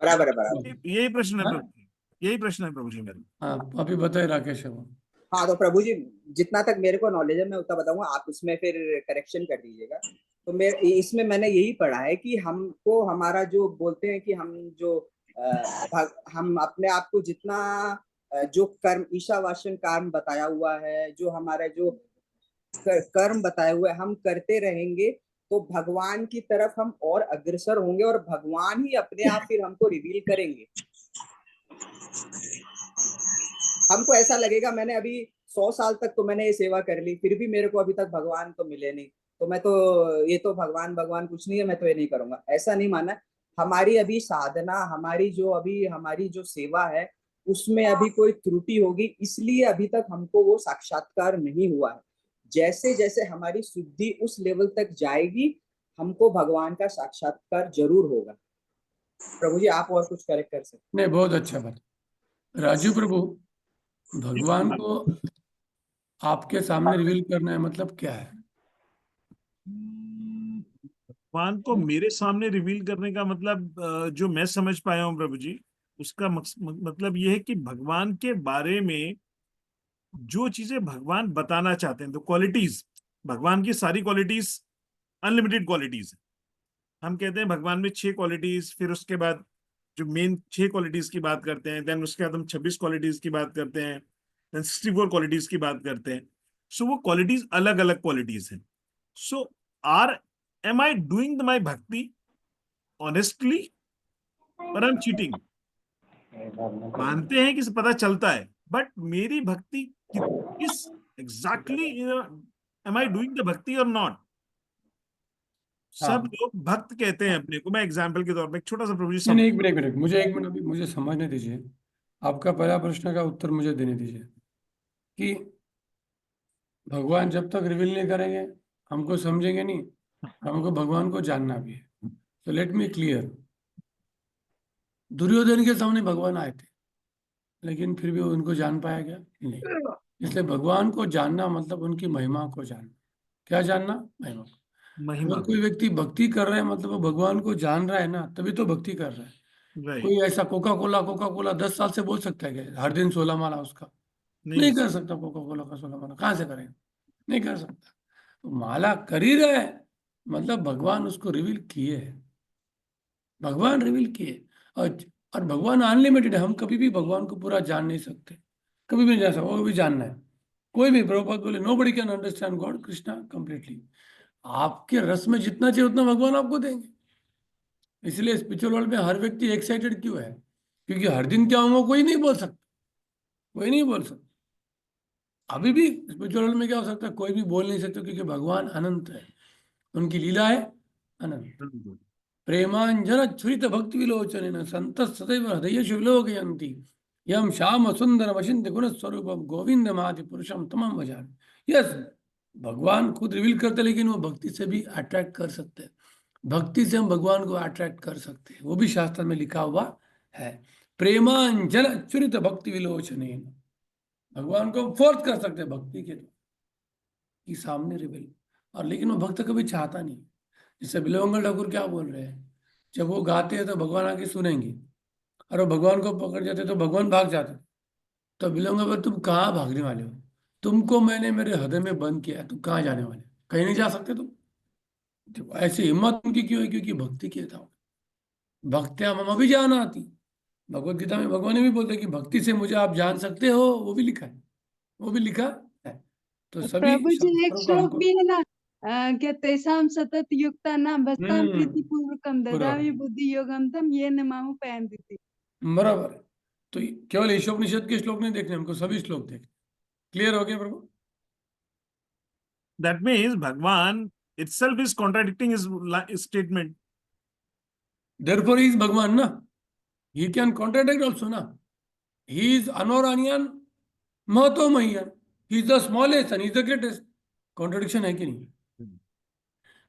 बराबर है, बराबर। यही प्रश्न है प्रभु जी, यही प्रश्न है प्रभु जी मेरे। हाँ, अभी बताए राकेश है वो। हाँ, तो प्रभु जी जितना तक मेरे को नॉलेज है मैं उतना बताऊंगा, आप उसमें फिर करेक्शन कर दीजिएगा। तो मेरे इसमें मैंने यही पढ़ा है कि हमको हमारा जो बोलते हैं कि हम जो हम अपने आप को जितना जो कर्म, ईशावास्यन कर्म बताया हुआ है, जो हमारा जो कर्म बताए हुए हम करते रहेंगे तो भगवान की तरफ हम और अग्रसर होंगे और भगवान ही अपने आप फिर हमको रिवील करेंगे। हमको ऐसा लगेगा मैंने अभी 100 साल तक तो मैंने ये सेवा कर ली, फिर भी मेरे को अभी तक भगवान तो मिले नहीं, तो मैं तो ये तो भगवान भगवान कुछ नहीं है, मैं तो ये नहीं करूंगा, ऐसा नहीं माना। हमारी अभी साधना, हमारी जो सेवा है उसमें अभी कोई त्रुटि होगी, इसलिए अभी तक हमको वो साक्षात्कार नहीं हुआ है। जैसे जैसे हमारी शुद्धि उस लेवल तक जाएगी हमको भगवान का साक्षात्कार जरूर होगा। प्रभु जी आप और कुछ करेक्ट कर सकते? नहीं, बहुत अच्छा बात। राजू प्रभु, भगवान को आपके सामने रिवील करना है मतलब क्या है? भगवान को मेरे सामने रिवील करने का मतलब जो मैं समझ पाया हूँ प्रभु जी, उसका मतलब यह है कि भगवान के बारे में जो चीजें भगवान बताना चाहते हैं, तो क्वालिटीज, भगवान की सारी क्वालिटीज अनलिमिटेड क्वालिटीज है। हम कहते हैं भगवान में 6 क्वालिटीज, फिर उसके बाद जो मेन 6 क्वालिटीज की बात करते हैं, देन उसके बाद हम 26 क्वालिटीज की बात करते हैं, देन 64 क्वालिटीज की बात करते हैं। सो वो क्वालिटीज अलग अलग क्वालिटीज हैं। सो am I doing my bhakti honestly or I'm cheating? मानते हैं कि पता चलता है, बट मेरी भक्ति किस exactly am I doing the भक्ति और नॉट? सब लोग भक्त कहते हैं अपने को। मैं एग्जाम्पल के तौर पर एक छोटा सा प्रभु जी नहीं, एक मिनट मुझे 1 मिनट मुझे समझने दीजिए। आपका पहला प्रश्न का उत्तर मुझे देने दीजिए कि भगवान जब तक रिवील नहीं करेंगे हमको समझेंगे नहीं, हमको भगवान को जानना भी है। तो लेट मी क्लियर, दुर्योधन के सामने भगवान आए थे, लेकिन फिर भी उनको जान पाया गया नहीं। इसलिए भगवान को जानना मतलब उनकी महिमा को जानना। क्या जानना? महिमा को। महिमा अगर कोई व्यक्ति भक्ति कर रहा है मतलब वो भगवान को जान रहा है ना, तभी तो भक्ति कर रहा है। राइट। कोई ऐसा कोका कोला 10 साल से बोल सकता है क्या हर दिन 16 माला उसका? नहीं नहीं कर सकता। कोका कोला का 16 माला कहाँ से करेगा? नहीं कर सकता। तो माला कर ही रहा है मतलब भगवान उसको रिवील किए है, भगवान रिवील किए। और भगवान अनलिमिटेड है, हम कभी भी भगवान को पूरा जान नहीं सकते, कभी भी नहीं जान सकते। वो भी जानना है कोई भी। प्रभुपाद बोले nobody can understand God Krishna completely. आपके रस में जितना चाहिए उतना भगवान आपको देंगे। इसलिए स्पिरिचुअल वर्ल्ड में हर व्यक्ति एक्साइटेड क्यों है? क्योंकि हर दिन क्या होगा कोई नहीं बोल सकता, कोई नहीं बोल सकता। अभी भी स्पिरिचुअल वर्ल्ड में क्या हो सकता है? कोई भी बोल नहीं सकता, क्योंकि भगवान अनंत है, उनकी लीला है अनंत। प्रेमांजन छुरित भक्ति विलोचन संत सदैव हृदयेषु विलोकयन्ति यम श्याम सुंदर अचिंत्य गुण स्वरूपम गोविंद मादि पुरुषम तमम भजामि। यस, भगवान खुद रिवील करते, लेकिन वो भक्ति से भी अट्रैक्ट कर सकते हैं। भक्ति से हम भगवान को अट्रैक्ट कर सकते हैं, वो भी शास्त्र में लिखा हुआ है। प्रेमांजन चुरित भक्ति विलोचन, भगवान को फोर्स कर सकते हैं भक्ति के सामने रिवील। और लेकिन वो भक्त कभी चाहता नहीं। जैसे बिल्वमंगल ठाकुर क्या बोल रहे हैं, जब वो गाते हैं तो भगवान आके सुनेंगे, और वो भगवान को पकड़ जाते तो भगवान भाग जाते। तो बिल्वमंगल पर तुम कहाँ भागने वाले हो? तुमको मैंने मेरे हृदय में बंद किया, तुम कहाँ जाने वाले? कहीं नहीं जा सकते तुम। तो ऐसी हिम्मत उनकी क्यों है? क्योंकि भक्ति की था। भक्त्या मम भी जान आती, भगवत गीता में भगवान ने भी बोलते कि भक्ति से मुझे आप जान सकते हो, वो भी लिखा है, वो भी लिखा है। तो सभी प्रभु जी एक शास्त्रों का श्लोक हमको भी है ना, क्या तेषाम सतत युक्ता नाम भस्ताम प्रीति पूर्वकम पूरा ददामि बुद्धि योगम तम ये न मामु पयंती। बराबर है। तो केवल ईशोपनिषद के श्लोक नहीं देखने, हमको सभी श्लोक देखने। क्लियर हो गया प्रभु? That means Bhagwan itself is contradicting his statement. Therefore he is Bhagwan na. He can contradict also na. He is Anoranian Mahato Mahiyan. He is the smallest and he is the greatest. Contradiction है कि नहीं?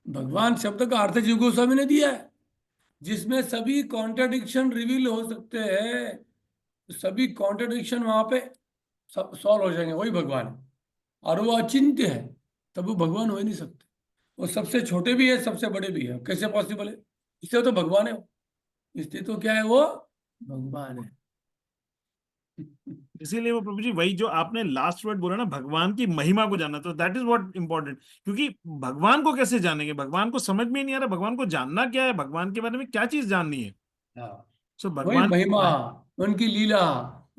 भगवान शब्द का अर्थ जीव गोस्वामी ने दिया है, जिसमें सभी कॉन्ट्राडिक्शन रिवील हो सकते हैं। सभी कॉन्ट्राडिक्शन वहां पे सब सॉल्व हो जाएंगे, वही भगवान है। और वो अचिंत्य है, तब वो भगवान हो ही नहीं सकते। वो सबसे छोटे भी है, सबसे बड़े भी है। कैसे पॉसिबल है? इसलिए तो भगवान है वो, इसलिए तो क्या है वो? भगवान है। इसीलिए वो प्रभु जी वही जो आपने लास्ट वर्ड बोला ना, भगवान की महिमा को जानना, तो दैट इज व्हाट इम्पोर्टेंट। क्योंकि भगवान को कैसे जानेंगे? भगवान को समझ में नहीं आ रहा भगवान को जानना क्या है, भगवान के बारे में क्या चीज जाननी है। सो वही भगवान महिमा, उनकी लीला,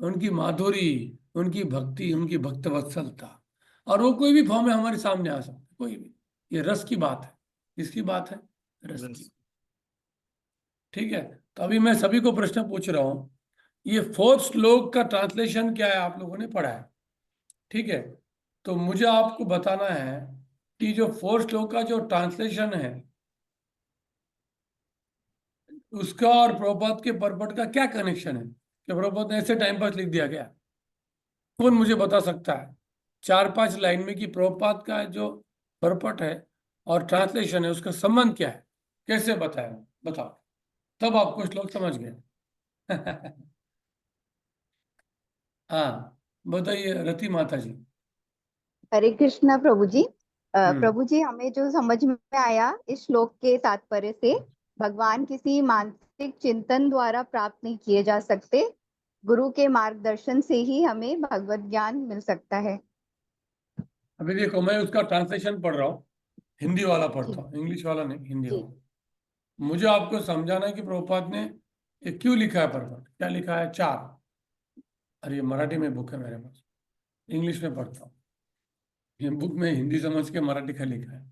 उनकी माधुरी, उनकी भक्ति, उनकी भक्त वत्सलता। और वो कोई भी फॉर्म में हमारे सामने आ सकता है, कोई भी। ये रस की बात है। किसकी बात है? रस की। ठीक है। तो अभी मैं सभी को प्रश्न पूछ रहा हूं, ये 4th श्लोक का ट्रांसलेशन क्या है? आप लोगों ने पढ़ा है, ठीक है? तो मुझे आपको बताना है कि जो 4th श्लोक का जो ट्रांसलेशन है उसका और प्रभुपाद के परपट का क्या कनेक्शन है? कि प्रभुपाद ने ऐसे टाइम पास लिख दिया क्या? कौन मुझे बता सकता है 4-5 लाइन में कि प्रभुपाद का जो परपट है और ट्रांसलेशन है उसका संबंध क्या है? कैसे बताया? बताओ, तब आपको श्लोक समझ गए। हाँ बताइए रति माता जी। हरे कृष्णा प्रभु जी। प्रभु जी, हमें जो समझ में आया इस श्लोक के तात्पर्य से, भगवान किसी मानसिक चिंतन द्वारा प्राप्त नहीं किए जा सकते, गुरु के मार्गदर्शन से ही हमें भगवत ज्ञान मिल सकता है। अभी देखो, मैं उसका ट्रांसलेशन पढ़ रहा हूँ, हिंदी वाला पढ़ता हूँ, इंग्लिश वाला नहीं, हिंदी वाला। मुझे आपको समझाना है कि प्रभुपाद ने ये क्यों लिखा है परपट, क्या लिखा है? 4। अरे ये मराठी में बुक है मेरे पास, इंग्लिश में पढ़ता हूँ। ये बुक में हिंदी समझ के मराठी का लिखा है।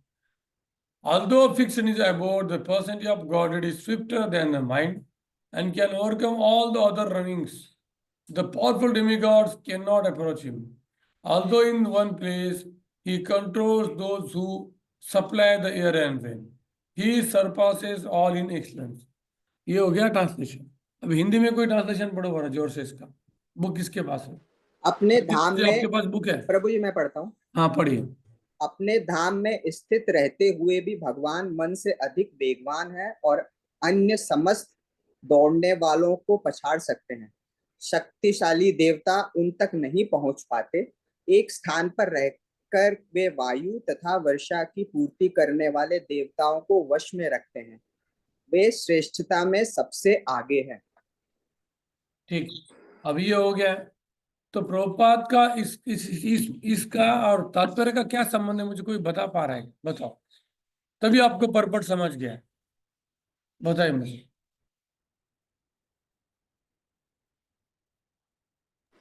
Although fiction is abode, the personality of Godhead is swifter than the mind and can overcome all the other runnings. The powerful demigods cannot approach him. Although in one place, he controls those who supply the air and wind. He surpasses all in excellence. ये हो गया translation. अब हिंदी में कोई translation पढ़ो बड़ा जोर से इसका। बुक किसके पास है? अपने धाम में, आपके पास बुक है? प्रभु जी मैं पढ़ता हूँ। हाँ पढ़िए। अपने धाम में स्थित रहते हुए भी भगवान मन से अधिक वेगवान है और अन्य समस्त दौड़ने वालों को पछाड़ सकते हैं। शक्तिशाली देवता उन तक नहीं पहुंच पाते। एक स्थान पर रहकर वे वायु तथा वर्षा की पूर्ति करने वाले देवताओं को वश में रखते हैं। वे श्रेष्ठता में सबसे आगे हैं। ठीक, अब ये हो गया। तो प्रभुपाद का इसका और तात्पर्य का क्या संबंध है, मुझे कोई बता पा रहा है? बताओ, तभी आपको परपट समझ गया। बताइए मुझे।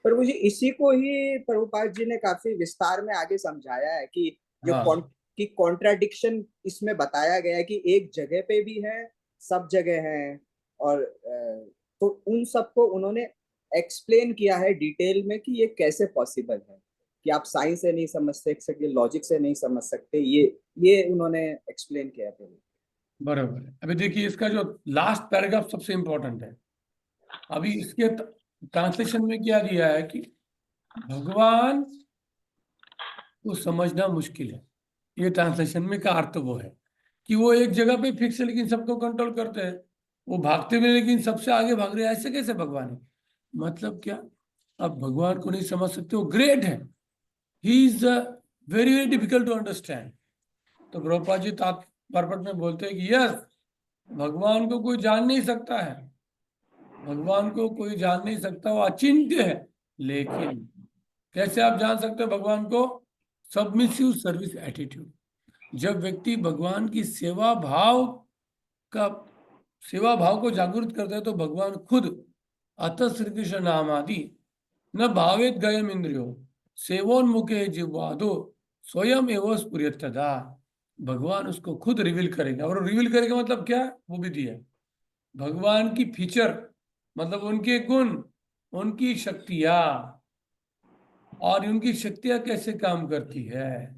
प्रभु जी, इसी को ही प्रभुपाद जी ने काफी विस्तार में आगे समझाया है कि जो हाँ, कि कॉन्ट्राडिक्शन इसमें बताया गया है कि एक जगह पे भी है, सब जगह है। और तो उन सबको उन्होंने एक्सप्लेन किया है डिटेल में कि ये कैसे पॉसिबल है, कि आप साइंस से नहीं समझ सकते, लॉजिक से नहीं समझ सकते। ये उन्होंने एक्सप्लेन किया है। बराबर है। अभी देखिए, इसका जो लास्ट पैराग्राफ सबसे इंपॉर्टेंट है। अभी इसके ट्रांसलेशन में क्या दिया है कि भगवान को समझना मुश्किल है। ये ट्रांसलेशन में का अर्थ वो है कि वो एक जगह पे फिक्स है लेकिन सबको कंट्रोल करते हैं। वो भागते हुए लेकिन सबसे आगे भाग रहे हैं, ऐसे कैसे भगवान है? मतलब क्या? अब भगवान को नहीं समझ सकते, वो ग्रेट है। He is very very difficult to understand. तो प्रभुपाद जी परपट में बोलते हैं कि यस, भगवान को कोई जान नहीं सकता है, भगवान को कोई जान नहीं सकता, वो अचिंत्य है। लेकिन कैसे आप जान सकते हो भगवान को? Submissive service attitude. जब व्यक्ति भगवान की सेवा भाव को जागृत करता है तो भगवान खुद, अतः श्री कृष्ण नामादि न भावेत गयम इंद्रियो सेवोन्मुखे जिह्वादो स्वयं एवं स्फुर्यतदा। भगवान उसको खुद रिवील करेगा। और रिवील करेगा मतलब क्या? वो भी दिया है। भगवान की फीचर मतलब उनके गुण, उनकी शक्तियां, और उनकी शक्तियां कैसे काम करती है,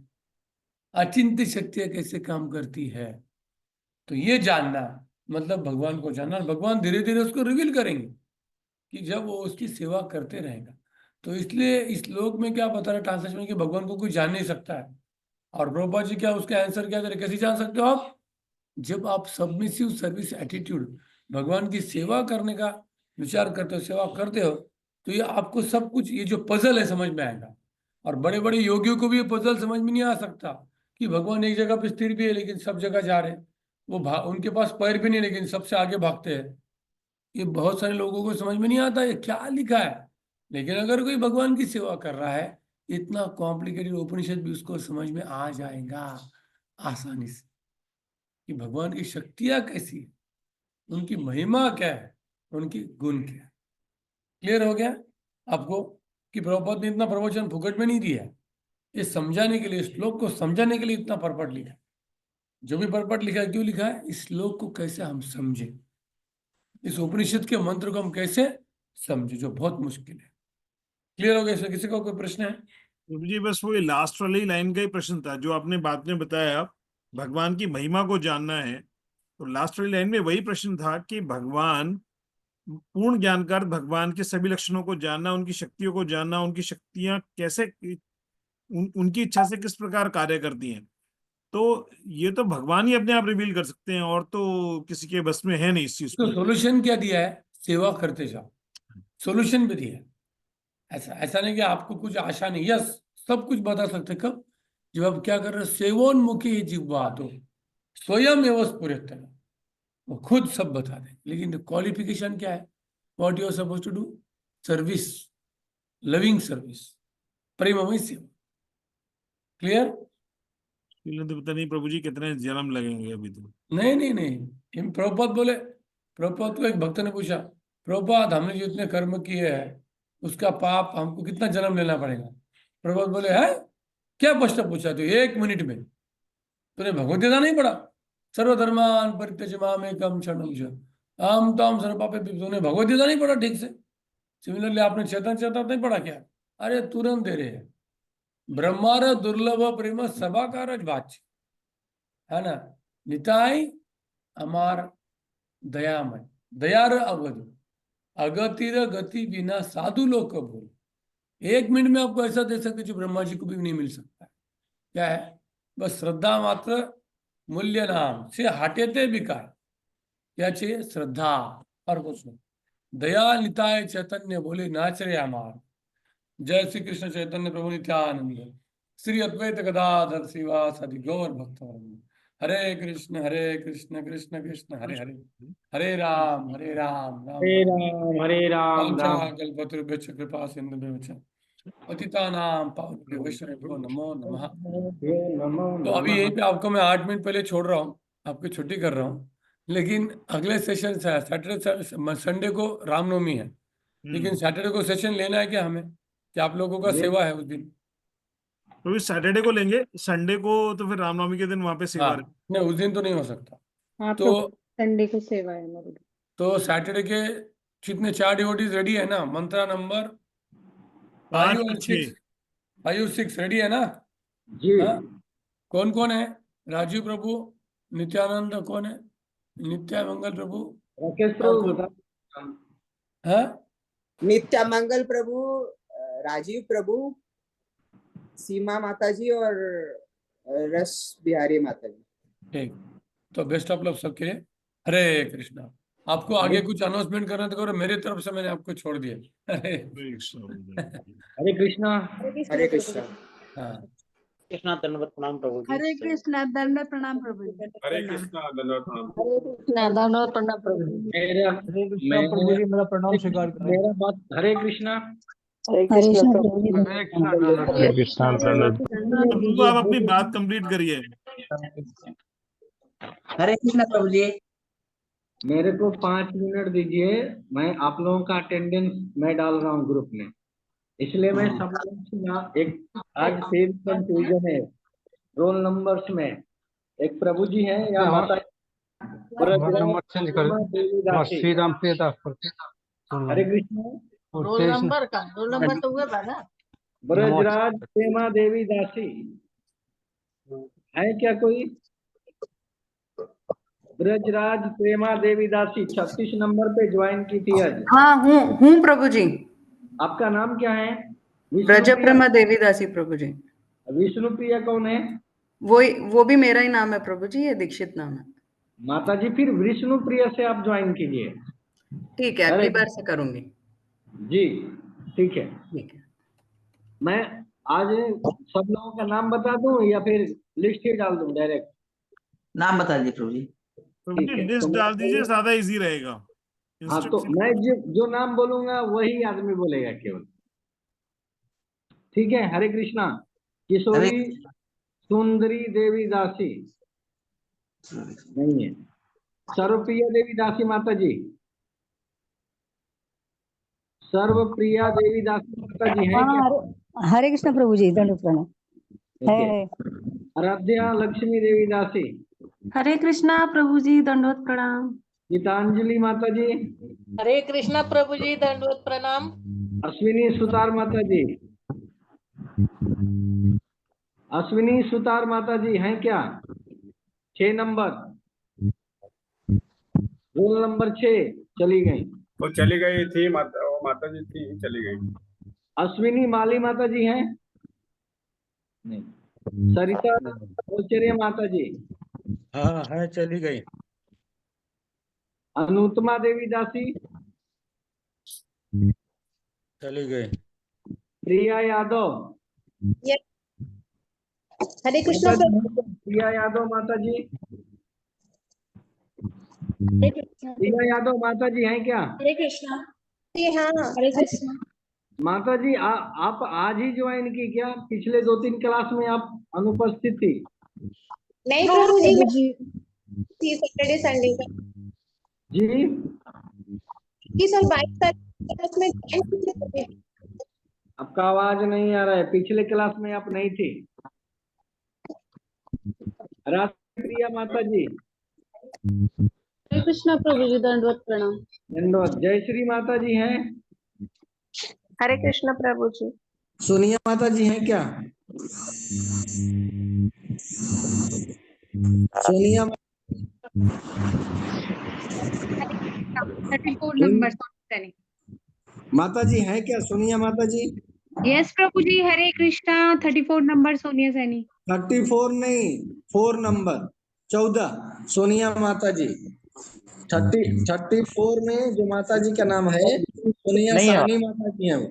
अचिंत्य शक्तियां कैसे काम करती है। तो ये जानना मतलब भगवान को जानना। भगवान धीरे धीरे उसको रिवील करेंगे कि जब वो उसकी सेवा करते रहेगा। तो इसलिए इस श्लोक में क्या बता रहा है ट्रांसलेशन में कि भगवान को कोई जान नहीं सकता है। और प्रभुपाद जी क्या उसका आंसर क्या दे? कैसे जान सकते हो आप? जब आप सबमिसिव सर्विस एटीट्यूड, भगवान की सेवा करने का विचार करते हो, सेवा करते हो, तो ये आपको सब कुछ, ये जो पजल है, समझ में आएगा। और बड़े बड़े योगियों को भी ये पजल समझ में नहीं आ सकता कि भगवान एक जगह पे स्थिर भी है लेकिन सब जगह जा रहे हैं। वो उनके पास पैर भी नहीं लेकिन सबसे आगे भागते हैं। ये बहुत सारे लोगों को समझ में नहीं आता ये क्या लिखा है। लेकिन अगर कोई भगवान की सेवा कर रहा है, इतना कॉम्प्लिकेटेड उपनिषद भी उसको समझ में आ जाएगा आसानी से कि भगवान की शक्तियां कैसी है, उनकी महिमा क्या है, उनकी गुण क्या है। क्लियर हो गया आपको कि प्रभुपाद ने इतना प्रवचन फुकट में नहीं दिया है। ये समझाने के लिए, श्लोक को समझाने के लिए इतना परपट लिखा है। जो भी परपट लिखा है, क्यों लिखा है? इस श्लोक को कैसे हम समझे, इस उपनिषद के मंत्र को हम कैसे समझे, जो बहुत मुश्किल है। क्लियर हो गया? इसमें किसी को कोई प्रश्न है? प्रभु जी बस वो लास्ट वाली लाइन का ही प्रश्न था जो आपने बाद में बताया, भगवान की महिमा को जानना है। तो लास्ट वाली लाइन में वही प्रश्न था कि भगवान पूर्ण ज्ञानकार, भगवान के सभी लक्षणों को जानना, उनकी शक्तियों को जानना, उनकी शक्तियां कैसे उनकी इच्छा से किस प्रकार कार्य करती हैं। तो ये तो भगवान ही अपने आप रिवील कर सकते हैं, और तो किसी के बस में है नहीं इस चीज तो को। सोल्यूशन क्या दिया है? सेवा करते जाओ, सोल्यूशन भी दिया है। ऐसा नहीं कि आपको कुछ आशा नहीं, यस सब कुछ बता सकते। कब? जब आप क्या कर रहे हो? सेवोन्मुखी जिह्वा तो स्वयं एवं स्फुरत, वो खुद सब बता दें। लेकिन क्वालिफिकेशन क्या है? What you are suppose to do? Service, loving service, प्रेममय सेवा। क्लियर? तो पता नहीं प्रभु जी कितने जन्म लगेंगे अभी तो। नहीं नहीं नहीं, प्रभुपाद बोले, प्रभुपाद को एक भक्त ने पूछा, प्रभुपाद हमने जो इतने कर्म किए हैं उसका पाप हमको कितना जन्म लेना पड़ेगा? प्रभुपाद बोले, है क्या प्रश्न पूछा? तो 1 मिनट में तूने भगवद गीता नहीं पढ़ा? सर्वधर्मान परित्यज मामेकम शरणम च अहम त्वां सर्वपापेभ्यो। तूने भगवद गीता नहीं पढ़ा ठीक से? सिमिलरली आपने चेतन चेतन नहीं पढ़ा क्या? अरे तुरंत दे रहे हैं। ब्रह्मार दुर्लभ प्रेम सभाकार वाच्य, है ना? निताई अमार दयामय, दयार अवधि अगतिर गति बिना साधु लोग को भूल। 1 मिनट में आपको ऐसा दे सकते जो ब्रह्मा जी को भी नहीं मिल सकता है। क्या है? बस श्रद्धा मात्र, मूल्य नाम से हटेते विकार। क्या चाहिए? श्रद्धा, और कुछ नहीं। दया निताय चैतन्य बोले नाच रे हमार। जय श्री कृष्ण चैतन्य प्रभु नित्यानंद श्री अद्वैत गदाधर श्रीवासादि गौर भक्तवृंद। हरे कृष्ण कृष्ण कृष्ण हरे हरे, हरे राम राम राम हरे राम कल्पतरुभ्यश्च कृपा सिन्धुभ्यश्च पतितानां पावनेभ्यो वैष्णवेभ्यो नमो नमः। तो अभी यहीं पे आपको मैं 8 मिनट पहले छोड़ रहा हूँ, आपकी छुट्टी कर रहा हूँ। लेकिन अगले सेशन सैटरडे संडे को रामनवमी है, लेकिन सैटरडे को सेशन लेना है क्या हमें, कि आप लोगों का सेवा है उस दिन? तो सैटरडे को लेंगे, संडे को तो फिर रामनवमी के दिन वहां पे सेवा हाँ, नहीं उस दिन तो नहीं हो सकता। हाँ तो संडे को सेवा है मेरी। तो सैटरडे के कितने 4 डिवोटीज रेडी है ना? मंत्रा नंबर 5 और 6, 5 और 6 रेडी है ना जी। हाँ? कौन कौन है? राजीव प्रभु, नित्यानंद कौन है? नित्यामंगल प्रभु, राकेश और प्रभु कौन? बता। हाँ? नित्यामंगल प्रभु, राजीव प्रभु, सीमा माताजी और रस बिहारी माताजी। ठीक, तो बेस्ट ऑफ लक सबके लिए। हरे कृष्णा। आपको आगे कुछ अनाउंसमेंट करना तो करो, मेरे तरफ से मैंने आपको छोड़ दिया। हरे कृष्णा। हरे कृष्णा। हाँ, कृष्णा दंडवत प्रणाम प्रभु जी। हरे कृष्णा दंड प्रणाम प्रभु जी। हरे कृष्णा दंडवत प्रणाम। हरे कृष्णा दंडवत प्रणाम प्रभु जी। मेरा हरे कृष्णा प्रभु जी, मेरा प्रणाम स्वीकार करें। मेरा बात हरे कृष्णा। हरे कृष्णा प्रभु जी। हरे कृष्णा प्रभु आप अपनी बात कंप्लीट करिए। हरे कृष्णा प्रभु जी। मेरे को 5 मिनट दीजिए, मैं आप लोगों का अटेंडेंस मैं डाल रहा हूँ ग्रुप में, इसलिए मैं सब लोगों से ना एक आज फिर कंफ्यूजन है रोल नंबर्स में। एक प्रभु जी हैं या माता नंबर चेंज कर श्री राम प्रियदास। हरे कृष्ण। रोल नंबर तो हुआ था ना। ब्रजराज प्रेमा देवी दासी है क्या कोई? ब्रजराज प्रेमा देवी दासी 36 नंबर पे ज्वाइन की थी आज। हाँ हूँ प्रभु जी। आपका नाम क्या है? ब्रज प्रेमा देवी दासी प्रभु जी। विष्णु प्रिया कौन है? वो भी मेरा ही नाम है प्रभु जी, ये दीक्षित नाम है। माता जी फिर विष्णु प्रिया से आप ज्वाइन कीजिए। ठीक है, अगली बार से करूंगी जी, ठीक है। ठीक है। मैं आज सब लोगों का नाम बता दूं या फिर लिस्ट ही डाल दूं डायरेक्ट? नाम बता दीजिए प्रभु जी। ठीक है, लिस्ट तो डाल दीजिए, ज्यादा इजी रहेगा। हाँ, तो मैं जो नाम बोलूंगा वही आदमी बोलेगा केवल, ठीक है? हरे कृष्णा। किशोरी सुंदरी देवी दासी नहीं है। सर्वप्रिया देवी दासी माता जी, सर्वप्रिया देवी दासी माता जी है क्या? हरे कृष्ण प्रभु जी, दंडवत प्रणाम। है। आराध्या लक्ष्मी देवी दासी। हरे कृष्णा प्रभु जी, दंडवत प्रणाम। गीतांजलि माता जी। हरे कृष्णा प्रभु जी, दंडवत प्रणाम। अश्विनी सुतार माता जी। अश्विनी सुतार माता जी हैं क्या? 6 नंबर, रोल नंबर 6 चली गई। वो चली गई थी माता जी थी, चली गई। अश्विनी माली माता जी हैं? नहीं। सरिता औचर्य माता जी। हाँ है, चली गई। अनुतमा देवी दासी। चली गई। प्रिया यादव। हरे कृष्णा प्रिया यादव माता जी। प्रिया यादव माता जी हैं क्या? हरे कृष्णा जी। हाँ हरे कृष्णा। माता जी आप आज ही ज्वाइन की क्या? पिछले 2-3 क्लास में आप अनुपस्थित थी। नहीं प्रभु जी, सैटरडे संडे का जी। सर 22 तारीख में। आपका आवाज नहीं आ रहा है, पिछले क्लास में आप नहीं थी। राष्ट्रीय माता जी। हरे कृष्णा प्रभु जी, दंडवत प्रणाम। धन्यवाद। जयश्री माता जी हैं? हरे कृष्ण प्रभु जी। सोनिया माता जी हैं क्या? सोनिया 34 नंबर माता जी हैं क्या? सोनिया माता जी। यस प्रभु जी, हरे कृष्णा। 34 नंबर सोनिया सैनी। 34 नहीं, 4 नंबर 14 सोनिया माता जी। 34 में जो माता जी का नाम है सोनिया नहीं है। साहनी माता जी हैं वो।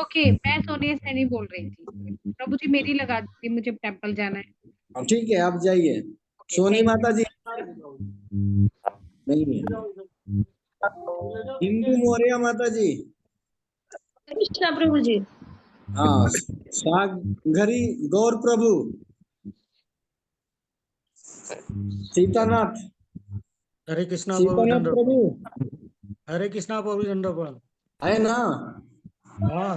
ओके, मैं सोनिया सैनी बोल रही थी। प्रभु जी मेरी लगा दीजिए, मुझे टेम्पल जाना है। ठीक है, आप जाइए। सोनी thank माता जी नहीं है। इंदु मौर्य माता जी, कृष्णा प्रभु जी। हाँ। सागरी गौर प्रभु, सीतानाथ हरे कृष्णा सीतानाथ प्रभु हरे कृष्णा प्रभु दंडोपाल है ना। हाँ